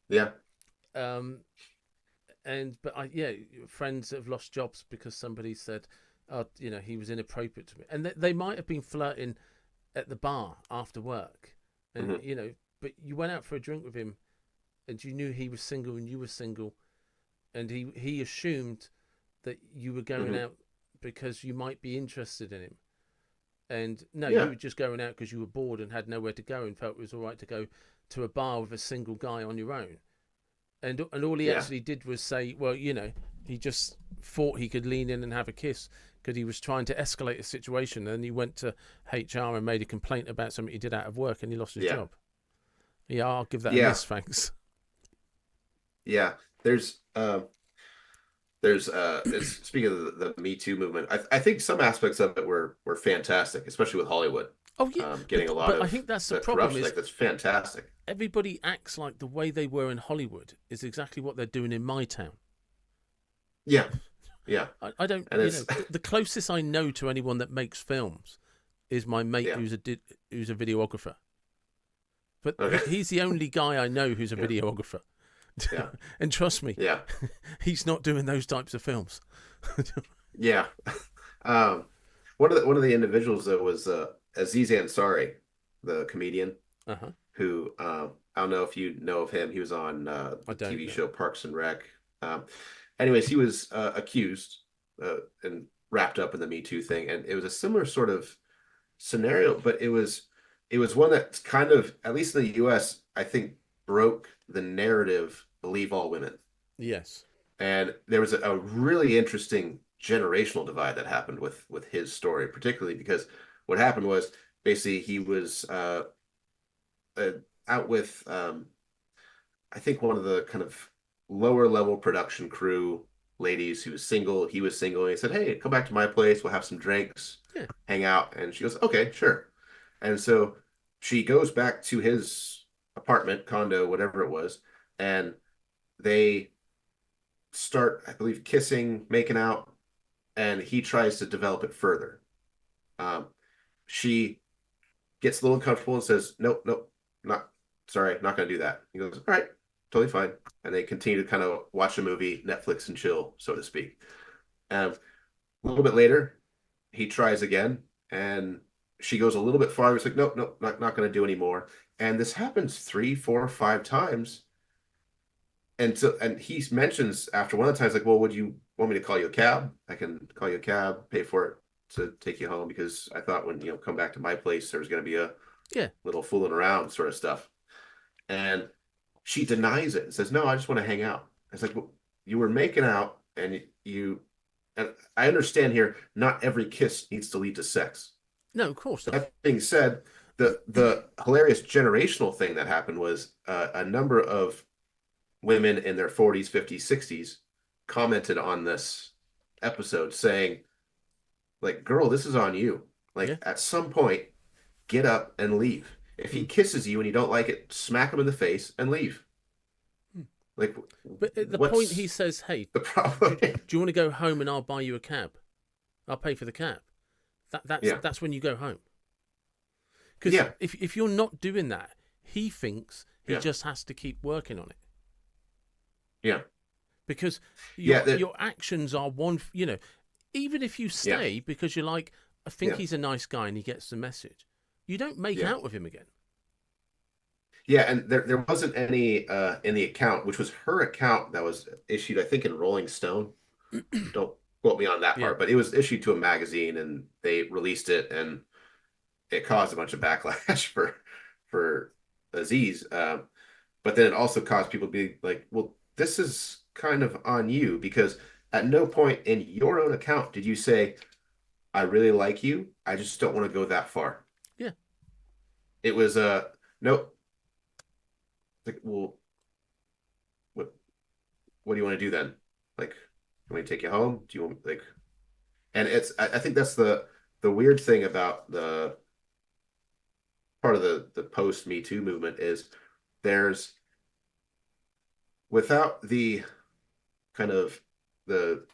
yeah, Um, but yeah, friends have lost jobs because somebody said, oh, he was inappropriate to me, and they might have been flirting at the bar after work, and mhm, but you went out for a drink with him, and you knew he was single and you were single, and he assumed that you were going Hmm. out because you might be interested in him. And no, you Yeah. were just going out because you were bored and had nowhere to go and felt it was all right to go to a bar with a single guy on your own. And all he Yeah. actually did was say, well, he just thought he could lean in and have a kiss because he was trying to escalate a situation. And he went to HR and made a complaint about something he did out of work, and he lost his Yeah. job. Yeah, I'll give that a Yeah. miss, thanks. Yeah. There's it's speaking of the Me Too movement, I think some aspects of it were fantastic, especially with Hollywood. Oh yeah, Getting a lot but I of think that's the the problem corruption, is like that's fantastic. everybody acts like the way they were in Hollywood is exactly what they're doing in my town. Yeah. Yeah. I don't, And it's the closest I know to anyone that makes films is my mate yeah. who's a videographer. But Okay. he's the only guy I know who's a Yeah. videographer. Yeah. And trust me, Yeah. he's not doing those types of films. Yeah. Um, one of the individuals that was Aziz Ansari, the comedian, Uh-huh. who I don't know if you know of him. He was on I the don't TV know. show Parks and Rec. Um, Anyways, he was accused and wrapped up in the Me Too thing, and it was a similar sort of scenario, but it was one that kind of, at least in the U.S., I think broke the narrative "believe all women." Yes. And there was a really interesting generational divide that happened with his story, particularly because what happened was basically he was uh, out with I think one of the kind of lower level production crew ladies who was single. He was single, and he said, "Hey, come back to my place. We'll have some drinks, Yeah. hang out." And she goes, "Okay, sure." And so she goes back to his apartment, condo, whatever it was, and they start, I believe, kissing, making out, and he tries to develop it further. Um, she gets a little uncomfortable and says, "Nope, nope, not sorry, not going to do that." He goes, "All right, totally fine." And they continue to kind of watch a movie, Netflix and chill, so to speak. A little bit later, he tries again, and she goes a little bit farther. It's like, "Nope, nope, not going to do anymore." And this happens three, four, 5 times. And he mentions after one of the times, like, "Well, would you want me to call you a cab? I can call you a cab, pay for it to take you home, because I thought when come back to my place there was going to be a Yeah. little fooling around sort of stuff." And she denies it and says, "No, I just want to hang out." It's like, well, you were making out, and I understand here, not every kiss needs to lead to sex. No, of course not. That being said, the hilarious generational thing that happened was a number of women in their 40s, 50s, 60s commented on this episode saying, like, "Girl, this is on you. Yeah. Like, at some point, get up and leave. If he Mm. kisses you and you don't like it, smack him in the face and leave." Mm. Like, But at the point he what's says, "Hey, the do, problem? do you want to go home and I'll buy you a cab? I'll pay for the cab." That's Yeah. that's when you go home. Because Yeah. if you're not doing that, he thinks he Yeah. just has to keep working on it. Yeah. Because Yeah. your actions are one. Even if you Yeah. stay because you're like, I think Yeah. he's a nice guy and he gets the message, you don't make Yeah. out with him again. Yeah. And there wasn't any in the account, which was her account that was issued, I think, in Rolling Stone. Don't quote me on that Yeah. part, but it was issued to a magazine and they released it, and it caused a bunch of backlash for Aziz. But then it also caused people to be like, "Well, this is kind of on you, because at no point in your own account did you say, 'I really like you. I just don't want to go that far.'" Yeah. It was nope. Like, well, what do you want to do then? Like, you want me to take you home? Do you want, like? And I think that's the weird thing about the part of the post Me Too movement is there's, without the kind of the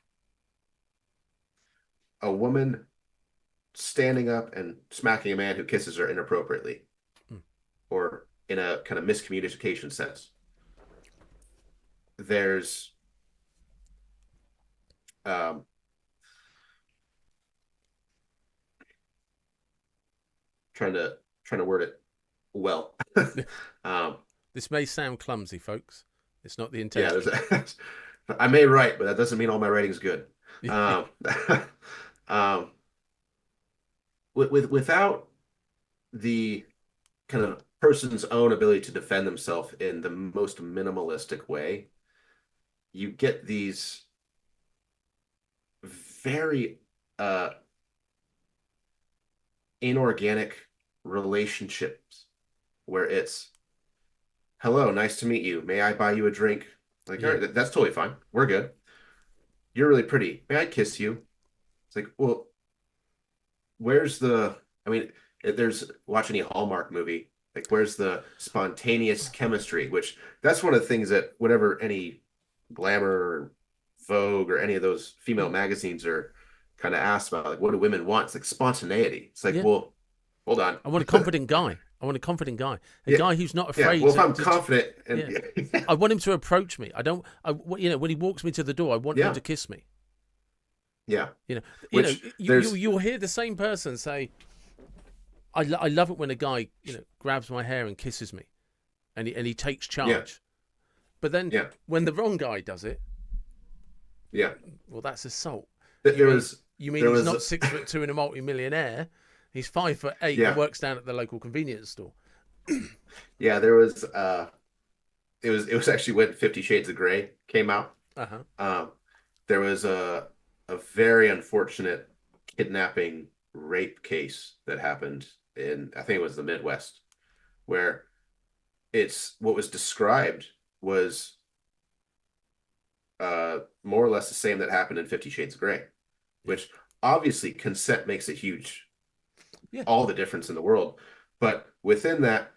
a woman standing up and smacking a man who kisses her inappropriately Mm. or in a kind of miscommunication sense. There's um, trying to word it well. um, This may sound clumsy, folks. It's not the yeah, intention. I may write, but that doesn't mean all my writing's good. Um, um, without the kind of person's own ability to defend themselves in the most minimalistic way, you get these very uh, inorganic relationships where it's, hello, nice to meet you. May I buy you a drink? Like, all Yeah, right, that's totally fine. We're good. You're really pretty. May I kiss you? It's like, well, where's the, I mean, there's watch any Hallmark movie, like where's the spontaneous chemistry, which that's one of the things that whenever any Glamour or Vogue or any of those female magazines are kind of asked about, like, what do women want? It's like spontaneity. It's like, yeah. well, hold on. I want a confident guy. I want a confident guy, a Yeah. guy who's not Yeah. afraid Well, if I'm confident and yeah. yeah. I want him to approach me. I don't. When he walks me to the door, I want him Yeah. to kiss me. Yeah. You know, Which there's you'll hear the same person say, I love it when a guy grabs my hair and kisses me, and he takes yeah. charge. But then Yeah. when the wrong guy does it, Yeah. well, that's assault. There was You mean there he's was not 6'2" and a multi-millionaire? He's 5'8" and yeah. works down at the local convenience store. Yeah, there was it was actually when 50 Shades of Grey came out. Uh huh. Um, there was a very unfortunate kidnapping rape case that happened in, I think it was the Midwest, where it's what was described was more or less the same that happened in 50 Shades of Grey, Yeah. which obviously consent makes a huge, Yeah. all the difference in the world. But within that,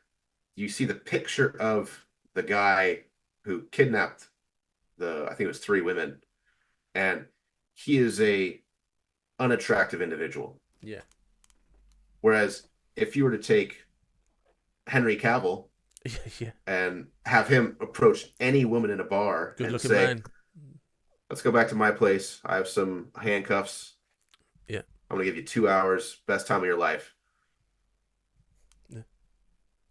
you see the picture of the guy who kidnapped I think it was three women, and he is a unattractive individual. Yeah. Whereas if you were to take Henry Cavill Yeah. and have him approach any woman in a bar Good and looking say, man. let's go back to my place. I have some handcuffs. Yeah. I'm going to give you 2 hours, best time of your life. Yeah.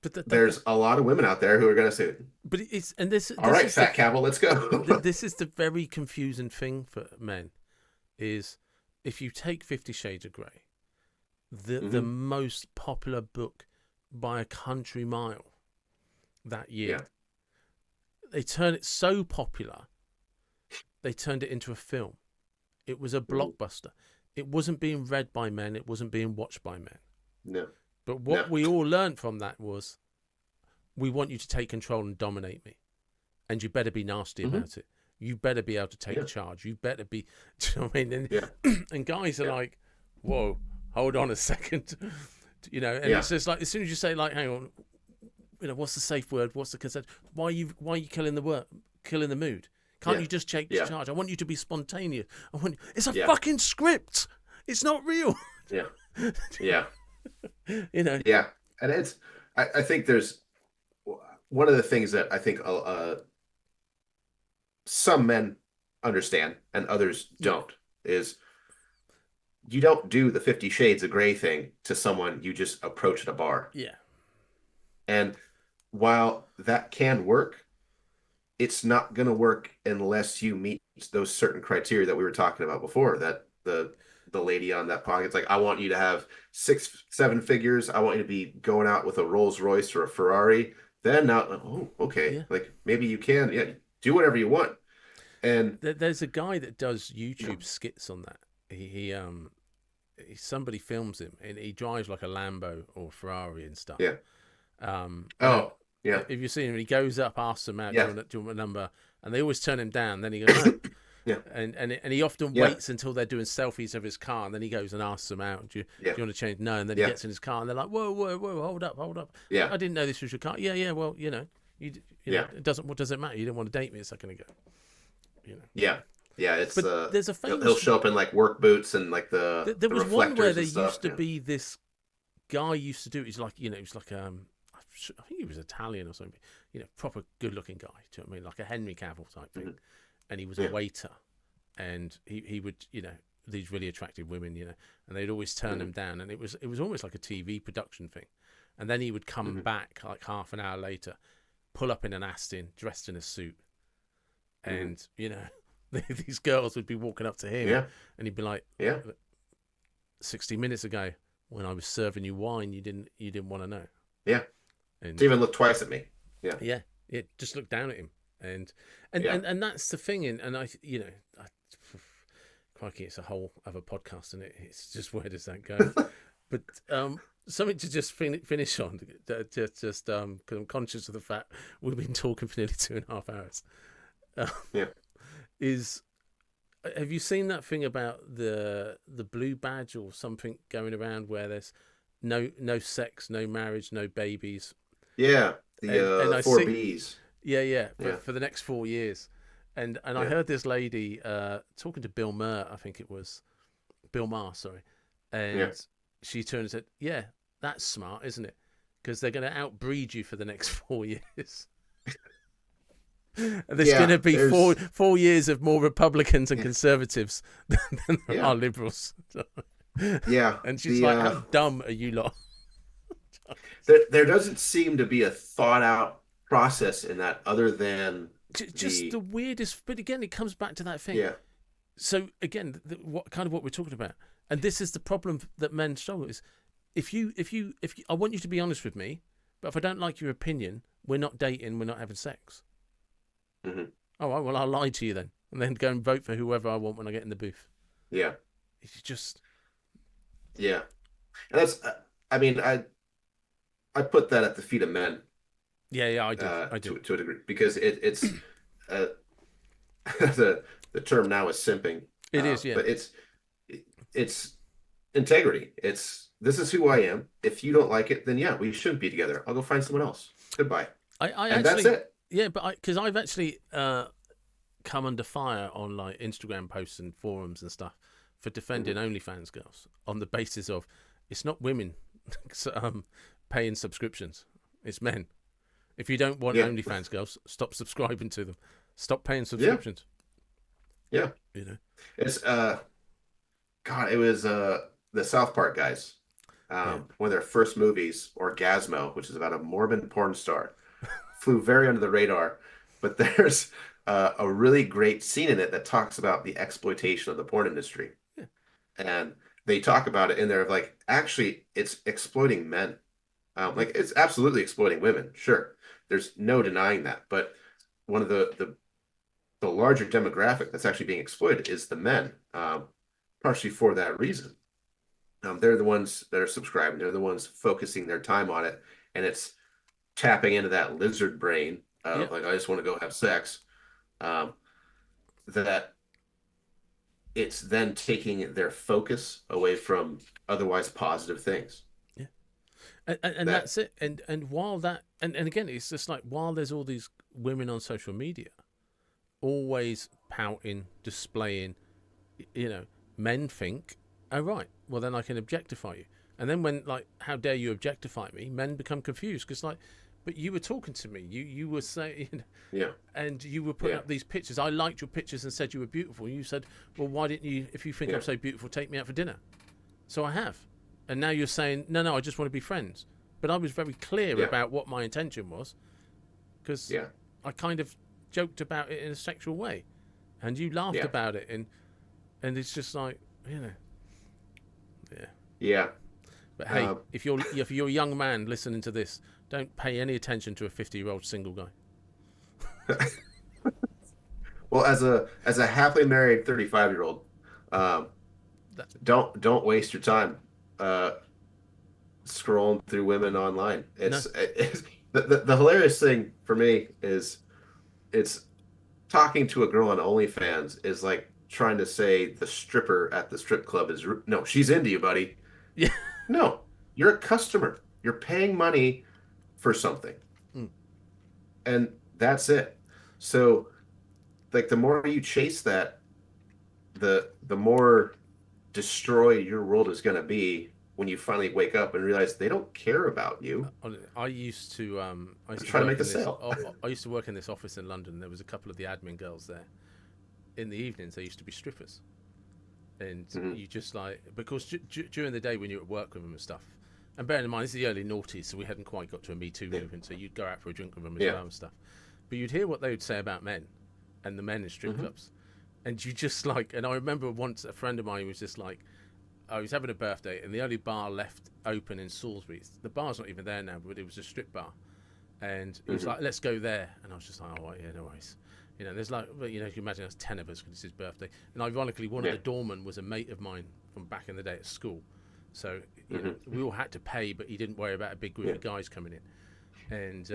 But There's a lot of women out there who are going to say, but it's and this all right, fat Cavill, let's go. this is the very confusing thing for men is if you take 50 Shades of Grey, the most popular book by a country mile that year, Yeah. they turned it so popular, they turned it into a film. It was a blockbuster. It wasn't being read by men. It wasn't being watched by men. No. But what we all learned from that was, we want you to take control and dominate me. And you better be nasty about it. You better be able to take charge. You better be, do you know what I mean? And, and guys are like, whoa, hold on a second. And it's just like, as soon as you say, like, hang on, what's the safe word? What's the consent? Why are you killing the mood? Can't you just take charge? I want you to be spontaneous. It's a fucking script. It's not real. Yeah. Yeah. Yeah. And I think there's one of the things that I think some men understand and others don't is you don't do the 50 Shades of Grey thing to someone you just approach at a bar. Yeah. And while that can work, it's not going to work unless you meet those certain criteria that we were talking about before, that the lady on that podcast, like, I want you to have 6-7 figures. I want you to be going out with a Rolls Royce or a Ferrari. Then now, oh, okay. Like, maybe you can, do whatever you want. And there's a guy that does YouTube skits on that. He somebody films him and he drives like a Lambo or Ferrari and stuff. Yeah. If you see him, he goes up, asks them out, do you want a number? And they always turn him down. Then he goes, no. Yeah. And he often waits until they're doing selfies of his car, and then he goes and asks them out, do you want to change? No. And then he gets in his car, and they're like, whoa, hold up. Yeah. I didn't know this was your car. Yeah. Well, you know, it doesn't. What does it matter? You didn't want to date me a second ago. Yeah. It's but there's a famous. He'll show up in like work boots and like there was one where there used to be this guy used to do. He's like he was like I think he was Italian or something. Proper good looking guy. Do you know what I mean? Like a Henry Cavill type thing. And he was a waiter, and he would these really attractive women and they'd always turn him down, and it was almost like a TV production thing. And then he would come back like half an hour later, pull up in an Aston, dressed in a suit, and these girls would be walking up to him, Yeah. and he'd be like, Yeah. 60 minutes ago when I was serving you wine, you didn't want to know. Yeah. And To even look twice at me. Yeah. yeah, just look down at him, and Yeah. that's the thing. And I, crikey, it's a whole other podcast, and it's just, where does that go? But something to just finish on, just because I'm conscious of the fact we've been talking for nearly 2.5 hours. Yeah. Have you seen that thing about the blue badge or something going around where there's no sex, no marriage, no babies? Yeah. And The I four see, B's. yeah, Yeah. for the next 4 years, and I Yeah. heard this lady talking to Bill Maher, I think it was Bill Maher, sorry, and Yeah. she turned and said, "Yeah, that's smart, isn't it? Because they're going to outbreed you for the next 4 years." And there's going Yeah. to be There's 4 years of more Republicans and yeah. conservatives than there Yeah. are liberals. Yeah. And she's like, "How dumb are you lot?" There doesn't seem to be a thought out process in that other than Just the weirdest. But again, it comes back to that thing. yeah. So again, what we're talking about, and this is the problem that men struggle is, if you, I want you to be honest with me, but if I don't like your opinion, we're not dating, we're not having sex. Mm-hmm. Oh, well, I'll lie to you then, and then go and vote for whoever I want when I get in the booth. Yeah. It's just Yeah. And that's I mean I put that at the feet of men yeah, I do. to a degree because it's uh, the term now is simping, It is, yeah. but it's integrity. It's this is who I am. If you don't like it, then yeah, we shouldn't be together. I'll go find someone else. Goodbye. I And actually, that's it. yeah, but because I've actually come under fire on like Instagram posts and forums and stuff for defending OnlyFans girls on the basis of it's not women paying subscriptions, it's men. If you don't want Yeah. OnlyFans girls, stop subscribing to them. Stop paying subscriptions. Yeah. You know, It's God, it was the South Park guys. yeah, One of their first movies, Orgasmo, which is about a Mormon porn star, flew very under the radar. But there's a really great scene in it that talks about the exploitation of the porn industry. yeah, And they talk about it in there of like, actually, it's exploiting men. yeah, Like it's absolutely exploiting women. Sure. There's no denying that. But one of the larger demographic that's actually being exploited is the men, partially for that reason. They're the ones that are subscribing. They're the ones focusing their time on it, and it's tapping into that lizard brain yeah, of like I just want to go have sex. That it's then taking their focus away from otherwise positive things. yeah. And That that's it. And while that and again, it's just like while there's all these women on social media, always pouting, displaying, men think, oh right, well then I can objectify you. And then when like, how dare you objectify me? Men become confused because like, but you were talking to me. You were saying, yeah, and you were putting yeah, up these pictures. I liked your pictures and said you were beautiful. You said, well, why didn't you? If you think yeah, I'm so beautiful, take me out for dinner. So I have. And now you're saying, no, I just want to be friends. But I was very clear yeah, about what my intention was because yeah, I kind of joked about it in a sexual way, and you laughed yeah, about it, and it's just like, yeah. yeah. But hey, if you're a young man listening to this, don't pay any attention to a 50-year-old single guy. Well, as a happily married 35-year-old, um, That, don't waste your time uh, scrolling through women online. no, It's the hilarious thing for me is it's talking to a girl on OnlyFans is like trying to say the stripper at the strip club is no, she's into you, buddy. yeah, No, you're a customer. You're paying money for something, mm, and that's it. So, like, the more you chase that, the more destroyed your world is going to be when you finally wake up and realize they don't care about you. I used to They're trying to make a sale. I used to work in this office in London. There was a couple of the admin girls there. In the evenings, they used to be strippers, and Mhm. you just like because during the day when you're at work with them and stuff. And bearing in mind, it's the early noughties, so we hadn't quite got to a Me Too Yeah. movement. So you'd go out for a drink with them as Yeah. well and stuff. But you'd hear what they would say about men, and the men in strip Mhm. clubs, And you just like, and I remember once a friend of mine was just like, I was having a birthday, and the only bar left open in Salisbury. The bar's not even there now, but it was a strip bar. And he was like, let's go there. And I was just like, oh, yeah, no worries. There's like, you can imagine there's 10 of us because it's his birthday. And ironically, one of the doormen was a mate of mine from back in the day at school. So, we all had to pay, but he didn't worry about a big group of guys coming in.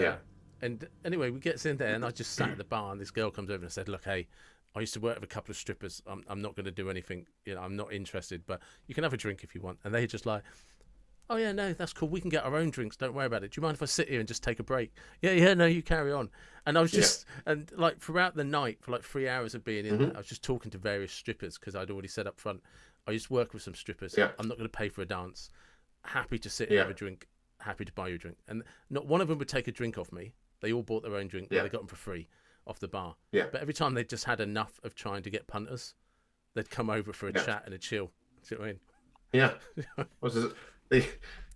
And anyway, we get in there, and I just sat at the bar, and this girl comes over and said, look, hey, I used to work with a couple of strippers. I'm not going to do anything. I'm not interested, but you can have a drink if you want. And they just like, oh, yeah, no, that's cool. We can get our own drinks. Don't worry about it. Do you mind if I sit here and just take a break? Yeah, no, you carry on. And I was just, and like throughout the night, for like 3 hours of being in there, I was just talking to various strippers because I'd already said up front, I used to work with some strippers. Yeah. I'm not going to pay for a dance. Happy to sit and have a drink. Happy to buy you a drink. And not one of them would take a drink off me. They all bought their own drink. They got them for free off the bar. Yeah. But every time they just had enough of trying to get punters, they'd come over for a chat and a chill. See what I mean? Yeah.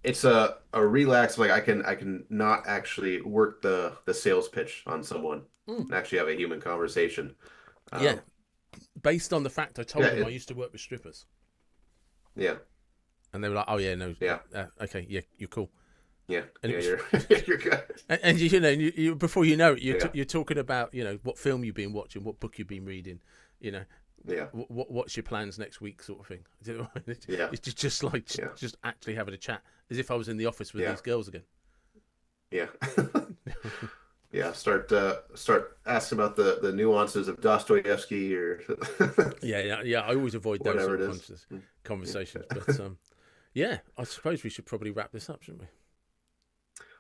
It's a relax, like I can not actually work the sales pitch on someone and actually have a human conversation. Based on the fact I told them I used to work with strippers. Yeah. And they were like, oh yeah, no. Yeah. Okay, yeah, you're cool. Yeah. And you're good. And you before you know it, you're talking about, what film you've been watching, what book you've been reading, what's your plans next week, sort of thing. It's just like just actually having a chat, as if I was in the office with these girls again. Yeah. Yeah. Start asking about the nuances of Dostoevsky or yeah. I always avoid those sort of conversations, but I suppose we should probably wrap this up, shouldn't we?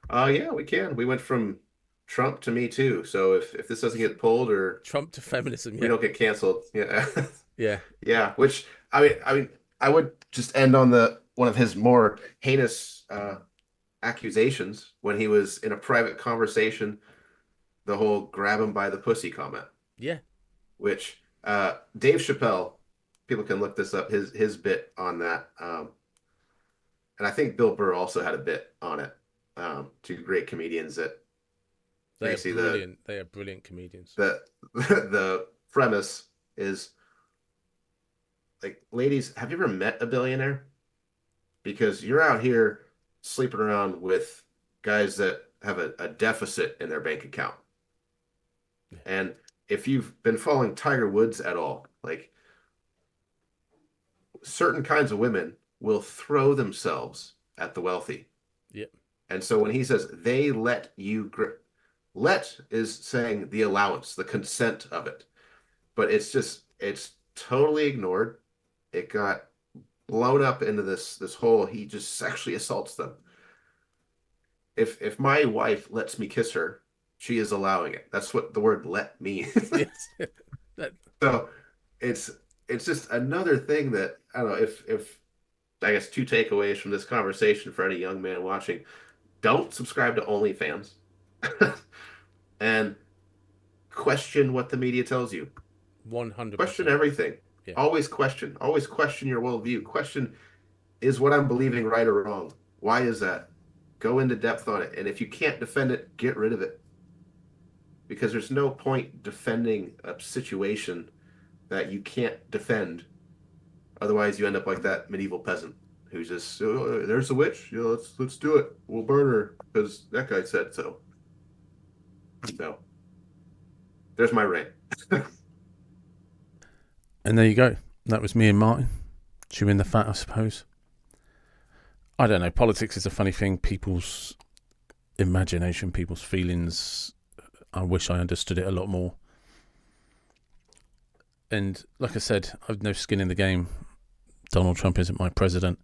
Yeah, we can. We went from Trump to Me Too. So if this doesn't get pulled, or Trump to feminism, we don't get canceled. Yeah. Yeah. Which I mean, I would just end on one of his more heinous accusations when he was in a private conversation. The whole "grab him by the pussy" comment. Yeah. Which Dave Chappelle, people can look this up. His bit on that, and I think Bill Burr also had a bit on it. Two great comedians that they are brilliant. They are brilliant comedians. The premise is like, ladies, have you ever met a billionaire? Because you're out here sleeping around with guys that have a deficit in their bank account. Yeah. And if you've been following Tiger Woods at all, like, certain kinds of women will throw themselves at the wealthy. Yep. And so when he says they let you, let is saying the allowance, the consent of it. But it's totally ignored. It got blown up into this whole, he just sexually assaults them. If my wife lets me kiss her, she is allowing it. That's what the word "let" means. So it's just another thing that, I don't know, if I guess 2 takeaways from this conversation for any young man watching: don't subscribe to OnlyFans, and question what the media tells you. 100%. Question everything. Yeah. Always question. Always question your worldview. Question, is what I'm believing right or wrong? Why is that? Go into depth on it. And if you can't defend it, get rid of it. Because there's no point defending a situation that you can't defend. Otherwise, you end up like that medieval peasant who's just, oh, there's a witch. Let's do it. We'll burn her because that guy said so. So there's my rant. And there you go. That was me and Martin chewing the fat, I suppose. I don't know. Politics is a funny thing. People's imagination, people's feelings. I wish I understood it a lot more. And like I said, I've no skin in the game. Donald Trump isn't my president.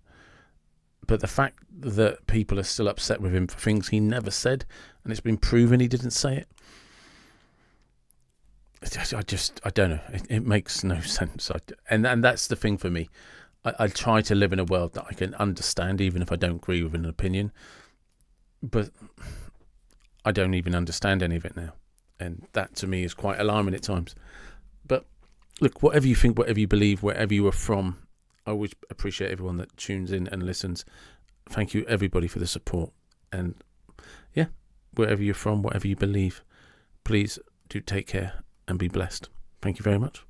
But the fact that people are still upset with him for things he never said, and it's been proven he didn't say it, I don't know. It makes no sense. And that's the thing for me. I try to live in a world that I can understand, even if I don't agree with an opinion. But I don't even understand any of it now. And that to me is quite alarming at times. But look, whatever you think, whatever you believe, wherever you are from, I always appreciate everyone that tunes in and listens. Thank you, everybody, for the support. And yeah, wherever you're from, whatever you believe, please do take care and be blessed. Thank you very much.